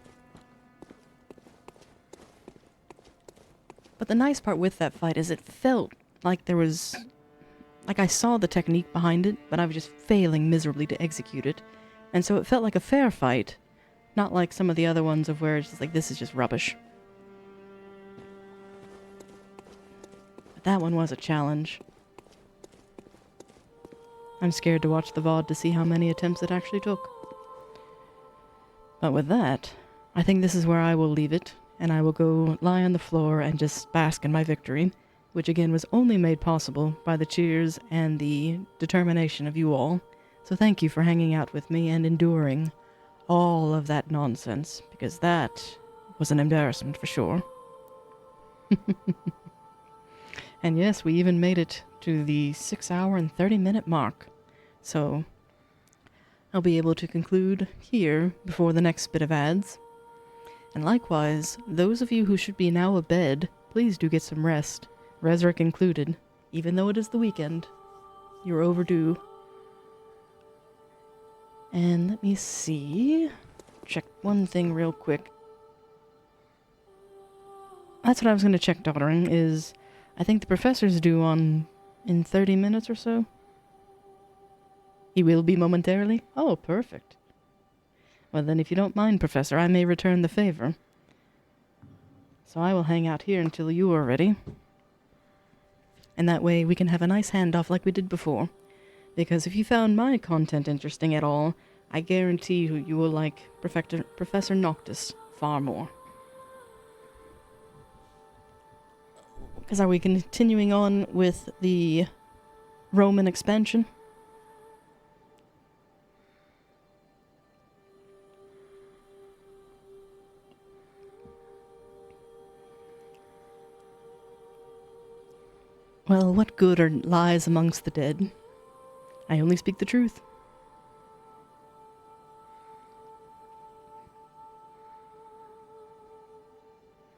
[SPEAKER 1] But the nice part with that fight is it felt like there was... Like I saw the technique behind it, but I was just failing miserably to execute it. And so it felt like a fair fight. Not like some of the other ones of where it's just like, this is just rubbish. But that one was a challenge. I'm scared to watch the VOD to see how many attempts it actually took. But with that, I think this is where I will leave it, and I will go lie on the floor and just bask in my victory, which again was only made possible by the cheers and the determination of you all. So thank you for hanging out with me and enduring all of that nonsense, because that was an embarrassment for sure. And yes, we even made it to the 6-hour and 30-minute mark. So I'll be able to conclude here before the next bit of ads. And likewise, those of you who should be now abed, please do get some rest. Resurrect included, even though it is the weekend. You're overdue. And let me see. Check one thing real quick. That's what I was going to check, Dottering, is I think the professor's due in 30 minutes or so. He will be momentarily? Oh, perfect. Well then, if you don't mind, Professor, I may return the favor. So I will hang out here until you are ready. And that way we can have a nice handoff like we did before. Because if you found my content interesting at all, I guarantee you will like Professor Noctis far more. Because are we continuing on with the Roman expansion? Well, what good are lies amongst the dead? I only speak the truth.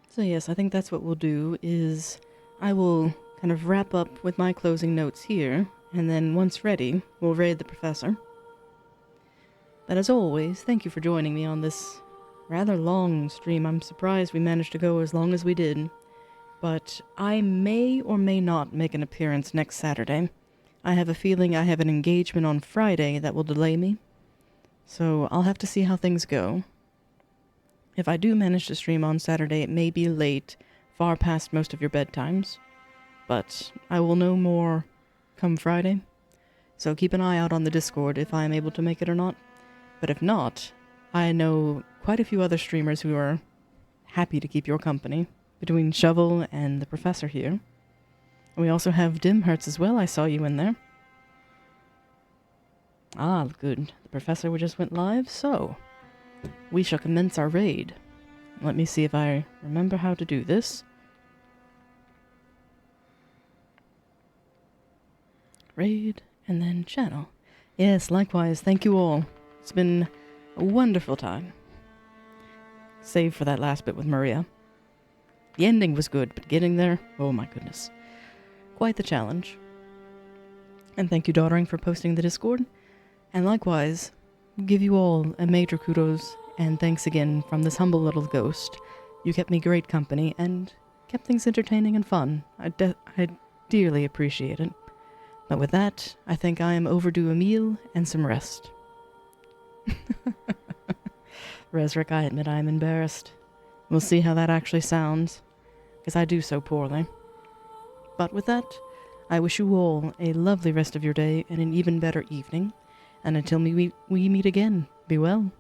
[SPEAKER 1] So yes, I think that's what we'll do, is I will kind of wrap up with my closing notes here, and then once ready, we'll raid the professor. But as always, thank you for joining me on this rather long stream. I'm surprised we managed to go as long as we did. But I may or may not make an appearance next Saturday. I have a feeling I have an engagement on Friday that will delay me. So I'll have to see how things go. If I do manage to stream on Saturday, it may be late, far past most of your bedtimes. But I will know more come Friday. So keep an eye out on the Discord if I am able to make it or not. But if not, I know quite a few other streamers who are happy to keep your company, between Shovel and the Professor here. And we also have Dimhertz as well. I saw you in there. Ah, good. The Professor just went live, so we shall commence our raid. Let me see if I remember how to do this. Raid, and then channel. Yes, likewise, thank you all. It's been a wonderful time. Save for that last bit with Maria. The ending was good, but getting there, oh my goodness. Quite the challenge. And thank you, Daughtering, for posting the Discord. And likewise, give you all a major kudos and thanks again from this humble little ghost. You kept me great company and kept things entertaining and fun. I dearly appreciate it. But with that, I think I am overdue a meal and some rest. Resrick, I admit I am embarrassed. We'll see how that actually sounds, because I do so poorly. But with that, I wish you all a lovely rest of your day and an even better evening. And until we meet again, be well.